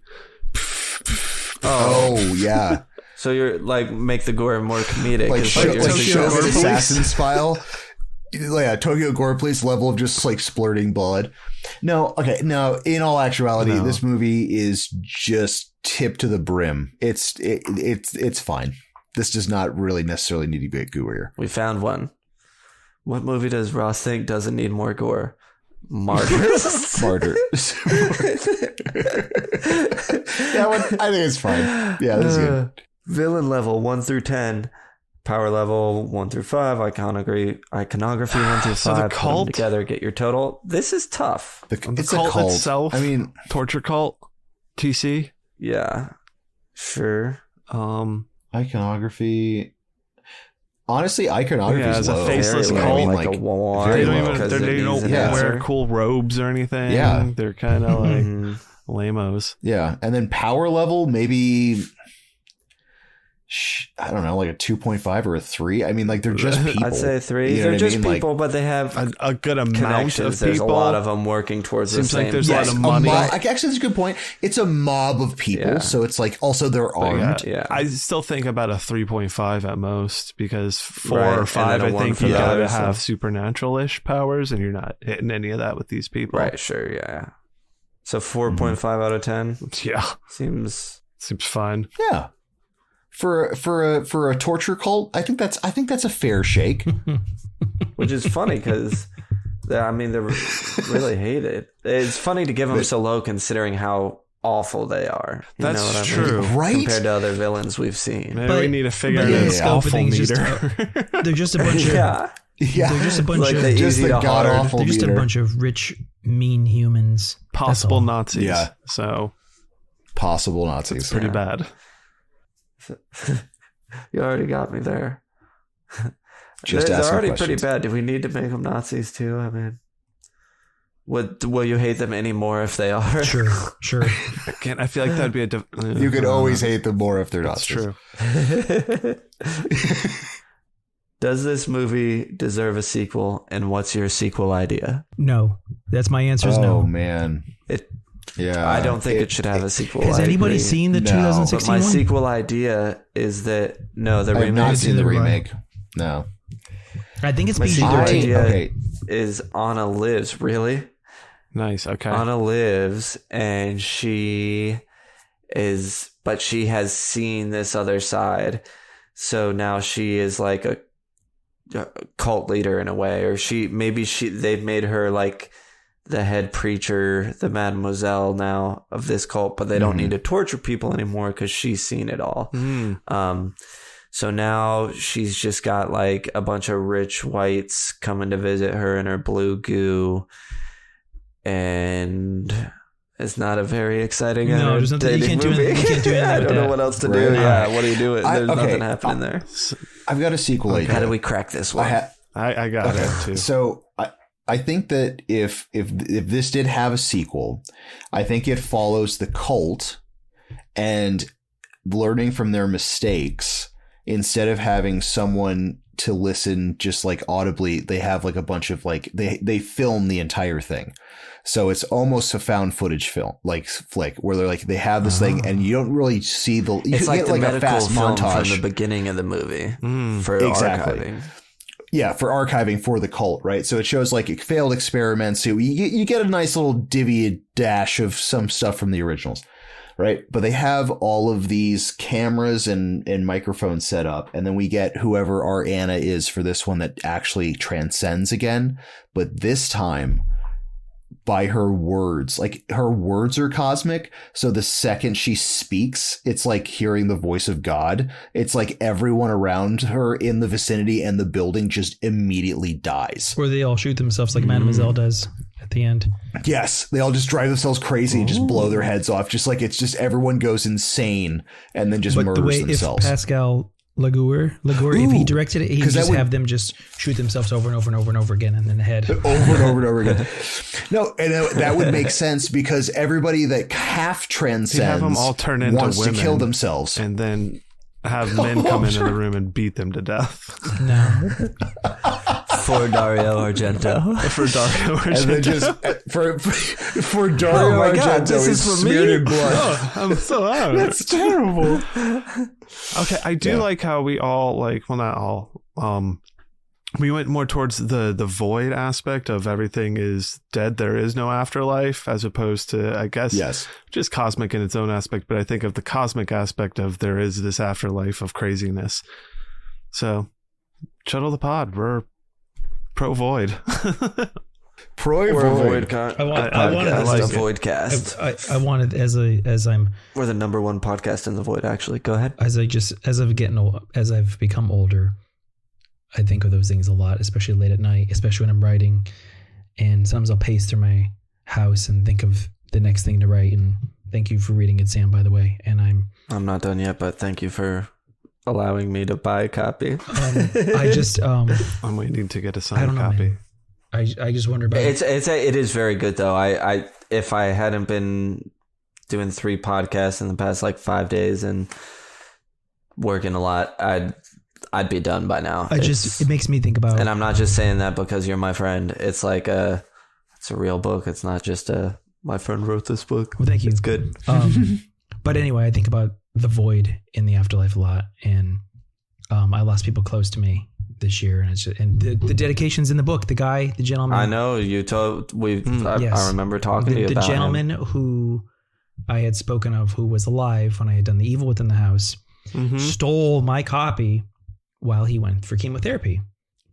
Oh yeah. So you're like make the gore more comedic, like Shogun Assassin style. Yeah, Tokyo Gore Police level of just like splurting blood. No, okay, no. In all actuality, this movie is just tip to the brim. It's fine. This does not really necessarily need to be a gooier. We found one. What movie does Ross think doesn't need more gore? Martyrs. Martyrs. That one, I think it's fine. Yeah, this is good. Villain level 1 through 10. Power level 1 through 5. Iconography 1 through 5. So the cult put them together, get your total. This is tough. It's cult a cult itself. I mean, torture cult. TC. Yeah, sure. Iconography. Honestly, iconography is a faceless cult. Like a wand. They don't wear cool robes or anything. Yeah, they're kind of like lamos. Yeah, and then power level maybe. I don't know, like a 2.5 or a 3. I mean, like they're just people. I'd say 3. You know they're just people, like, but they have a good amount of people. There's a lot of them working towards the same. Like there's a lot of money. Actually, that's a good point. It's a mob of people, so it's like also they're armed. Yeah. I still think about a 3.5 at most because 4 or 5, I think you gotta have supernatural-ish powers, and you're not hitting any of that with these people. Right? Sure. Yeah. So 4.5 out of 10. Yeah, seems fine. Yeah. For a torture cult, I think that's a fair shake. Which is funny because they're really hated. It's funny to give them so low considering how awful they are. That's know what true, I mean? Right? Compared to other villains we've seen. Maybe we need to figure out the awful meter. They're just a bunch of they're just a bunch like of the easy to god hard. awful They're just meter. a bunch of rich, mean humans. Possible Nazis. Yeah. So Possible Nazis. It's pretty bad. You already got me there. Just They're asking already questions. pretty bad. Do we need to make them Nazis too? I mean, will you hate them any more if they are? Sure. Again, I feel like that'd be a. You could always hate them more if they're That's Nazis. true. Does this movie deserve a sequel? And what's your sequel idea? No, that's my answer is Oh no. man. Yeah. I don't think it should have a sequel. Has I anybody agree. seen the No, But 2016 my one? sequel idea is that the I have remake. not seen the Neither have I. remake. No. I think it's My sequel PG-13. idea Okay. is Anna lives. Really, Nice. Okay. Anna lives, and she has seen this other side, so now she is like a cult leader in a way, or they've made her like the head preacher, the mademoiselle now of this cult, but they don't need to torture people anymore because she's seen it all. So now she's just got like a bunch of rich whites coming to visit her in her blue goo, and it's not a very exciting No, there's nothing- you entertaining can't do movie. anything- you can't do anything I with don't know that. what else to Right. do. Yeah, what do you do? There's okay. nothing happening there. I've got a sequel idea. How do we crack this one? I got it too. So I think that if this did have a sequel, I think it follows the cult and learning from their mistakes instead of having someone to listen just like audibly. They have like a bunch of like they film the entire thing. So it's almost a found footage film, like flick, where they're like they have this thing and you don't really see the. You It's like get the like a medical fast film montage from the beginning of the movie for Exactly. archiving. Yeah, for archiving for the cult, right? So it shows like failed experiments. So you get a nice little divvy dash of some stuff from the originals, right? But they have all of these cameras and microphones set up. And then we get whoever our Anna is for this one that actually transcends again. But this time by her words, like her words are cosmic. So the second she speaks, it's like hearing the voice of God. It's like everyone around her in the vicinity and the building just immediately dies. Where they all shoot themselves like Mademoiselle does at the end. Yes. They all just drive themselves crazy and just blow their heads off. Just like it's just everyone goes insane and then just But the murders way themselves. if Pascal Lagour, if he directed it, he would 'Cause that just would- have them just shoot themselves over and over and over and over again in the head. over and over and over again. No, and that would make sense because everybody that half transcends You'd have them all turn into wants women to kill themselves. and then have men come into the room and beat them to death. No. For Dario Argento. For Dario And then Argento. just for Dario my God, Argento, this is is for me? smeared in blood. Oh, I'm so out. That's terrible. Okay, I do like how we all not all. We went more towards the void aspect of everything is dead. There is no afterlife, as opposed to, I guess, Yes. just cosmic in its own aspect. But I think of the cosmic aspect of there is this afterlife of craziness. So, Chuddle the Pod, we're pro void. Pro We're a void. void I wanted I like a it. voidcast. I wanted as I'm We're the number one podcast in the void. Actually, go ahead. as I've become older, I think of those things a lot, especially late at night, especially when I'm writing. And sometimes I'll pace through my house and think of the next thing to write. And thank you for reading it, Sam, by the way. And I'm not done yet, but thank you for allowing me to buy a copy. I just I'm waiting to get a I signed don't know, copy. man. I just wonder about It is very good though. I if I hadn't been doing 3 podcasts in the past like 5 days and working a lot, I'd be done by now. it makes me think about, and I'm not just saying that because you're my friend. It's like it's a real book. It's not just my friend wrote this book. well, thank you. It's good. But anyway, I think about the void in the afterlife a lot, and I lost people close to me this year, and the dedications in the book. The gentleman. I know you told yes. I remember talking to you the about gentleman him. who I had spoken of, who was alive when I had done the evil within the house, stole my copy while he went for chemotherapy.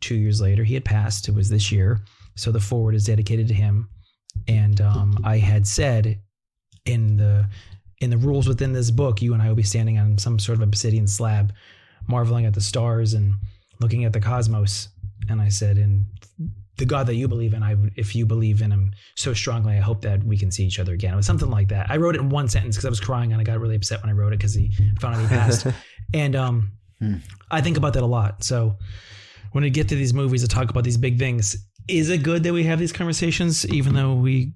2 years later, he had passed. It was this year, so the foreword is dedicated to him. And I had said in the rules within this book, you and I will be standing on some sort of obsidian slab, marveling at the stars and looking at the cosmos. And I said, and the God that you believe in, if you believe in him so strongly, I hope that we can see each other again. It was something like that. I wrote it in one sentence because I was crying and I got really upset when I wrote it because he found out he passed. And I think about that a lot. So when we get to these movies to talk about these big things, is it good that we have these conversations even though we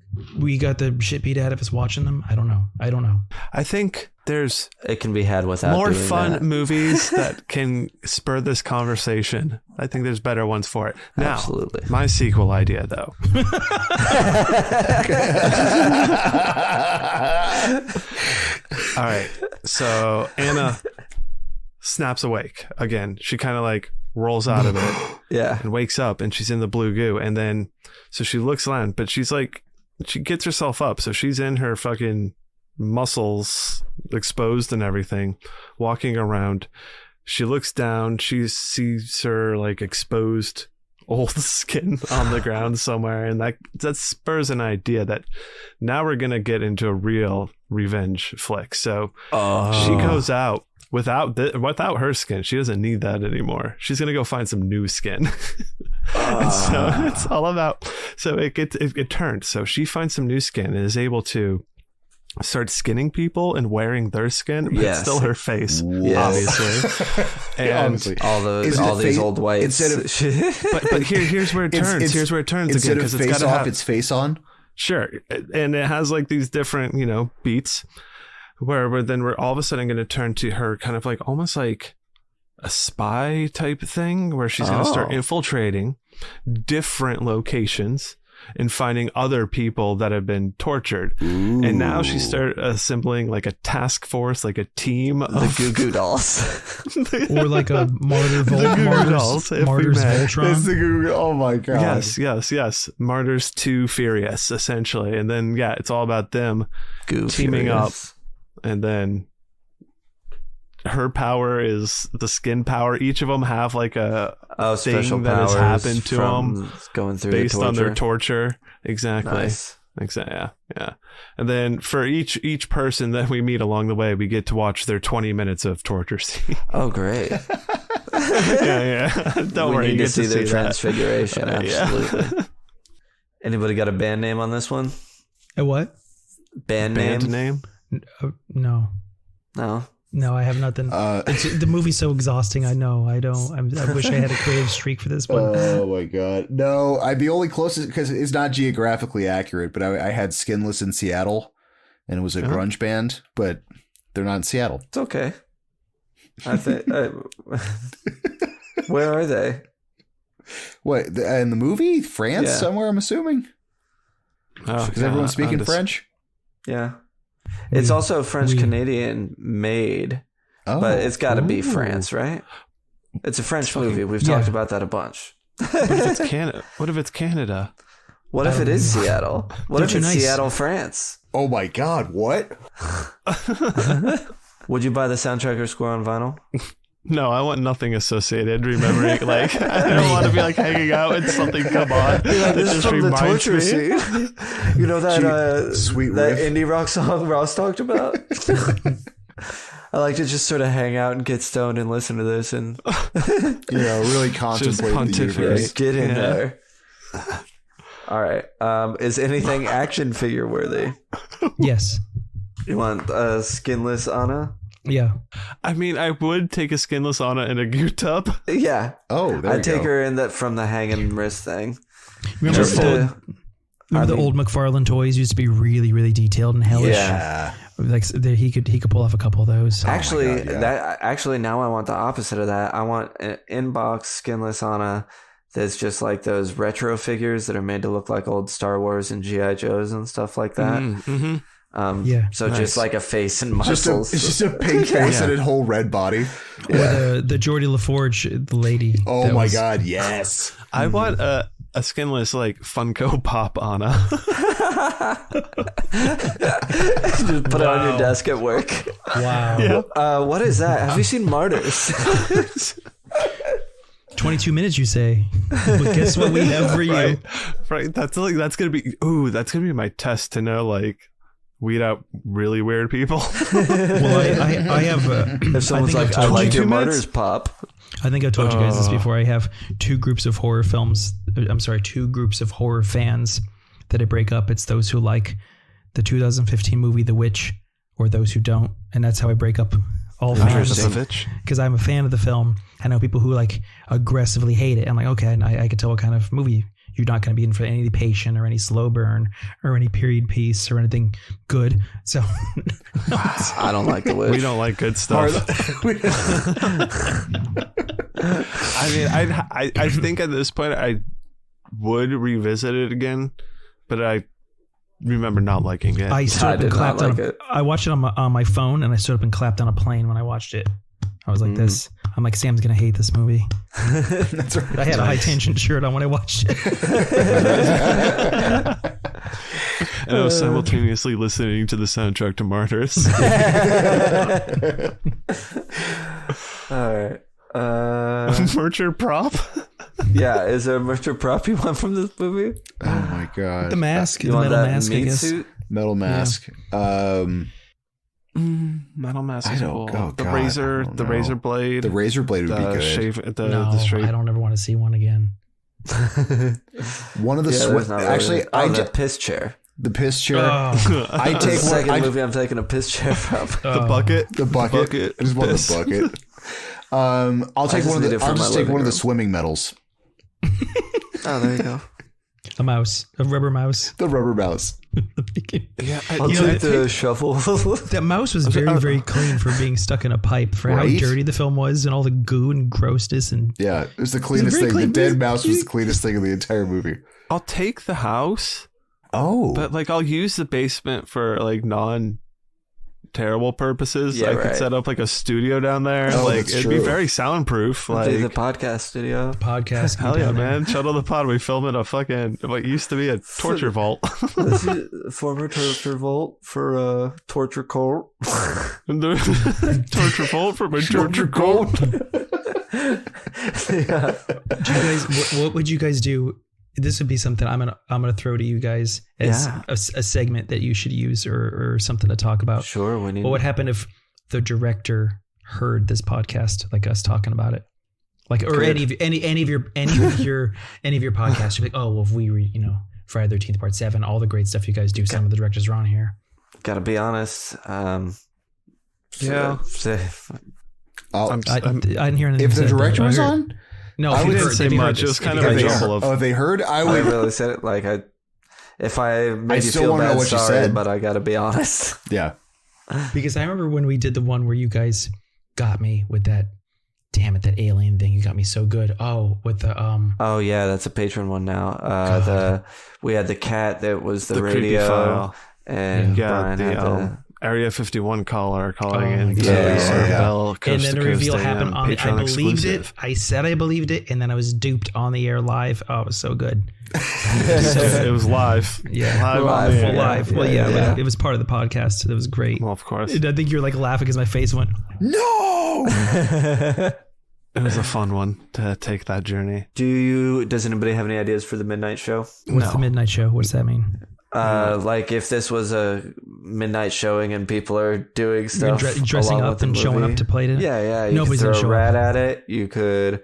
got the shit beat out of us watching them? I don't know. I think there's it can be had without more doing fun that. movies that can spur this conversation. I think there's better ones for it. Now, Absolutely. my sequel idea, though. All right. So Anna snaps awake again. She kind of like rolls out of it. Yeah. And wakes up and she's in the blue goo. And then, so she looks around, but she's like, she gets herself up. So she's in her fucking muscles exposed and everything, walking around. She looks down. She sees her like exposed old skin on the ground somewhere. And that spurs an idea that now we're going to get into a real revenge flick. So she goes out without her skin. She doesn't need that anymore. She's going to go find some new skin. And so it's all about, so it turns. So she finds some new skin and is able to start skinning people and wearing their skin, but still her face, obviously. And all these old whites. but here's where it turns. Here's where it turns again, because it's got to have its face on. Sure, and it has like these different, beats where we're all of a sudden going to turn to her kind of like almost like a spy type thing, where she's going to start infiltrating different locations and finding other people that have been tortured. Ooh. And now she started assembling like a task force, like a team of the Goo Goo Dolls. Or like a Martyrs Voltron. It's the Goo Goo. Oh my God. Yes. Martyrs 2 Furious, essentially. And then, it's all about them teaming up. And then her power is the skin power. Each of them have like a thing that has happened to them going through based on their torture. Exactly. Nice. Exactly. Yeah. And then for each person that we meet along the way, we get to watch their 20 minutes of torture scene. Oh, great. Yeah. Don't worry. We need you to see their that. transfiguration. Absolutely. Anybody got a band name on this one? A what? Band name? No. No, I have nothing. The movie's so exhausting. I know. I don't. I wish I had a creative streak for this one. Oh my God. No, I'd be only closest because it's not geographically accurate, but I had Skinless in Seattle and it was a grunge band, but they're not in Seattle. It's okay. I think. Where are they? What, in the movie? France somewhere, I'm assuming? Because everyone's speaking French? Yeah. It's also French-Canadian made, but it's got to be France, right? It's a French movie. We've talked about that a bunch. What if it's Canada? What if it's Canada? What if it is Seattle? What if it's Seattle, France? Oh my God, what? Would you buy the soundtrack or score on vinyl? No, I want nothing associated. Remembering, like, I don't want to be like hanging out and something come on. This is from the torture scene. You know that sweet that riff. indie rock song Ross talked about. I like to just sort of hang out and get stoned and listen to this and really contemplate the universe. Get in there. All right. Is anything action figure worthy? Yes. You want skinless Anna? Yeah. I mean, I would take a skinless Anna in a goo tub. Yeah. Oh, I'd take her in that from the hanging wrist thing. Remember the old McFarlane toys used to be really, really detailed and hellish. Yeah. Like he could pull off a couple of those. Actually, now I want the opposite of that. I want an inbox skinless Anna that's just like those retro figures that are made to look like old Star Wars and G.I. Joes and stuff like that. Mm-hmm. So nice. Just like a face and muscles. It's just a pink face and a whole red body. Or the Geordie LaForge, the lady. Oh my God, yes. I want a skinless like Funko Pop Anna. Just put it on your desk at work. Wow. Yeah. What is that? Have you seen Martyrs? 22 minutes, you say? Well, guess what we have for you? Right. That's gonna be my test to know, like, weed out really weird people. Well, I have. If someone's like, I like your Martyrs pop. I think I've told you guys this before. I have two groups of horror fans that I break up. It's those who like the 2015 movie The Witch, or those who don't. And that's how I break up all fans. Because I'm a fan of the film. I know people who like aggressively hate it. I'm like, okay, I can tell what kind of movie you're not going to be in for any patient or any slow burn or any period piece or anything good. So I don't like The Witch. We don't like good stuff. I mean, I think at this point I would revisit it again, but I remember not liking it. I watched it on my phone, and I stood up and clapped on a plane when I watched it. I was like this. I'm like, Sam's gonna hate this movie. That's right. I had a high tension shirt on when I watched it. And I was simultaneously listening to the soundtrack to Martyrs. All right. Mercher prop? Yeah, is there a Mercher prop you want from this movie? Oh my god. The mask, You the want metal that mask, I meat guess. suit? Metal mask. Metal mask I is don't- cool. oh, The God, razor, I don't the know. razor blade. The razor blade would be good. No, the straight. I don't ever want to see one again. One of the there's not really- actually, the piss chair. the piss chair. Oh, I That's take the second one. movie I'm taking a piss chair from. The bucket. The bucket. I just want piss. the bucket. I'll take just one of need the. it for I'll my just take living one of the room. swimming medals. Oh, there you go. a mouse, a rubber mouse. The rubber mouse. Yeah, I'll take the shovel. That mouse was very, very clean for being stuck in a pipe, for Right? how dirty the film was and all the goo and grossness. And Yeah, it was the cleanest very thing. The clean dead movie. mouse was the cleanest thing in the entire movie. I'll take the house, Oh, but like I'll use the basement for like non-terrible purposes. Yeah, I could right. set up like a studio down there. Oh, like that's it'd be true. very soundproof. The Like podcast studio. podcast. hell yeah, man! Chuddle the Pod. We film in a fucking what used to be a torture vault. This is former torture vault for torture cult. Torture vault for my torture cult. Yeah. Do you guys, what would you guys do? This would be something I'm gonna throw to you guys as Yeah. a segment that you should use or something to talk about. Sure, we need. What would happen if the director heard this podcast, like us talking about it, like, or Good. any of your podcasts? You're like, oh, well, if we Friday the 13th Part 7, all the great stuff you guys do. Some of the directors are on here. Gotta be honest. Yeah. I'll- I didn't hear anything. if the said, director though. was on, No, I if you wouldn't heard- say if you heard much. It this, was kind if of you a heard jumble this. of. if they heard, I I would. really said it like I. If I made you still feel wanna know bad, what you sorry, said. but I gotta be honest. Yeah, Because I remember when we did the one where you guys got me with that, damn it, that alien thing. You got me so good. Oh, with the Oh yeah, that's a patron one now. We had the cat that was the creepy radio, file. and Yeah, Brian had the Area 51 caller calling Oh in. my to God. serve Yeah. Bell, and coast then to the reveal coast happened AM, on. I Patreon believed exclusive. it. I said I believed it, and then I was duped on the air live. Oh, it was so good. It was live. Yeah, Live on Live, the yeah. air. live. Well, yeah, Yeah. but it was part of the podcast. It was great. Well, of course. And I think you were like laughing because my face went. no. It was a fun one to take that journey. Does anybody have any ideas for the midnight show? What's the midnight show? What does that mean? Like if this was a midnight showing and people are doing stuff, Dressing along up with the and showing movie. up to play it. Yeah. You Nobody's could gonna throw show a rat up. at it. You could.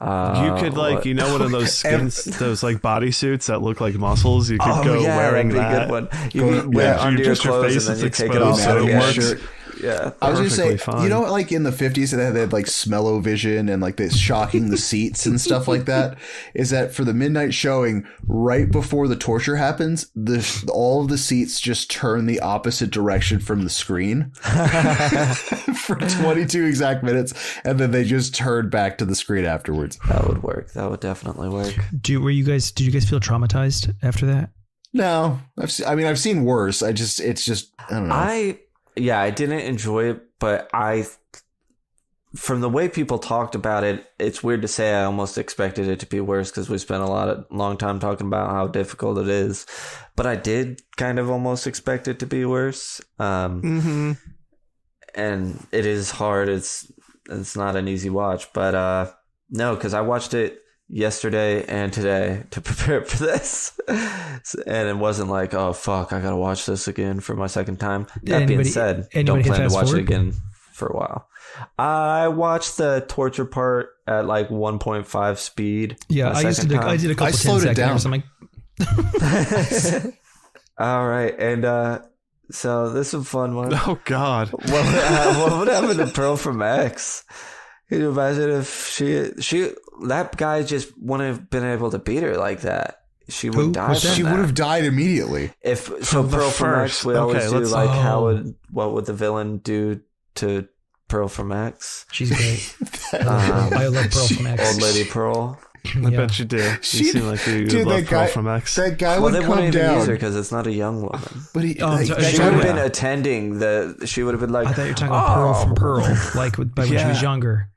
You could like, you know, one of those skins, those like bodysuits that look like muscles. You could go wearing that'd be that. a good one. You could wear it under your just your clothes face and then is you take it off. exposed, so it yeah, works. sure. Yeah. I was gonna say, Perfectly fine. you know, like in the 50s, they had like smell-o-vision and like this shocking the seats and stuff like that. Is that for the midnight showing, right before the torture happens, all of the seats just turn the opposite direction from the screen for 22 exact minutes, and then they just turn back to the screen afterwards. That would work. That would definitely work. Did you guys feel traumatized after that? No, I've seen worse. It's just I don't know. I didn't enjoy it, but from the way people talked about it, it's weird to say I almost expected it to be worse because we spent a long time talking about how difficult it is, but I did kind of almost expect it to be worse. And it is hard. It's not an easy watch, but no, because I watched it yesterday and today to prepare for this, and it wasn't like, oh fuck, I gotta watch this again for my second time. That being said, don't plan to watch it again for a while. I watched the torture part at like 1.5 speed. Yeah, I did a couple 10 seconds. I'm like, all right, and so this is a fun one. Oh God, what would happen to Pearl from X? Can you imagine if she that guy just wouldn't have been able to beat her like that? She would die. She would have died immediately. If so, Pearl from X. We always do like what would the villain do to Pearl from X? She's great. I love Pearl from X. Old Lady Pearl. I bet you do. You seem like you love Pearl from X. That guy would come down because it's not a young woman. But she would have been attending she would have been like. I thought you were talking about Pearl from Pearl, like when she was younger.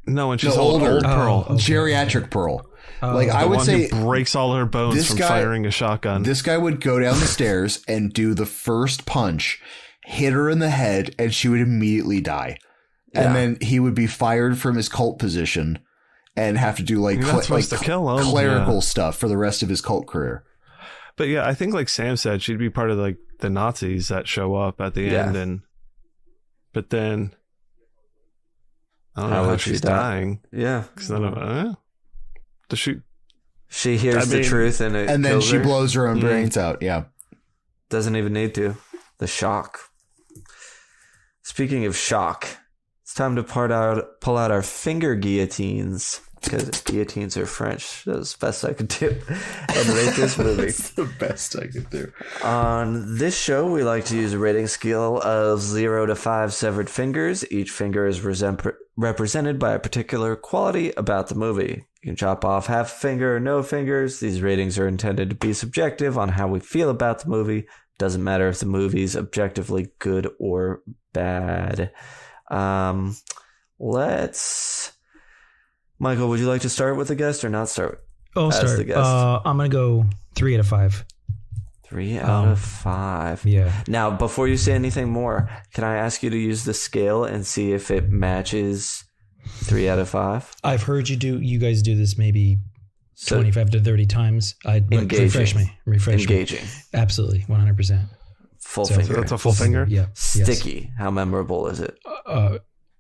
No, when she's older. Old Pearl, geriatric Pearl. Like I would say, breaks all her bones from firing a shotgun. This guy would go down the stairs and do the first punch, hit her in the head, and she would immediately die. Yeah. And then he would be fired from his cult position and have to do clerical stuff for the rest of his cult career. But yeah, I think like Sam said, she'd be part of like the Nazis that show up at the end, but then I don't know how she's dying. Yeah, because does she hears the truth and then she blows her own brains out. Yeah, doesn't even need to. The shock. Speaking of shock, it's time to pull out our finger guillotines. Because guillotines are French. That's the best I could do. And rate this movie. That's the best I could do. On this show, we like to use a rating scale of 0 to 5 severed fingers. Each finger is represented by a particular quality about the movie. You can chop off half a finger or no fingers. These ratings are intended to be subjective on how we feel about the movie. Doesn't matter if the movie's objectively good or bad. Michael, would you like to start with the guest or not start? I'll start. The guest? I'm going to go 3 out of 5. 3 out of 5. Yeah. Now, before you say anything more, can I ask you to use the scale and see if it matches 3 out of 5? I've heard you guys do this maybe 25 to 30 times. Refresh me. Engaging. Absolutely. 100%. Full finger. So that's a full finger? Yeah. Sticky. Yes. How memorable is it?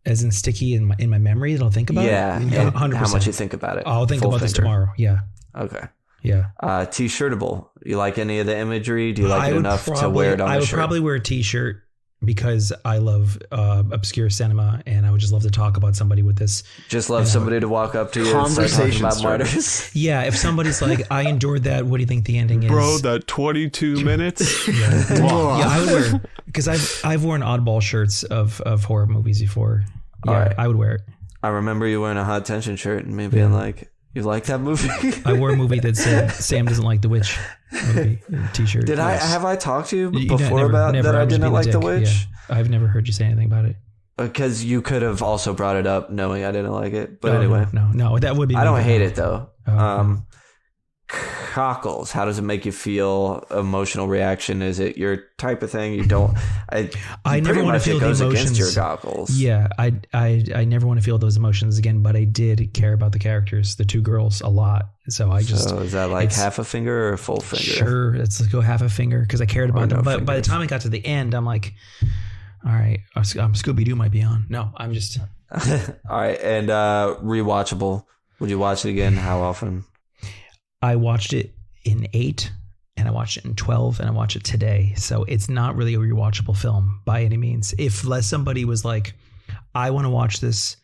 As in sticky in my memory that I'll think about it? Yeah. 100%. How much you think about it? I'll think about this tomorrow. Yeah. Okay. Yeah. T-shirtable. You like any of the imagery? Do you like it enough to wear it on a shirt? I would probably wear a T-shirt because I love obscure cinema and I would just love to talk about somebody with this. Just love somebody to walk up to you and start talking about Martyrs. Yeah. If somebody's like, I endured that. What do you think the ending is? Bro, that 22 minutes. Yeah, I would wear because I've worn oddball shirts of horror movies before. Yeah, right. I would wear it. I remember you wearing a Hot Tension shirt and me being like, you like that movie? I wore a movie that said Sam doesn't like The Witch movie T-shirt. Have I talked to you before about that I didn't like The Witch? Yeah. I've never heard you say anything about it. Because you could have also brought it up knowing I didn't like it. But anyway. No, that would be. I don't hate it though. Cockles. How does it make you feel? Emotional reaction? Is it your type of thing? You don't. I never want to feel the emotions. Against your goggles. Yeah, I never want to feel those emotions again. But I did care about the characters, the 2 girls, a lot. So is that like half a finger or a full finger? Sure, let's go half a finger because I cared about them. But by the time I got to the end, I'm like, all right, Scooby Doo might be on. No, I'm just. All right, and rewatchable. Would you watch it again? How often? I watched it in 8 and I watched it in 12 and I watched it today. So it's not really a rewatchable film by any means. If somebody was like, I want to watch this,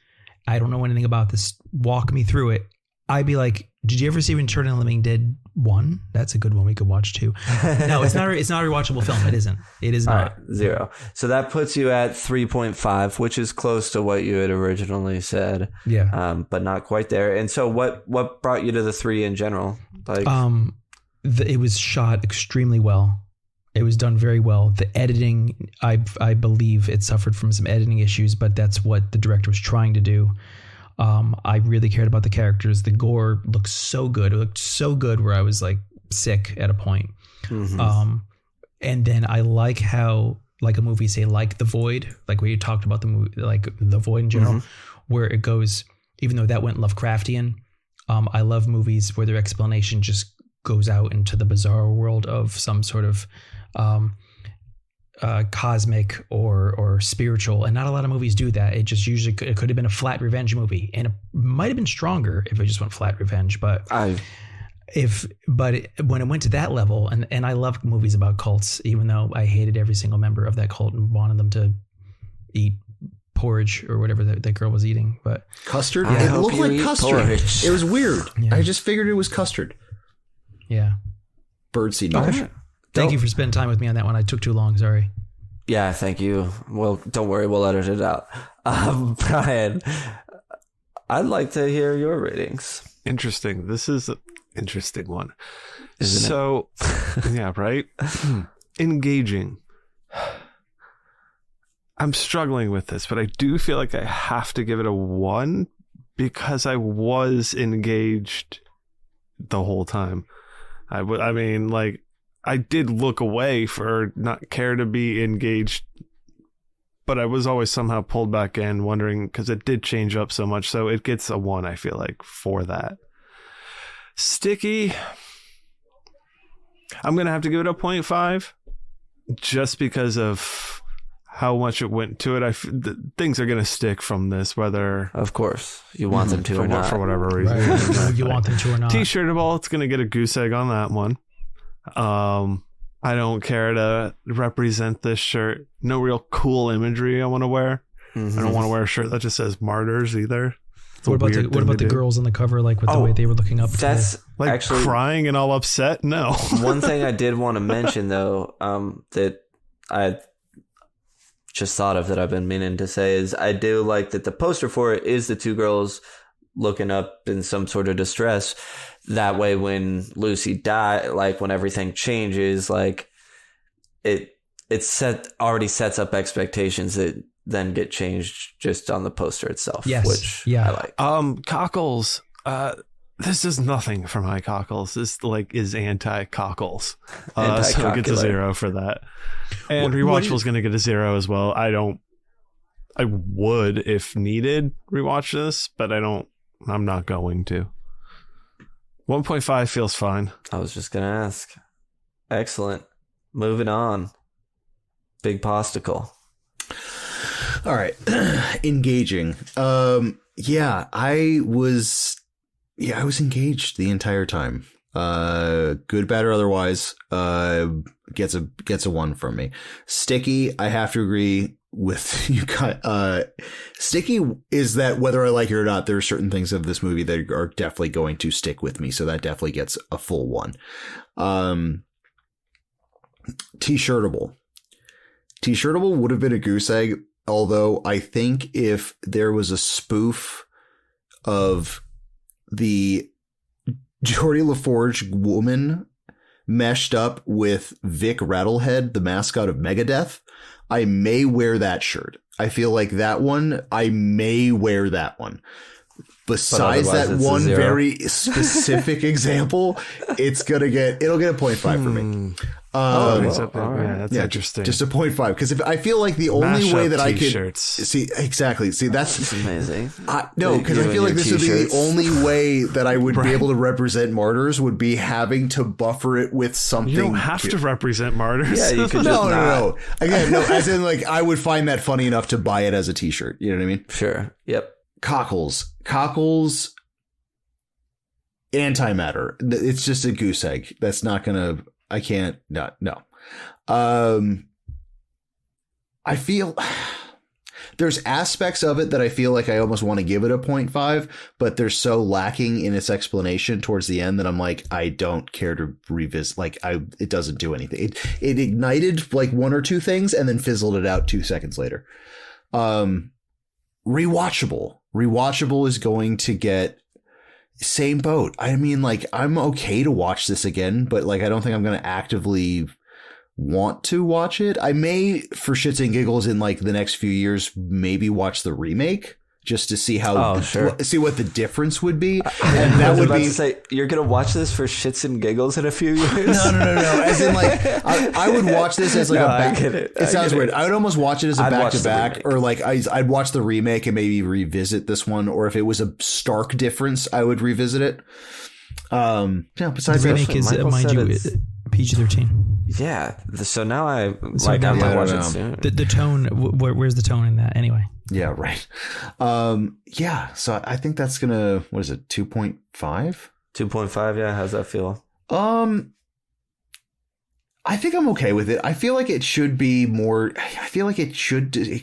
I don't know anything about this, walk me through it, I'd be like, did you ever see Return of the Living Dead 1? That's a good one we could watch too. No, it's not a rewatchable film. It isn't. It is not. Right, 0. So that puts you at 3.5, which is close to what you had originally said. Yeah. But not quite there. And so what brought you to the 3 in general? Like, it was shot extremely well. It was done very well. The editing, I believe it suffered from some editing issues, but that's what the director was trying to do. I really cared about the characters. The gore looked so good. It looked so good where I was like sick at a point. Mm-hmm. And then I like how, like a movie, say like The Void, like where you talked about the movie, like The Void in general, where it goes, even though that went Lovecraftian, I love movies where their explanation just goes out into the bizarre world of some sort of cosmic or spiritual, and not a lot of movies do that. It just usually it could have been a flat revenge movie, and it might have been stronger if it just went flat revenge. But when it went to that level, and I love movies about cults, even though I hated every single member of that cult and wanted them to eat porridge or whatever that girl was eating. But custard, it looked like custard. Porridge. It was weird. Yeah. I just figured it was custard. Yeah, birdseed nourishment. Thank you for spending time with me on that one. I took too long. Sorry. Yeah, thank you. Well, don't worry. We'll edit it out. Brian, I'd like to hear your ratings. Interesting. This is an interesting one. Isn't it? Yeah, right? Engaging. I'm struggling with this, but I do feel like I have to give it a 1 because I was engaged the whole time. I did look away for not care to be engaged, but I was always somehow pulled back in, wondering, because it did change up so much. So it gets a 1, I feel like, for that. Sticky, I'm going to have to give it a 0.5 just because of how much it went to it. Things are going to stick from this, whether... Of course. You want them to or not. For whatever reason. Right. You want them to or not. T-shirtable, it's going to get a goose egg on that one. I don't care to represent this shirt. No real cool imagery I want to wear. Mm-hmm. I don't want to wear a shirt that just says Martyrs either. What about the girls on the cover, like with the way they were looking up? That's like actually crying and all upset. No. One thing I did want to mention though, that I just thought of that I've been meaning to say is I do like that the poster for it is the two girls looking up in some sort of distress. That way, when Lucy died, like when everything changes, like it already sets up expectations that then get changed just on the poster itself. Yes, which I like. Cockles. This is nothing for my Cockles. This is anti-Cockles. So it gets a 0 for that. And Rewatchable is going to get a 0 as well. I would, if needed, rewatch this, but I'm not going to. 1.5 feels fine. I was just going to ask. Excellent. Moving on. Big Posticle. All right. Engaging. I was engaged the entire time. Good, bad, or otherwise, gets a 1 from me. Sticky, I have to agree with you. Sticky is that whether I like it or not, there are certain things of this movie that are definitely going to stick with me. So that definitely gets a full 1. T-shirtable would have been a goose egg. Although I think if there was a spoof of the Geordie LaForge woman meshed up with Vic Rattlehead, the mascot of Megadeth, I may wear that shirt. I feel like that one, I may wear that one. Besides that one very specific example, it'll get a 0.5 for me. That's interesting. Just a 0.5, because I feel like the only way that I could see that's amazing. No, because I feel like this would be the only way that I would be able to represent Martyrs would be having to buffer it with something. You don't have to represent Martyrs. Yeah, you could no. Again, no, as in like I would find that funny enough to buy it as a T-shirt. You know what I mean? Sure. Yep. Cockles, antimatter. It's just a goose egg. That's not gonna. I can't. No. I feel there's aspects of it that I feel like I almost want to give it a 0.5, but they're so lacking in its explanation towards the end that I'm like, I don't care to revisit. Like, it doesn't do anything. It ignited like one or two things and then fizzled it out 2 seconds later. Rewatchable is going to get same boat. I mean, like, I'm okay to watch this again, but like, I don't think I'm going to actively want to watch it. I may, for shits and giggles, in like the next few years, maybe watch the remake just to see how see what the difference would be. And that would be to say, you're gonna watch this for shits and giggles in a few years. No. As in, like, I would watch this as like a back. It sounds weird. I would almost watch it as a back to back, or like I'd watch the remake and maybe revisit this one, or if it was a stark difference, I would revisit it. Besides the remake is, mind you, PG-13. Yeah. So now I might watch it soon. The tone, where's the tone in that anyway? Yeah, right. Yeah, so I think that's gonna, what is it, 2.5? 2.5, yeah. How's that feel? I think I'm okay with it. I feel like it should be more. I feel like it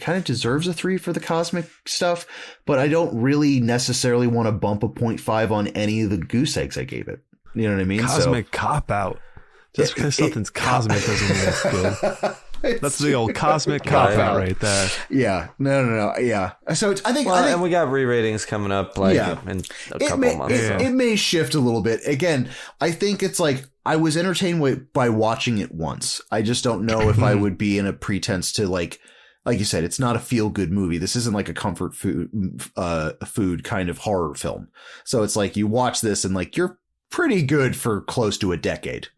kind of deserves a 3 for the cosmic stuff, but I don't really necessarily want to bump a 0.5 on any of the goose eggs I gave it. You know what I mean? Cosmic cop out. Just because something's cosmic doesn't mean it's good. That's the old cosmic cop out right there. Yeah. No. Yeah. So I think, and we got re-ratings coming up in a couple months. It may shift a little bit. Again, I think it's like I was entertained by watching it once. I just don't know if I would be in a pretense to like you said, it's not a feel-good movie. This isn't like a comfort food kind of horror film. So it's like you watch this and like you're pretty good for close to a decade.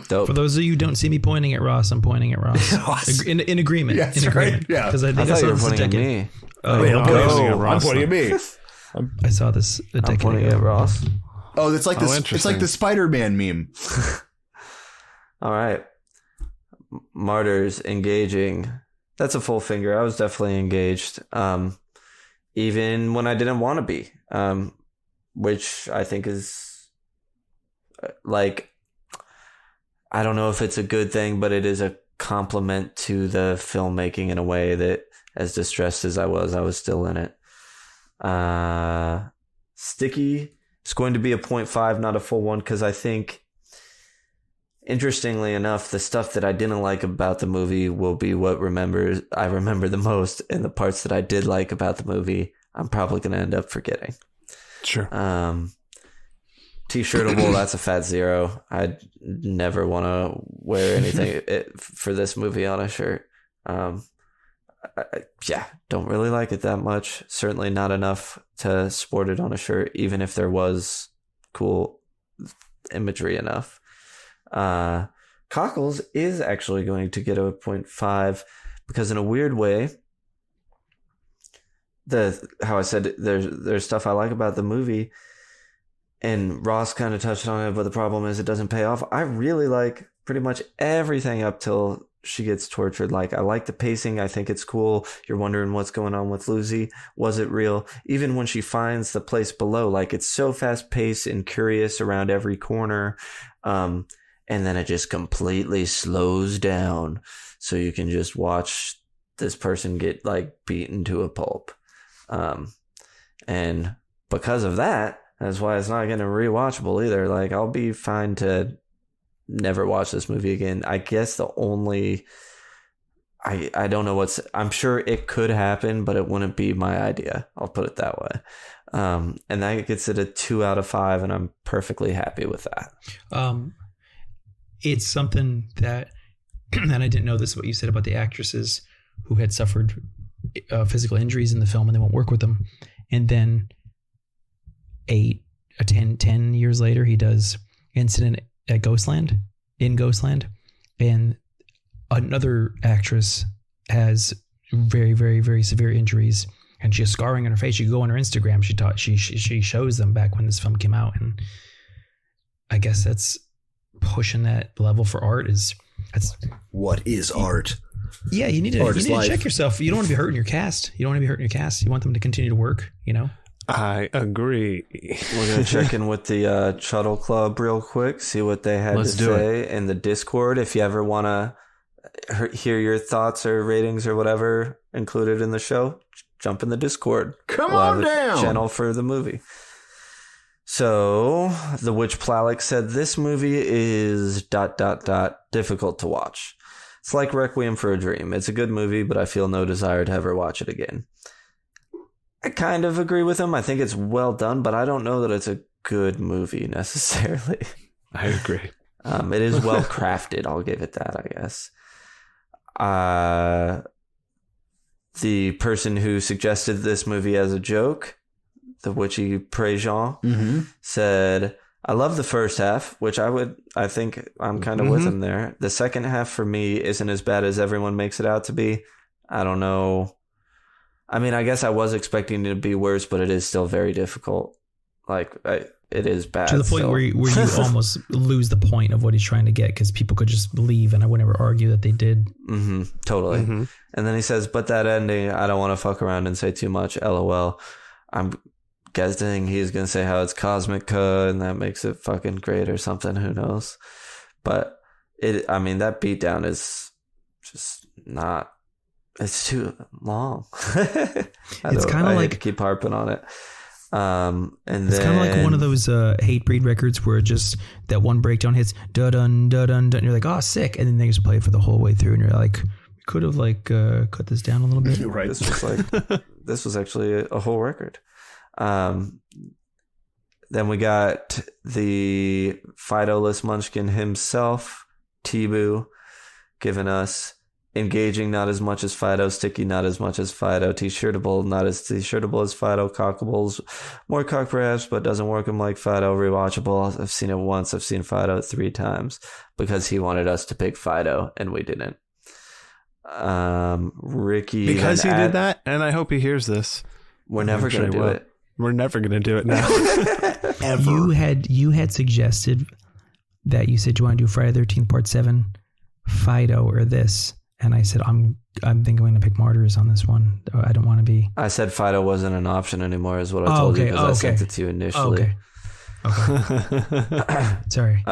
Dope. For those of you who don't see me pointing at Ross, I'm pointing at Ross. In agreement. Yes, in agreement. Right. Yeah. Because I think I saw you were this a pointing at decade. me. I'm pointing at me. I saw this a decade I'm pointing ago. at Ross. Oh, it's like this. It's like the Spider-Man meme. All right. Martyrs, engaging. That's a full finger. I was definitely engaged. Even when I didn't want to be. Which I think is like, I don't know if it's a good thing, but it is a compliment to the filmmaking in a way that, as distressed as I was still in it. Sticky. It's going to be a 0.5, not a full 1, because I think, interestingly enough, the stuff that I didn't like about the movie will be what I remember the most, and the parts that I did like about the movie, I'm probably going to end up forgetting. Sure. T-shirtable, that's a fat 0. I'd never want to wear anything for this movie on a shirt. Don't really like it that much. Certainly not enough to sport it on a shirt, even if there was cool imagery enough. Cockles is actually going to get a 0.5 because, in a weird way, how I said there's stuff I like about the movie, and Ross kind of touched on it, but the problem is it doesn't pay off. I really like pretty much everything up till she gets tortured. Like, I like the pacing. I think it's cool. You're wondering what's going on with Lucy. Was it real? Even when she finds the place below, like, it's so fast paced and curious around every corner. And then it just completely slows down. So you can just watch this person get like beaten to a pulp. And because of that, that's why it's not getting rewatchable either. Like, I'll be fine to never watch this movie again. I guess the only, I don't know I'm sure it could happen, but it wouldn't be my idea. I'll put it that way. And that gets it a 2 out of 5, and I'm perfectly happy with that. It's something that, and I didn't know this, what you said about the actresses who had suffered physical injuries in the film and they won't work with them. And then 10 years later, he does Incident at Ghostland, and another actress has very, very, very severe injuries, and she has scarring on her face. You go on her Instagram, she shows them back when this film came out, and I guess that's pushing that level for art. What is art? Yeah, you need to check yourself. You don't want to be hurting your cast. You want them to continue to work, you know? I agree. We're going to check in with the Chuddle Club real quick, see what they had to say in the Discord. If you ever want to hear your thoughts or ratings or whatever included in the show, jump in the Discord. Come on down. Channel for the movie. So, The Witch Plalic said this movie is ... difficult to watch. It's like Requiem for a Dream. It's a good movie, but I feel no desire to ever watch it again. I kind of agree with him. I think it's well done, but I don't know that it's a good movie necessarily. I agree. It is well crafted. I'll give it that, I guess. The person who suggested this movie as a joke, the Witchy Prejean, said, I love the first half, which I think I'm kind of with him there. The second half for me isn't as bad as everyone makes it out to be. I don't know. I mean, I guess I was expecting it to be worse, but it is still very difficult. Like, it is bad. To the point where you almost lose the point of what he's trying to get, because people could just leave and I would never argue that they did. Totally. And then he says, but that ending, I don't want to fuck around and say too much, LOL. I'm guessing he's going to say how it's cosmic and that makes it fucking great or something. Who knows? But that beatdown is just not, it's too long. It's kind of like to keep harping on it. And it's kind of like one of those Hatebreed records where just that one breakdown hits da dun da dun dun. You're like, oh, sick, and then they just play it for the whole way through, and you're like, we could have cut this down a little bit. Right. This was actually a whole record. Then we got the Fido-less Munchkin himself, T-Boo, giving us engaging, not as much as Fido. Sticky, not as much as Fido. T-shirtable, not as T-shirtable as Fido. Cockables, more cock perhaps, but doesn't work him like Fido. Rewatchable. I've seen it once. I've seen Fido 3 times because he wanted us to pick Fido and we didn't. Ricky, because he did that, and I hope he hears this. We're never going to do it. We're never going to do it now. Ever. You had suggested that you said you want to do Friday the 13th Part 7, Fido, or this. And I said, I'm thinking I'm going to pick Martyrs on this one. I don't want to be. I said Fido wasn't an option anymore is what I told you because I sent it to you initially. Okay. Sorry.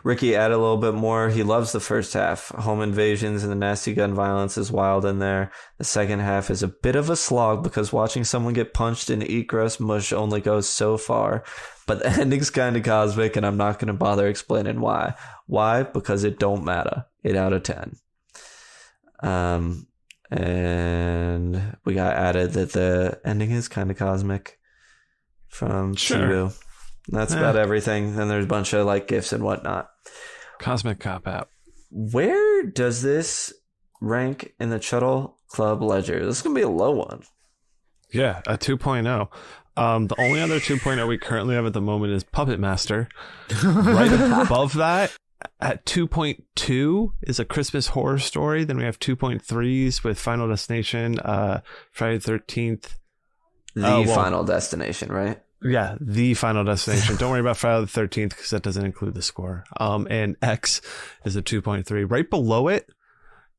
Ricky added a little bit more. He loves the first half. Home invasions and the nasty gun violence is wild in there. The second half is a bit of a slog because watching someone get punched and eat gross mush only goes so far. But the ending's kind of cosmic, and I'm not going to bother explaining why. Why? Because it don't matter. 8 out of 10. And we got added that the ending is kind of cosmic from Chibu. That's about everything. And there's a bunch of gifts and whatnot. Cosmic cop out. Where does this rank in the Chuddle Club ledger? This is going to be a low one. Yeah, a 2.0. The only other 2.0 we currently have at the moment is Puppet Master. Right above that, at 2.2 is A Christmas Horror Story. Then we have 2.3s with Final Destination, Friday the 13th. Final Destination, right? Yeah, the Final Destination. Don't worry about Friday the 13th because that doesn't include the score. And X is a 2.3. Right below it,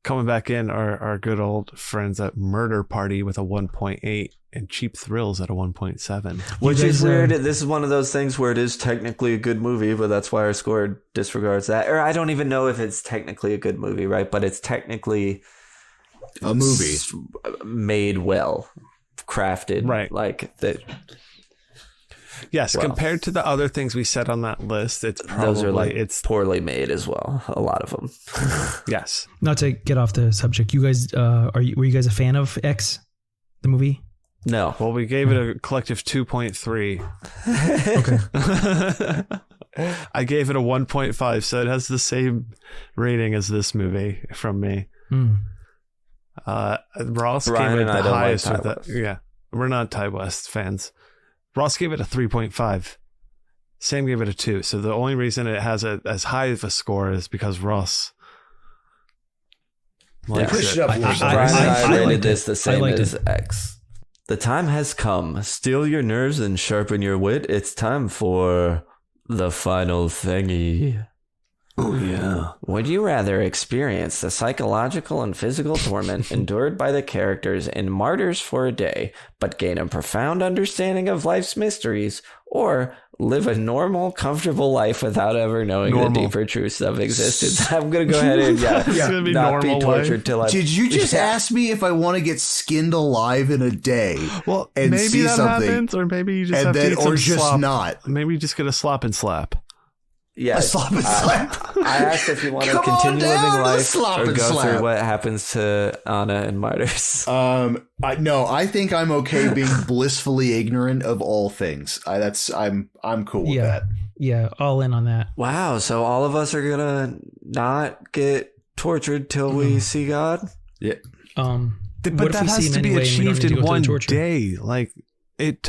coming back in, our good old friends at Murder Party with a 1.8 and Cheap Thrills at a 1.7. Which is weird. This is one of those things where it is technically a good movie, but that's why our score disregards that. Or I don't even know if it's technically a good movie, right? But it's technically a movie made well, crafted, right? Like that. Yes, compared to the other things we said on that list, it's probably it's poorly made as well. A lot of them. Yes. Not to get off the subject, you guys were you guys a fan of X, the movie? No. Well, we gave it a collective 2.3. Okay. I gave it a 1.5, so it has the same rating as this movie from me. Ross Brian gave it and the I highest don't like with it. Yeah, we're not Ty West fans. Ross gave it a 3.5. Sam gave it a 2. So the only reason it has as high of a score is because Ross push it up. Brian and I rated this the same as it. X. The time has come. Steel your nerves and sharpen your wit. It's time for the final thingy. Oh, yeah. Would you rather experience the psychological and physical torment endured by the characters in Martyrs for a day, but gain a profound understanding of life's mysteries, or live a normal, comfortable life without ever knowing the deeper truths of existence? I'm going to go ahead and not be tortured till I... Did you just ask me if I want to get skinned alive in a day? Well, and maybe see that something, happens, or maybe you just and have then, to eat some or just slop. not. Maybe you just get a slop and slap. Yeah, A slop and slap. I asked if you want to Come on continue down living to the life slop or and go slap. through what happens to Anna and Martyrs. I think I'm okay being blissfully ignorant of all things. I'm cool with that. Yeah, all in on that. Wow, so all of us are gonna not get tortured till we see God? Yeah. But that has to be achieved in one day. Like it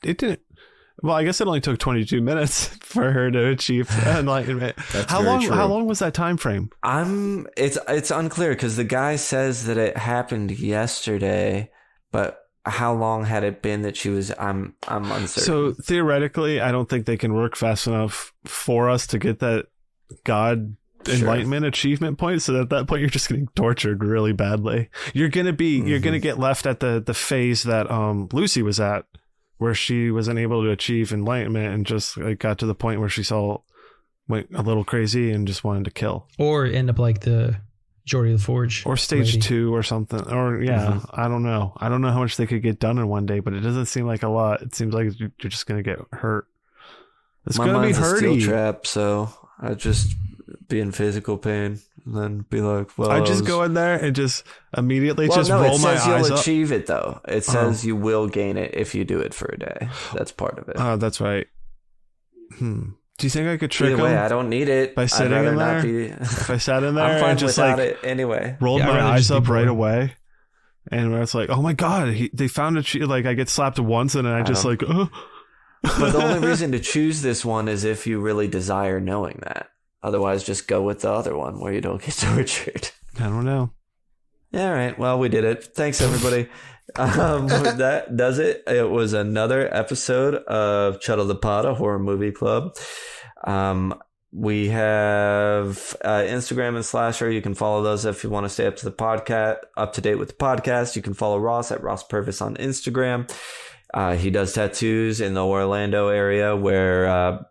didn't. Well, I guess it only took 22 minutes for her to achieve enlightenment. How long was that time frame? It's unclear because the guy says that it happened yesterday, but how long had it been that she was? I'm uncertain. So theoretically, I don't think they can work fast enough for us to get that God enlightenment achievement point. So at that point, you're just getting tortured really badly. You're gonna get left at the phase that Lucy was at, where she was unable to achieve enlightenment and just like got to the point where she went a little crazy and just wanted to kill, or end up like the Geordie the Forge, or stage 2 or something, or I don't know how much they could get done in one day, but it doesn't seem like a lot. It seems like you're just gonna get hurt. It's gonna be hurty. A steel trap, so I just be in physical pain and then be like, well, I just go in there and just immediately roll my eyes up. It says you'll achieve it though. It says you will gain it if you do it for a day. That's part of it. Oh, that's right. Do you think I could trick Either way, them? I don't need it. By sitting in there? If I sat in there I'm fine and just without like it anyway. rolled my eyes up right away, and where it's like, oh my God, they found it. Like I get slapped once and then I just like, But the only reason to choose this one is if you really desire knowing that. Otherwise, just go with the other one where you don't get tortured. I don't know. All right. Well, we did it. Thanks, everybody. That does it. It was another episode of Chuddle the Pod, a horror movie club. We have Instagram and Slasher. You can follow those if you want to stay up to date with the podcast. You can follow Ross at Ross Purvis on Instagram. He does tattoos in the Orlando area where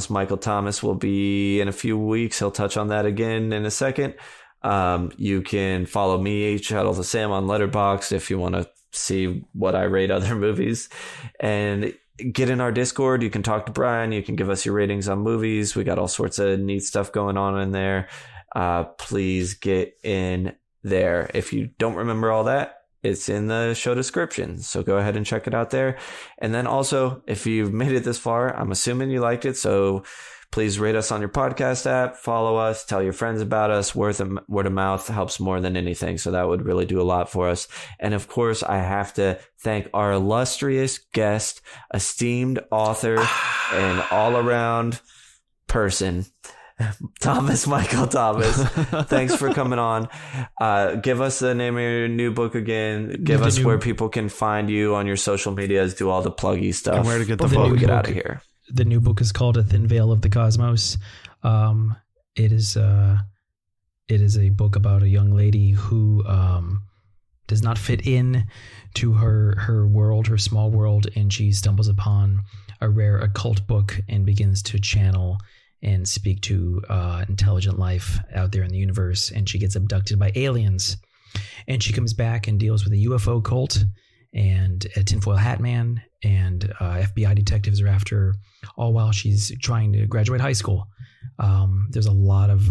Michael Thomas will be in a few weeks. He'll touch on that again in a second. You can follow me, Chuddle the Sam, on Letterboxd if you want to see what I rate other movies, and get in our Discord. You can talk to Brian. You can give us your ratings on movies. We got all sorts of neat stuff going on in there. Please get in there. If you don't remember all that, it's in the show description. So go ahead and check it out there. And then also, if you've made it this far, I'm assuming you liked it. So please rate us on your podcast app, follow us, tell your friends about us. Word of mouth helps more than anything. So that would really do a lot for us. And of course, I have to thank our illustrious guest, esteemed author, and all around person, Michael Thomas. Thanks for coming on. Give us the name of your new book again. Give us where people can find you on your social medias, do all the pluggy stuff. And where to get the book. Get out of here. The new book is called A Thin Veil of the Cosmos. It is a book about a young lady who does not fit in to her world, her small world, and she stumbles upon a rare occult book and begins to channel and speak to intelligent life out there in the universe. And she gets abducted by aliens, and she comes back and deals with a UFO cult and a tinfoil hat man, and FBI detectives are after her, all while she's trying to graduate high school. There's a lot of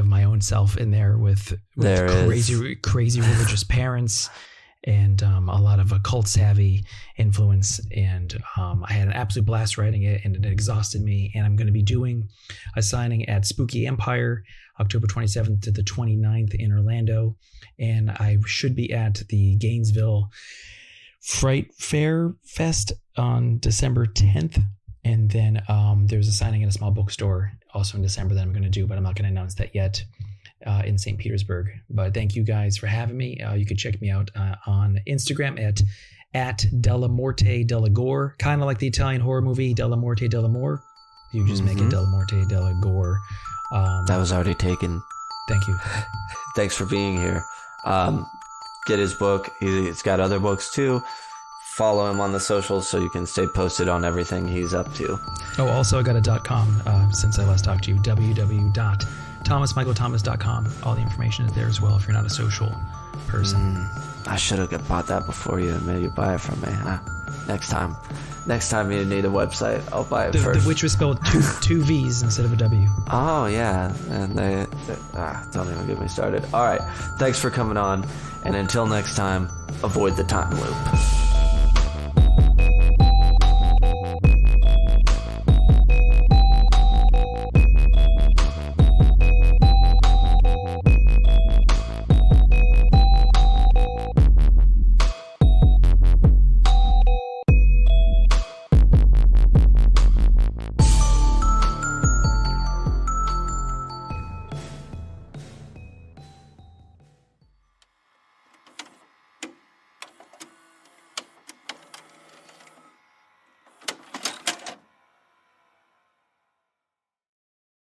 my own self in there with crazy religious parents, and a lot of occult savvy influence. And I had an absolute blast writing it, and it exhausted me. And I'm going to be doing a signing at Spooky Empire, October 27th to the 29th in Orlando. And I should be at the Gainesville Fright Fair Fest on December 10th. And then there's a signing at a small bookstore also in December that I'm going to do, but I'm not going to announce that yet, in St. Petersburg. But thank you guys for having me. You can check me out on Instagram at Della Morte Della Gore, kind of like the Italian horror movie Della Morte Della More. You just make it Della Morte Della Gore. That was already taken. Thank you. Thanks for being here. Get his book. He's got other books too. Follow him on the socials so you can stay posted on everything he's up to. Oh, also I got a .com since I last talked to you. www.thomasmichaelthomas.com. All the information is there as well if you're not a social person. I should have bought that before you and made you buy it from me. Next time you need a website, I'll buy it first. Which was spelled two V's instead of a W. Oh, yeah. And they don't even get me started. All right. Thanks for coming on. And until next time, avoid the time loop.